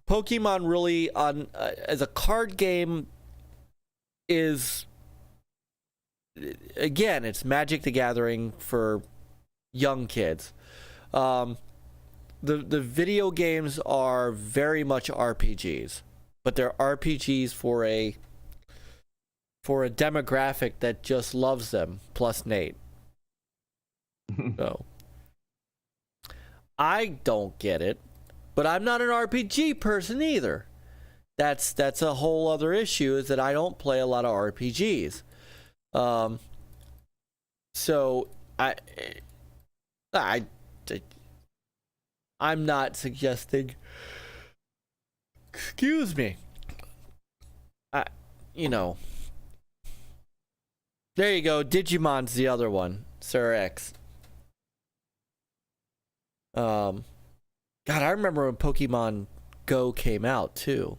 Pokemon really on as a card game is, again, it's Magic the Gathering for young kids. The video games are very much RPGs, but they're RPGs for a demographic that just loves them, plus Nate. So I don't get it, but I'm not an RPG person either. That's a whole other issue, is that I don't play a lot of RPGs. So I'm not suggesting. Excuse me. There you go. Digimon's the other one, Sir X. God, I remember when Pokemon Go came out too.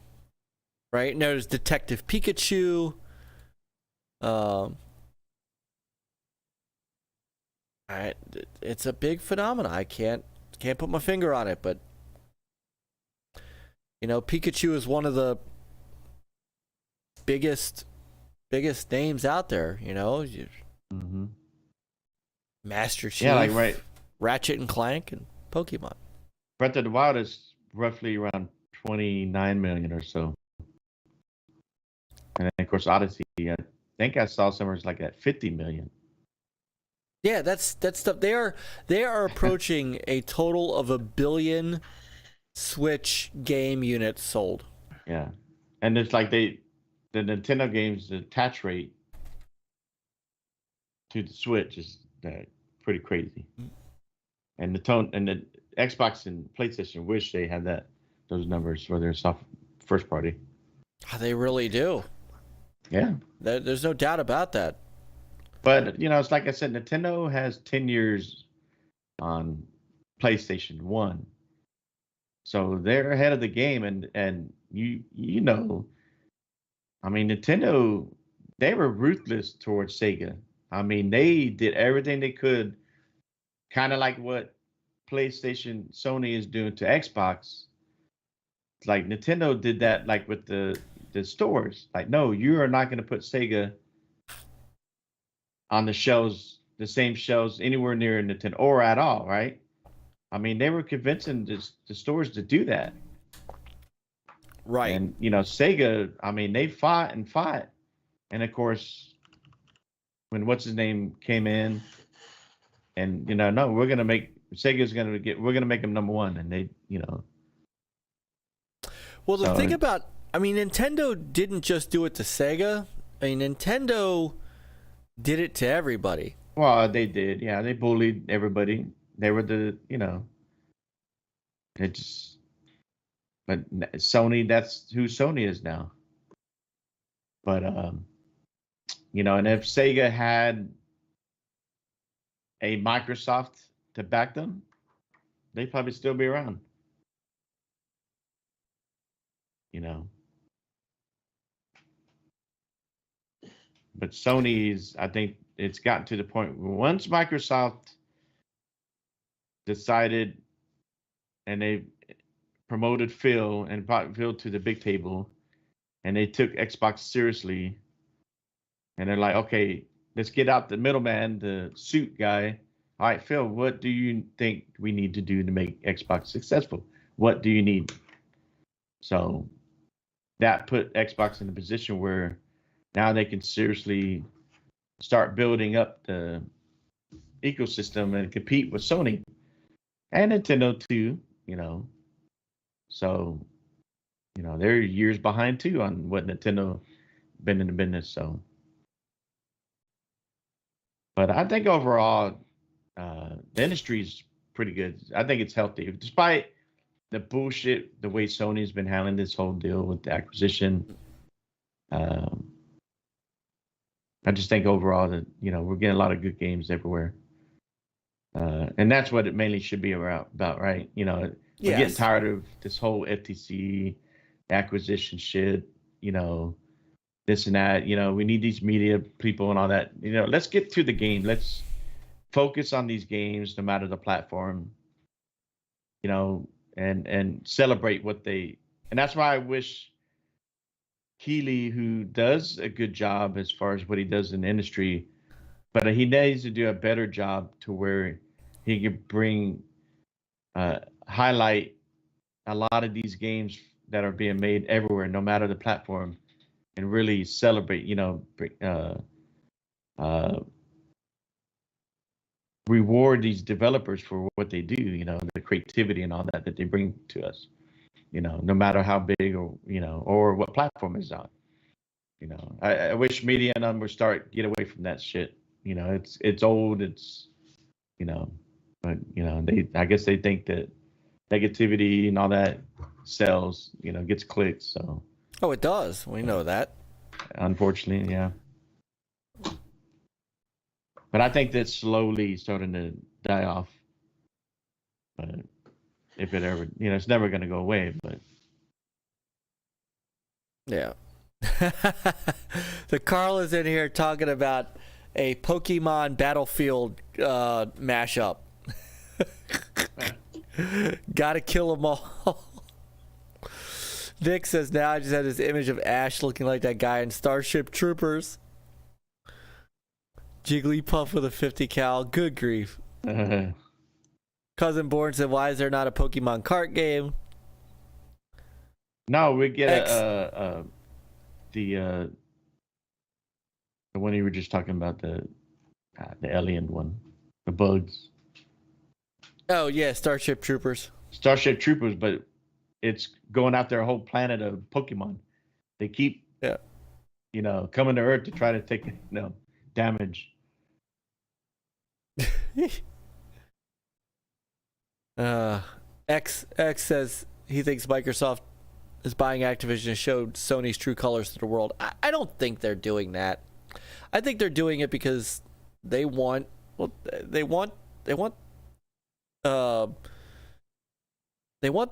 Right? And there's Detective Pikachu. It's a big phenomenon. I can't put my finger on it, but Pikachu is one of the biggest names out there. Mm-hmm. Master Chief, Yeah, like right. Ratchet and Clank, and Pokemon. Breath of the Wild is roughly around 29 million or so, and then of course Odyssey. I think I saw somewhere it's like at 50 million. Yeah, that's stuff. They are approaching a total of 1 billion Switch game units sold. Yeah, and it's like the Nintendo games, the attach rate to the Switch is pretty crazy, and the tone and Xbox and PlayStation wish they had those numbers for their first party. They really do. Yeah. There's no doubt about that. But, it's like I said, Nintendo has 10 years on PlayStation 1. So they're ahead of the game. And Nintendo, they were ruthless towards Sega. They did everything they could, kind of like what Sony is doing to Xbox. Like Nintendo did that, like with the stores. Like, no, you are not going to put Sega on the shelves, the same shelves anywhere near Nintendo or at all, right? They were convincing the stores to do that. Right. And, Sega, they fought and fought. And of course, when what's his name came in and, no, we're going to make them number one. And they, Well, the thing about, Nintendo didn't just do it to Sega. Nintendo did it to everybody. Well, they did. Yeah, they bullied everybody. They were but Sony, that's who Sony is now. But, and if Sega had a Microsoft to back them, they'd probably still be around. But Sony's, I think it's gotten to the point where once Microsoft decided and they promoted Phil and brought Phil to the big table and they took Xbox seriously and they're like, okay, let's get out the middleman, the suit guy. All right, Phil, what do you think we need to do to make Xbox successful? What do you need? So that put Xbox in a position where now they can seriously start building up the ecosystem and compete with Sony and Nintendo too, So, they're years behind too on what Nintendo been in the business. So, but I think overall, the industry's pretty good. I think it's healthy, despite the bullshit, the way Sony's been handling this whole deal with the acquisition. I just think overall that, we're getting a lot of good games everywhere. And that's what it mainly should be about, right? We're getting tired of this whole FTC acquisition shit, this and that. We need these media people and all that. Let's get to the game. Let's focus on these games, no matter the platform, and celebrate what they. And that's why I wish Keighley, who does a good job as far as what he does in the industry, but he needs to do a better job to where he can bring, highlight a lot of these games that are being made everywhere, no matter the platform, and really celebrate, reward these developers for what they do, the creativity and all that they bring to us. No matter how big or, or what platform it's on. I wish media and them would get away from that shit. It's old, but I guess they think that negativity and all that sells, gets clicks. So. Oh, it does. We know that. Unfortunately, yeah. But I think that's slowly starting to die off. But if it ever, it's never going to go away, but. Yeah. The Carl is in here talking about a Pokemon Battlefield mashup. Gotta kill them all. Nick says, now I just had this image of Ash looking like that guy in Starship Troopers. Jigglypuff with a 50 cal. Good grief. Cousin Born said, why is there not a Pokemon kart game? No, we get the one you were just talking about, the alien one, the bugs. Oh yeah, Starship Troopers. Starship Troopers, but it's going after a whole planet of Pokemon. They keep, coming to Earth to try to take, damage. X says he thinks Microsoft is buying Activision to show Sony's true colors to the world. I don't think they're doing that. I think they're doing it because they want the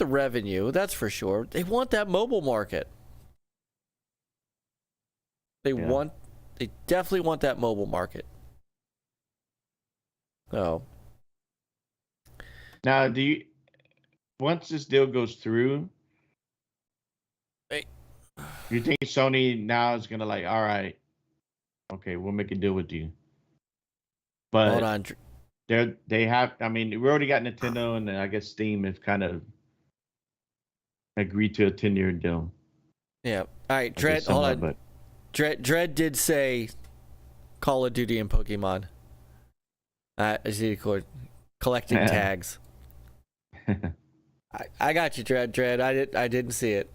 revenue, that's for sure. They want that mobile market. They definitely want that mobile market. So now, once this deal goes through, Hey. you think Sony now is gonna like, all right, okay, we'll make a deal with you. But hold on. they have. I mean, we already got Nintendo, and I guess Steam have kind of agreed to a 10-year deal. Yeah. All right, Dread. Hold on. But Dread did say Call of Duty and Pokemon. Is he collecting tags? I got you, Dread. I didn't see it.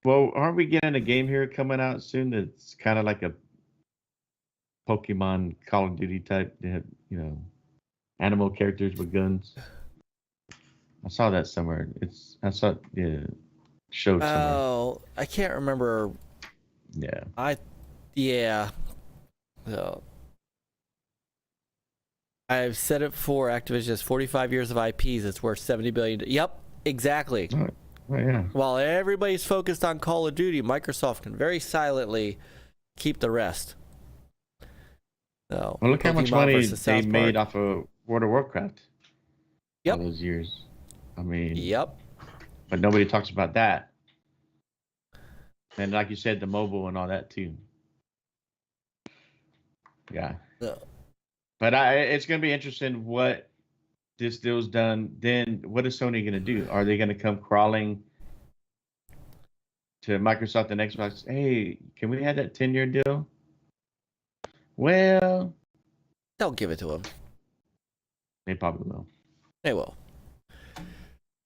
Well, aren't we getting a game here coming out soon that's kind of like a Pokemon Call of Duty type? They have, animal characters with guns. I saw that somewhere. Showed somewhere. Oh, I can't remember. Yeah. So, I've said it before. Activision has 45 years of IPs. It's worth $70 billion. Yep, exactly. Oh, yeah. While everybody's focused on Call of Duty, Microsoft can very silently keep the rest. So, Well, look how much Pokemon money versus they South made Park. off of World of Warcraft. Yep. All those years. I mean. Yep. But nobody talks about that. And like you said, the mobile and all that too. Yeah. But it's going to be interesting what this deal's done. Then what is Sony going to do? Are they going to come crawling to Microsoft and Xbox? Hey, can we have that 10-year deal? Well, They'll give it to them. they probably will. They will.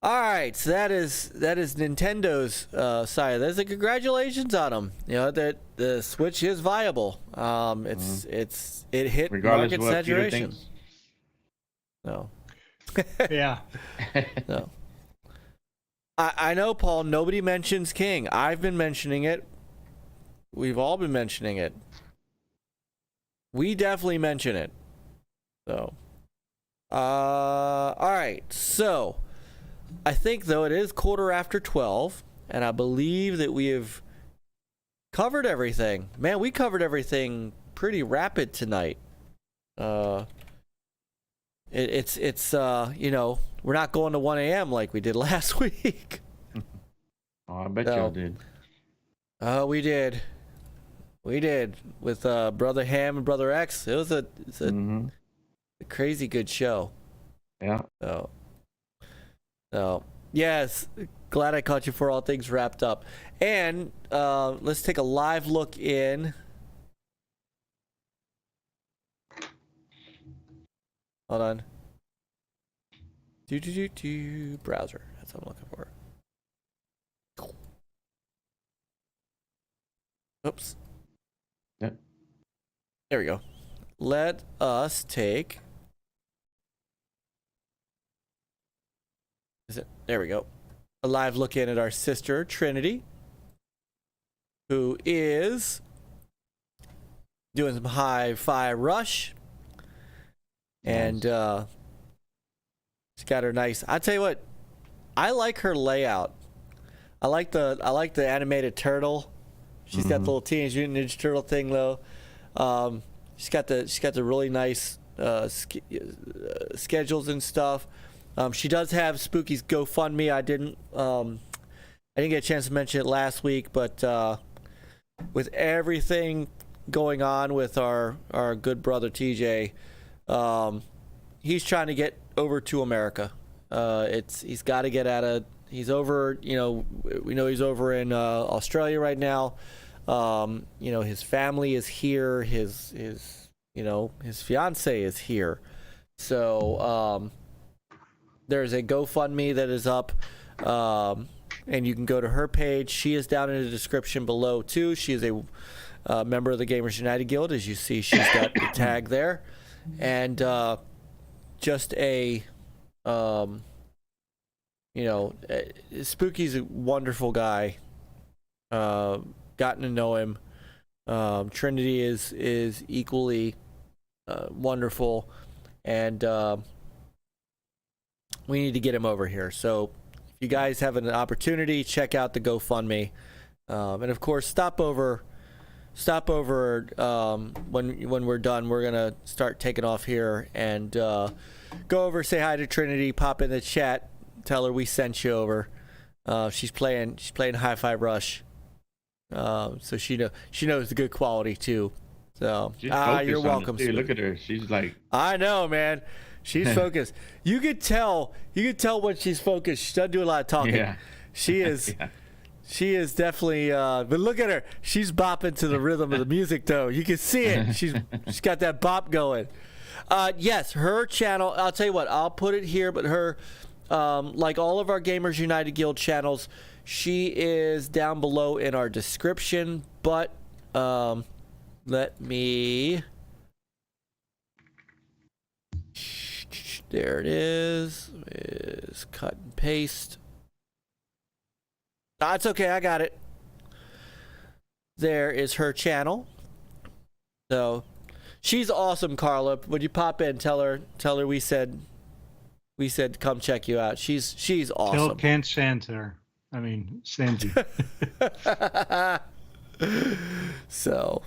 All right, so that is Nintendo's side of this. And congratulations on them. That the Switch is viable. It hit Regardless market of what Peter saturation. thinks. No. Yeah. No. I know, Paul. Nobody mentions King. I've been mentioning it. We've all been mentioning it. We definitely mention it. So. All right. So. I think, though, it is 12:15, and I believe that we have covered everything. Man, we covered everything pretty rapid tonight. It's we're not going to 1 a.m. like we did last week. Oh, I bet y'all did. We did. We did with Brother Ham and Brother X. It's a crazy good show. Yeah. So, yes, glad I caught you for all things wrapped up. And let's take a live look in. Hold on. Browser. That's what I'm looking for. Oops. Yep. There we go. Let us take... There we go. A live look in at our sister, Trinity, who is doing some hi-fi rush. And she's got her nice... I tell you what, I like her layout. I like the animated turtle. She's got the little Teenage Mutant Ninja Turtle thing, though. She's got the really nice schedules and stuff. She does have Spooky's GoFundMe. I didn't get a chance to mention it last week, but with everything going on with our good brother TJ, he's trying to get over to America. He's got to get out of. He's over. We know he's over in Australia right now. His family is here. His fiance is here. So. There's a GoFundMe that is up, and you can go to her page. She is down in the description below, too. She is a member of the Gamers United Guild. As you see, she's got the tag there. And just a Spooky's a wonderful guy. Gotten to know him. Trinity is equally wonderful, and we need to get him over here. So if you guys have an opportunity, check out the GoFundMe, and of course stop over when we're done. We're gonna start taking off here and go over, say hi to Trinity, pop in the chat, tell her we sent you over. She's playing Hi-Fi Rush, so she knows the good quality too. So you're welcome. Dude, look at her. She's like, I know, man. She's focused. You could tell when she's focused. She doesn't do a lot of talking. Yeah. She is. Yeah. She is definitely. But look at her. She's bopping to the rhythm of the music, though. You can see it. She's got that bop going. Yes, her channel. I'll tell you what. I'll put it here. But her, like all of our Gamers United Guild channels, she is down below in our description. But let me. There it is. Is cut and paste. It's okay. I got it. There is her channel. So she's awesome, Carla. Would you pop in? Tell her we said come check you out. She's awesome. Still can't send her. I mean, send you. So,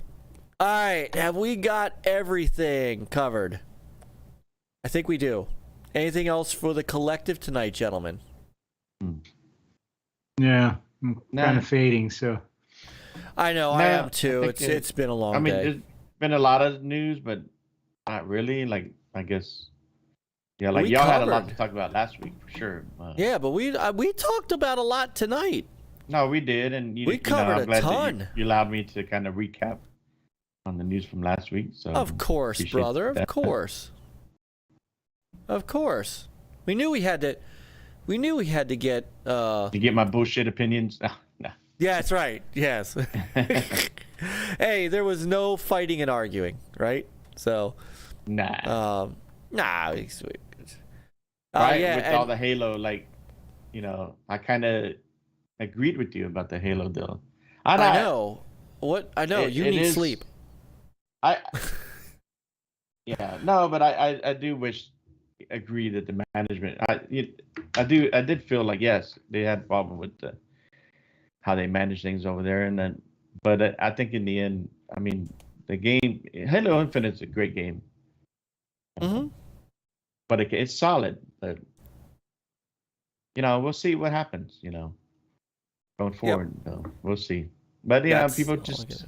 all right. Have we got everything covered? I think we do. Anything else for the collective tonight, gentlemen? Yeah, I'm kind of fading, so. I know, I am too. It's been a long day. There's been a lot of news, but not really. Like, I guess, yeah, like y'all had a lot to talk about last week for sure. Yeah, but we talked about a lot tonight. No, we did, and we covered a ton. You allowed me to kind of recap on the news from last week. So of course, brother, of course. Of course, we knew we had to get. You get my bullshit opinions. No. Yeah, that's right. Yes. Hey, there was no fighting and arguing, right? So. Nah. Nah. Right. Yeah, with all the Halo, like, I kind of agreed with you about the Halo deal. I know. What I know. You need sleep. Yeah. No, but I do agree that the management. I did feel like, yes, they had a problem with how they manage things over there, but I think in the end, I mean, the game Halo Infinite's a great game. Mm-hmm. But it's solid. But we'll see what happens. Going forward, we'll see. But people just,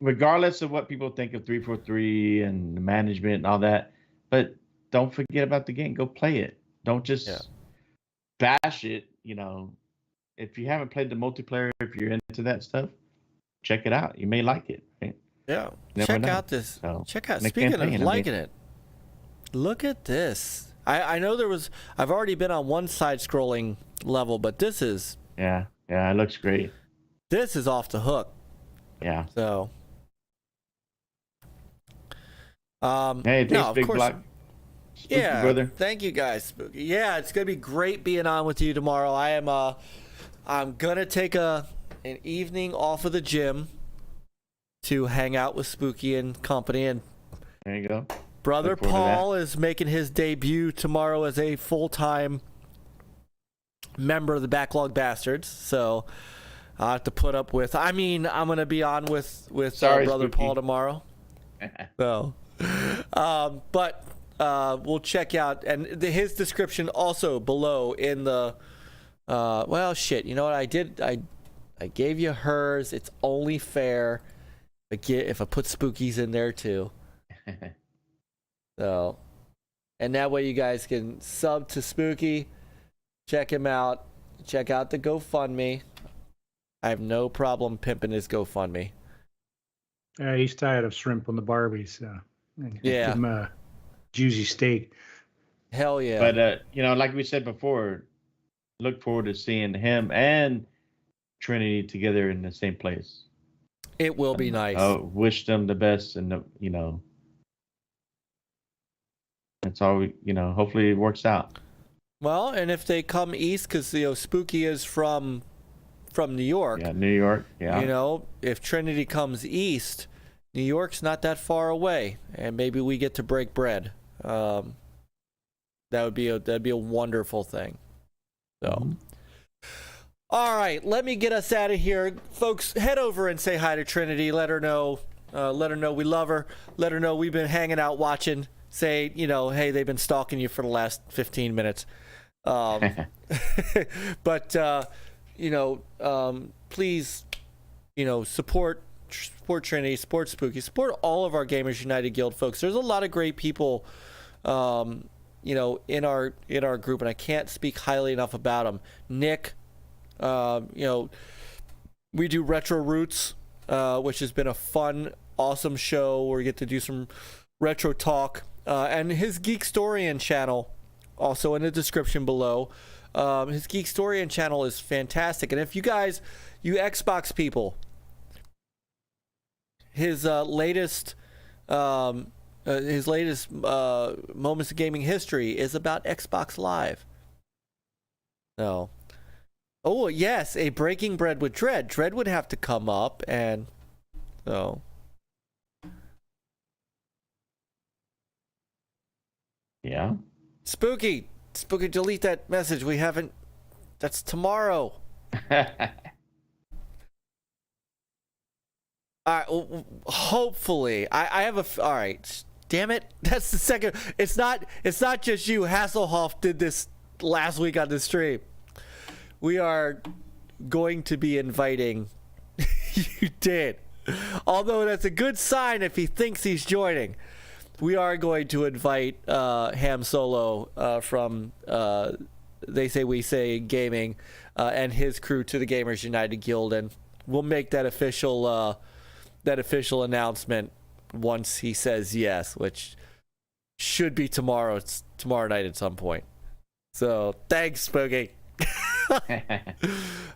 regardless of what people think of 343 and the management and all that, but don't forget about the game. Go play it. Don't just bash it. If you haven't played the multiplayer, if you're into that stuff, check it out. You may like it. Right? Yeah. Check out this. Check out. Speaking of liking it, look at this. I know I've already been on one side scrolling level, but this is. Yeah. It looks great. This is off the hook. Yeah. So. Hey, thanks, Big Black. Spooky, yeah, brother. Thank you guys, Spooky. Yeah, it's gonna be great being on with you tomorrow. I'm gonna take an evening off of the gym to hang out with Spooky and company, and there you go. Brother Paul is making his debut tomorrow as a full-time member of the Backlog Bastards. So I have to put up with. I mean, I'm gonna be on with Brother Spooky. Paul tomorrow. So, but. We'll check out, and his description also below in the well, shit, you know what I did? I gave you hers. It's only fair if I put Spooky's in there too. So, and that way you guys can sub to Spooky, check him out, check out the GoFundMe. I have no problem pimping his GoFundMe. He's tired of shrimp on the Barbie, so yeah. Give him a juicy steak. Hell yeah. But like we said before, look forward to seeing him and Trinity together in the same place. It will be nice. Wish them the best, and that's all we, hopefully it works out. Well, and if they come east, because Spooky is from New York. Yeah, New York. Yeah. If Trinity comes east, New York's not that far away, and maybe we get to break bread. That'd be a wonderful thing. So, all right, let me get us out of here, folks. Head over and say hi to Trinity. Let her know. Let her know we love her. Let her know we've been hanging out watching. Say, hey, they've been stalking you for the last 15 minutes. But please, support Trinity, support Spooky, support all of our Gamers United Guild folks. There's a lot of great people, in our group, and I can't speak highly enough about them. Nick, we do Retro Roots, which has been a fun, awesome show where we get to do some retro talk, and his Geekstorian channel, also in the description below. His Geekstorian channel is fantastic, and if you Xbox people, his latest moments of gaming history is about Xbox Live. So, oh yes, a Breaking Bread with Dread. Dread would have to come up, and so. Yeah. Spooky, delete that message. That's tomorrow. All right, hopefully, I have all right. Damn it, that's the second. It's not just you. Hasslehoff did this last week on the stream. We are going to be inviting. You did. Although that's a good sign if he thinks he's joining. We are going to invite Ham Solo from They Say We Say Gaming and his crew to the Gamers United Guild, and we'll make that official announcement once he says yes, which should be tomorrow. It's tomorrow night at some point. So thanks, Spooky.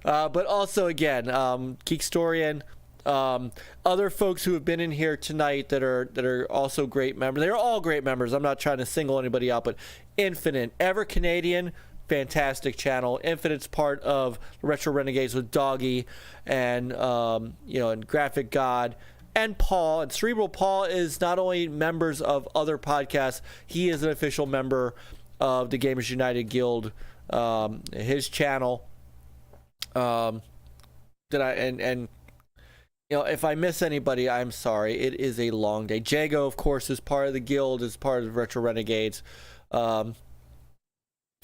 But also again, Geekstorian. Other folks who have been in here tonight that are also great members. They're all great members. I'm not trying to single anybody out, but Infinite, EverCanadian, fantastic channel. Infinite's part of Retro Renegades with Doggy and and Graphic God and Paul. And Cerebral Paul is not only members of other podcasts, he is an official member of the Gamers United Guild. His channel. If I miss anybody, I'm sorry. It is a long day. Jago, of course, is part of the guild, is part of Retro Renegades.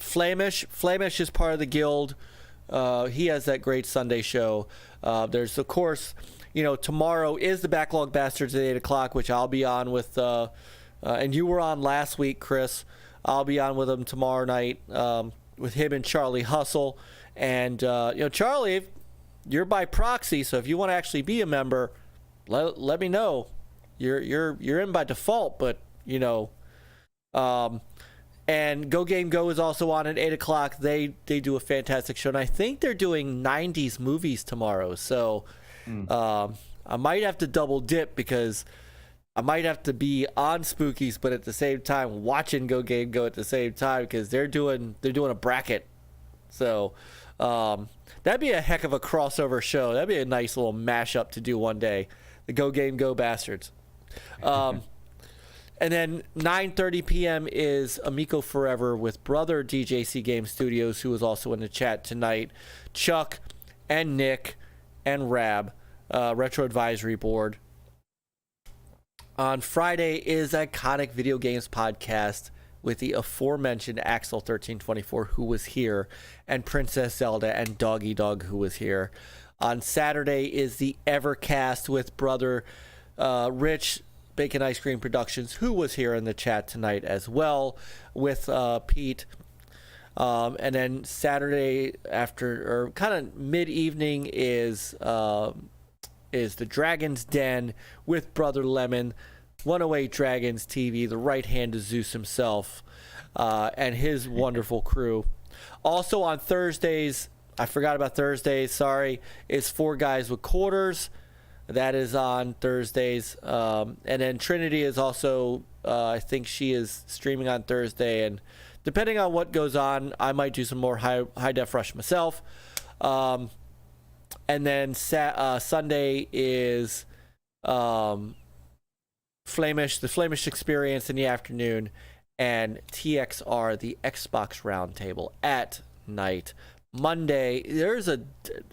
Flamish is part of the guild. He has that great Sunday show. There's, of course, tomorrow is the Backlog Bastards at 8 o'clock, which I'll be on with, and you were on last week, Chris. I'll be on with him tomorrow night with him and Charlie Hustle. And, Charlie, you're by proxy, so if you want to actually be a member, let me know. You're in by default, but and Go Game Go is also on at 8 o'clock. They do a fantastic show, and I think they're doing 90s movies tomorrow. So I might have to double dip because I might have to be on Spookies, but at the same time watching Go Game Go at the same time because they're doing a bracket. So. That'd be a heck of a crossover show. That'd be a nice little mashup to do one day. The Go Game Go Bastards. And then 9:30 p.m. is Amico Forever with brother DJC Game Studios, who is also in the chat tonight. Chuck and Nick and Rab, Retro Advisory Board. On Friday is Iconic Video Games Podcast with the aforementioned Axel 1324, who was here, and Princess Zelda and Doggy Dog, who was here. On Saturday is the Evercast with brother Rich Bacon Ice Cream Productions, who was here in the chat tonight as well, with Pete. And then Saturday after, or kind of mid-evening, is the Dragon's Den with brother Lemon, 108 Dragons TV, the right hand of Zeus himself, and his wonderful crew. Also on Thursdays, I forgot about Thursdays, sorry, is Four Guys with Quarters. That is on Thursdays. And then Trinity is also, I think she is streaming on Thursday, and depending on what goes on, I might do some more high def rush myself. And then Sunday is the Flamish experience in the afternoon, and TXR, the Xbox Roundtable, at night. Monday, there's a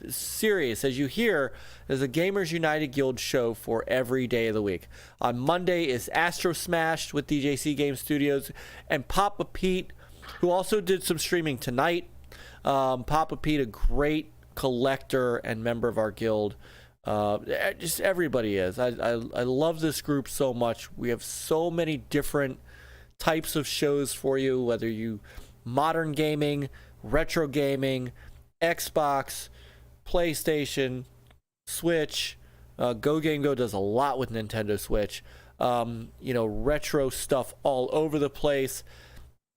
serious, as you hear, there's a Gamers United Guild show for every day of the week. On Monday is Astro Smashed with DJC Game Studios, and Papa Pete, who also did some streaming tonight. Papa Pete, a great collector and member of our guild. Just everybody is. I love this group so much. We have so many different types of shows for you, whether you modern gaming, retro gaming, Xbox, PlayStation, Switch. gogamego does a lot with Nintendo Switch. Retro stuff all over the place.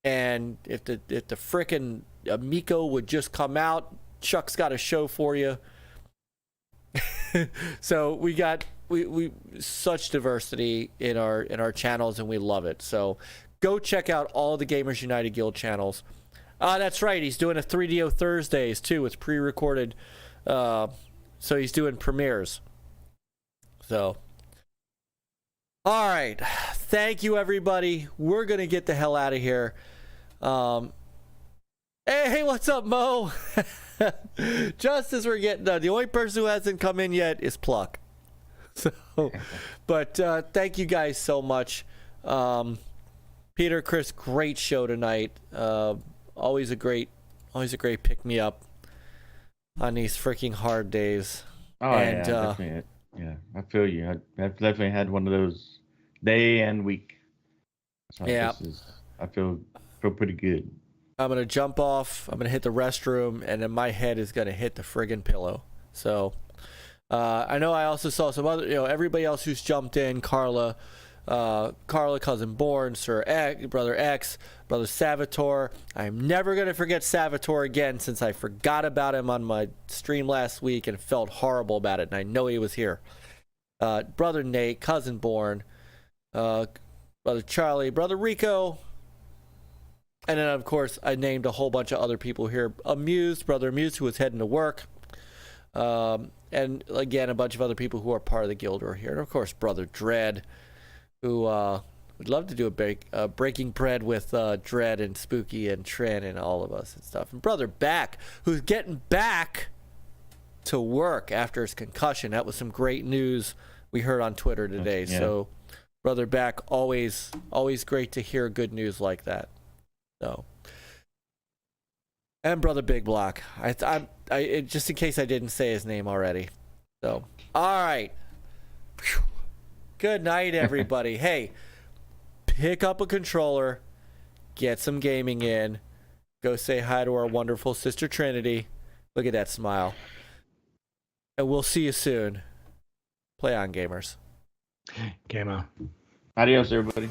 And if the frickin' Amico would just come out, Chuck's got a show for you. So we such diversity in our channels, and we love it. So go check out all the Gamers United Guild channels. That's right, he's doing a 3DO Thursdays too. It's pre-recorded, so he's doing premieres. So, all right, thank you everybody. We're gonna get the hell out of here. Hey, what's up, Mo? Just as we're getting done, the only person who hasn't come in yet is Pluck. So, but thank you guys so much. Peter, Chris, great show tonight. Always a great pick me up on these freaking hard days. Oh, and, definitely. Yeah, I feel you. I've definitely had one of those day and week. So yeah, I feel pretty good. I'm gonna jump off. I'm gonna hit the restroom, and then my head is gonna hit the friggin' pillow. So I know I also saw some other, everybody else who's jumped in. Carla, Cousin Born, Sir X, Brother X, Brother Salvatore. I'm never gonna forget Salvatore again, since I forgot about him on my stream last week and felt horrible about it. And I know he was here. Brother Nate, Cousin Born, Brother Charlie, Brother Rico. And then, of course, I named a whole bunch of other people here. Brother Amused, who was heading to work. And, again, a bunch of other people who are part of the guild are here. And, of course, Brother Dread, who would love to do a Breaking Bread with Dread and Spooky and Trin and all of us and stuff. And Brother Back, who's getting back to work after his concussion. That was some great news we heard on Twitter today. Yeah. So, Brother Back, always great to hear good news like that. So, and Brother Big Block. I just in case I didn't say his name already. So, all right. Whew. Good night, everybody. Hey, pick up a controller, get some gaming in, go say hi to our wonderful sister Trinity. Look at that smile. And we'll see you soon. Play on, gamers. Game on. Adios, everybody.